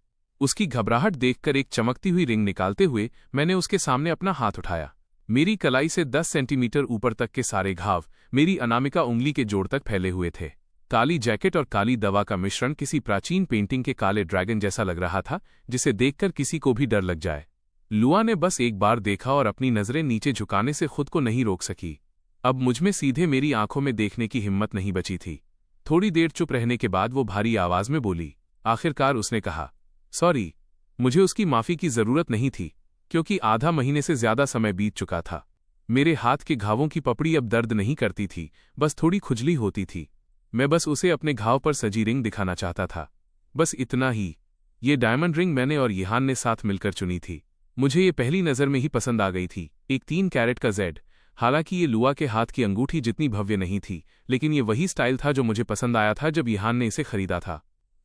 उसकी घबराहट देखकर एक चमकती हुई रिंग निकालते हुए मैंने उसके सामने अपना हाथ उठाया। मेरी कलाई से 10 सेंटीमीटर ऊपर तक के सारे घाव मेरी अनामिका उंगली के जोड़ तक फैले हुए थे। काली जैकेट और काली दवा का मिश्रण किसी प्राचीन पेंटिंग के काले ड्रैगन जैसा लग रहा था, जिसे देखकर किसी को भी डर लग जाए। लुआ ने बस एक बार देखा और अपनी नजरें नीचे झुकाने से खुद को नहीं रोक सकी। अब मुझमें सीधे मेरी आंखों में देखने की हिम्मत नहीं बची थी। थोड़ी देर चुप रहने के बाद वो भारी आवाज में बोली। आखिरकार उसने कहा, सॉरी। मुझे उसकी माफी की जरूरत नहीं थी, क्योंकि आधा महीने से ज्यादा समय बीत चुका था। मेरे हाथ के घावों की पपड़ी अब दर्द नहीं करती थी, बस थोड़ी खुजली होती थी। मैं बस उसे अपने घाव पर सजी रिंग दिखाना चाहता था, बस इतना ही। ये डायमंड रिंग मैंने और यिहान ने साथ मिलकर चुनी थी। मुझे ये पहली नज़र में ही पसंद आ गई थी। एक 3 कैरेट का जेड। हालांकि ये लुआ के हाथ की अंगूठी जितनी भव्य नहीं थी, लेकिन ये वही स्टाइल था जो मुझे पसंद आया था जब यिहान ने इसे खरीदा था।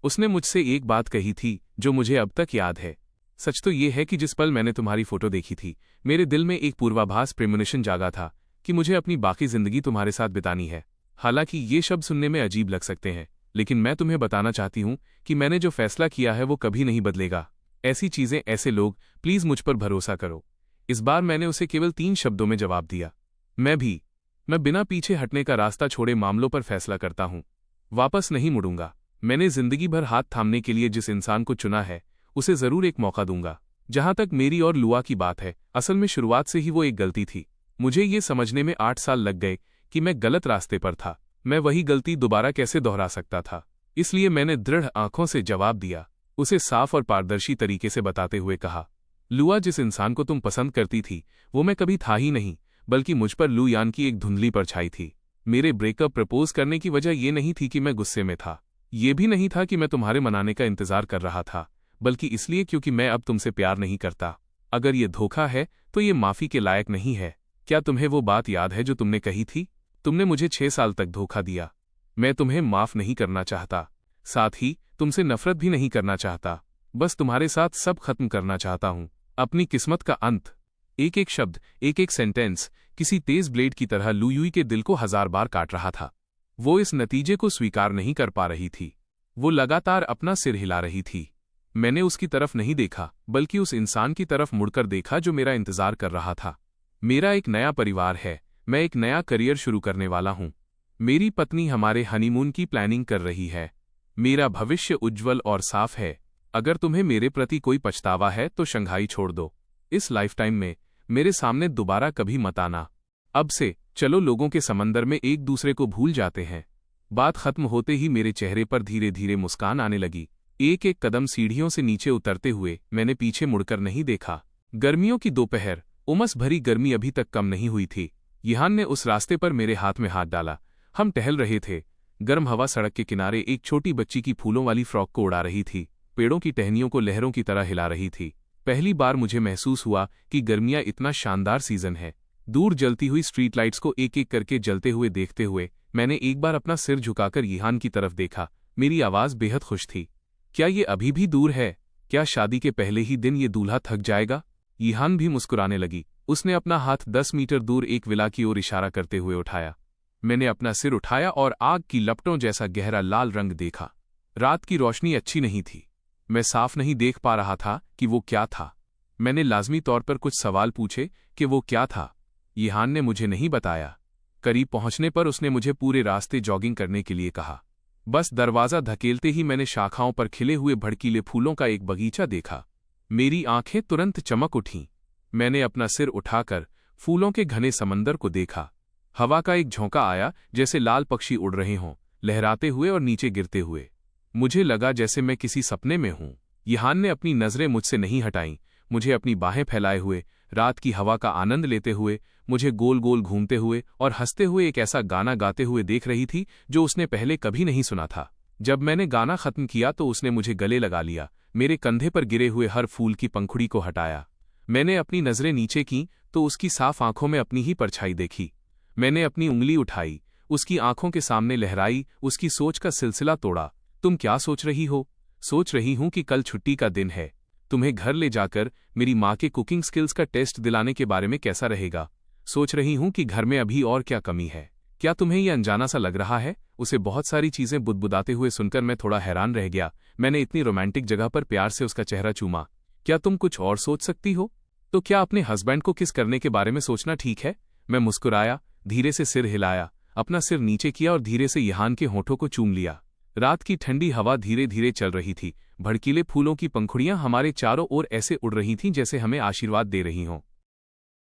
उसने मुझसे एक बात कही थी जो मुझे अब तक याद है। सच तो ये है कि जिस पल मैंने तुम्हारी फोटो देखी थी, मेरे दिल में एक पूर्वाभास प्रेमोनिशन जागा था कि मुझे अपनी बाकी जिंदगी तुम्हारे साथ बितानी है। हालांकि ये शब्द सुनने में अजीब लग सकते हैं, लेकिन मैं तुम्हें बताना चाहती हूं कि मैंने जो फैसला किया है वो कभी नहीं बदलेगा। ऐसी चीजें, ऐसे लोग, प्लीज मुझ पर भरोसा करो। इस बार मैंने उसे केवल 3 शब्दों में जवाब दिया। मैं बिना पीछे हटने का रास्ता छोड़े मामलों पर फैसला करता हूं। वापस नहीं मुड़ूंगा। मैंने जिंदगी भर हाथ थामने के लिए जिस इंसान को चुना है, उसे जरूर एक मौका दूंगा। जहां तक मेरी और लुआ की बात है, असल में शुरुआत से ही वो एक गलती थी। मुझे ये समझने में 8 साल लग गए कि मैं गलत रास्ते पर था। मैं वही गलती दोबारा कैसे दोहरा सकता था? इसलिए मैंने दृढ़ आंखों से जवाब दिया, उसे साफ और पारदर्शी तरीके से बताते हुए कहा, लुआ, जिस इंसान को तुम पसंद करती थी वो मैं कभी था ही नहीं, बल्कि मुझ पर लू यान की एक धुंधली परछाई थी। मेरे ब्रेकअप प्रपोज करने की वजह ये नहीं थी कि मैं गुस्से में था, ये भी नहीं था कि मैं तुम्हारे मनाने का इंतजार कर रहा था, बल्कि इसलिए क्योंकि मैं अब तुमसे प्यार नहीं करता। अगर ये धोखा है तो ये माफी के लायक नहीं है। क्या तुम्हें वो बात याद है जो तुमने कही थी? तुमने मुझे 6 साल तक धोखा दिया। मैं तुम्हें माफ नहीं करना चाहता, साथ ही तुमसे नफरत भी नहीं करना चाहता। बस तुम्हारे साथ सब खत्म करना चाहता हूं, अपनी किस्मत का अंत। एक एक शब्द, एक एक सेंटेंस किसी तेज ब्लेड की तरह लू युई के दिल को 1000 बार काट रहा था। वो इस नतीजे को स्वीकार नहीं कर पा रही थी। वो लगातार अपना सिर हिला रही थी। मैंने उसकी तरफ नहीं देखा, बल्कि उस इंसान की तरफ मुड़कर देखा जो मेरा इंतजार कर रहा था। मेरा एक नया परिवार है, मैं एक नया करियर शुरू करने वाला हूं। मेरी पत्नी हमारे हनीमून की प्लानिंग कर रही है। मेरा भविष्य उज्ज्वल और साफ है। अगर तुम्हें मेरे प्रति कोई पछतावा है तो शंघाई छोड़ दो। इस लाइफटाइम में मेरे सामने दोबारा कभी मत आना। अब से चलो लोगों के समंदर में एक दूसरे को भूल जाते हैं। बात खत्म होते ही मेरे चेहरे पर धीरे धीरे मुस्कान आने लगी। एक एक कदम सीढ़ियों से नीचे उतरते हुए मैंने पीछे मुड़कर नहीं देखा। गर्मियों की दोपहर, उमस भरी गर्मी अभी तक कम नहीं हुई थी। यिहान ने उस रास्ते पर मेरे हाथ में हाथ डाला। हम टहल रहे थे। गर्म हवा सड़क के किनारे एक छोटी बच्ची की फूलों वाली फ्रॉक को उड़ा रही थी, पेड़ों की टहनियों को लहरों की तरह हिला रही थी। पहली बार मुझे महसूस हुआ कि गर्मियां इतना शानदार सीजन है। दूर जलती हुई स्ट्रीट लाइट्स को एक एक करके जलते हुए देखते हुए मैंने एक बार अपना सिर झुकाकर यिहान की तरफ देखा। मेरी आवाज बेहद खुश थी। क्या ये अभी भी दूर है? क्या शादी के पहले ही दिन ये दूल्हा थक जाएगा? यिहान भी मुस्कुराने लगी। उसने अपना हाथ 10 मीटर दूर एक विला की ओर इशारा करते हुए उठाया। मैंने अपना सिर उठाया और आग की लपटों जैसा गहरा लाल रंग देखा। रात की रोशनी अच्छी नहीं थी। मैं साफ नहीं देख पा रहा था कि वो क्या था। मैंने लाजमी तौर पर कुछ सवाल पूछे कि वो क्या था। यिहान ने मुझे नहीं बताया। करीब पहुंचने पर उसने मुझे पूरे रास्ते जॉगिंग करने के लिए कहा। बस दरवाजा धकेलते ही मैंने शाखाओं पर खिले हुए भड़कीले फूलों का एक बगीचा देखा। मेरी आंखें तुरंत चमक उठीं। मैंने अपना सिर उठाकर फूलों के घने समंदर को देखा। हवा का एक झोंका आया, जैसे लाल पक्षी उड़ रहे हों, लहराते हुए और नीचे गिरते हुए। मुझे लगा जैसे मैं किसी सपने में हूं। यिहान ने अपनी नजरें मुझसे नहीं हटाईं, मुझे अपनी बाहें फैलाए हुए, रात की हवा का आनंद लेते हुए, मुझे गोल गोल घूमते हुए और हंसते हुए एक ऐसा गाना गाते हुए देख रही थी जो उसने पहले कभी नहीं सुना था। जब मैंने गाना खत्म किया तो उसने मुझे गले लगा लिया, मेरे कंधे पर गिरे हुए हर फूल की पंखुड़ी को हटाया। मैंने अपनी नजरें नीचे की तो उसकी साफ आंखों में अपनी ही परछाई देखी। मैंने अपनी उंगली उठाई, उसकी आंखों के सामने लहराई, उसकी सोच का सिलसिला तोड़ा। तुम क्या सोच रही हो? सोच रही हूं कि कल छुट्टी का दिन है। तुम्हें घर ले जाकर मेरी माँ के कुकिंग स्किल्स का टेस्ट दिलाने के बारे में कैसा रहेगा। सोच रही हूं कि घर में अभी और क्या कमी है। क्या तुम्हें यह अनजाना सा लग रहा है? उसे बहुत सारी चीजें बुदबुदाते हुए सुनकर मैं थोड़ा हैरान रह गया। मैंने इतनी रोमांटिक जगह पर प्यार से उसका चेहरा चूमा। क्या तुम कुछ और सोच सकती हो? तो क्या अपने हस्बैंड को किस करने के बारे में सोचना ठीक है? मैं मुस्कुराया, धीरे से सिर हिलाया, अपना सिर नीचे किया और धीरे से यहान के होठों को चूम लिया। रात की ठंडी हवा धीरे धीरे चल रही थी। भड़कीले फूलों की पंखुड़ियां हमारे चारों ओर ऐसे उड़ रही थीं जैसे हमें आशीर्वाद दे रही हों।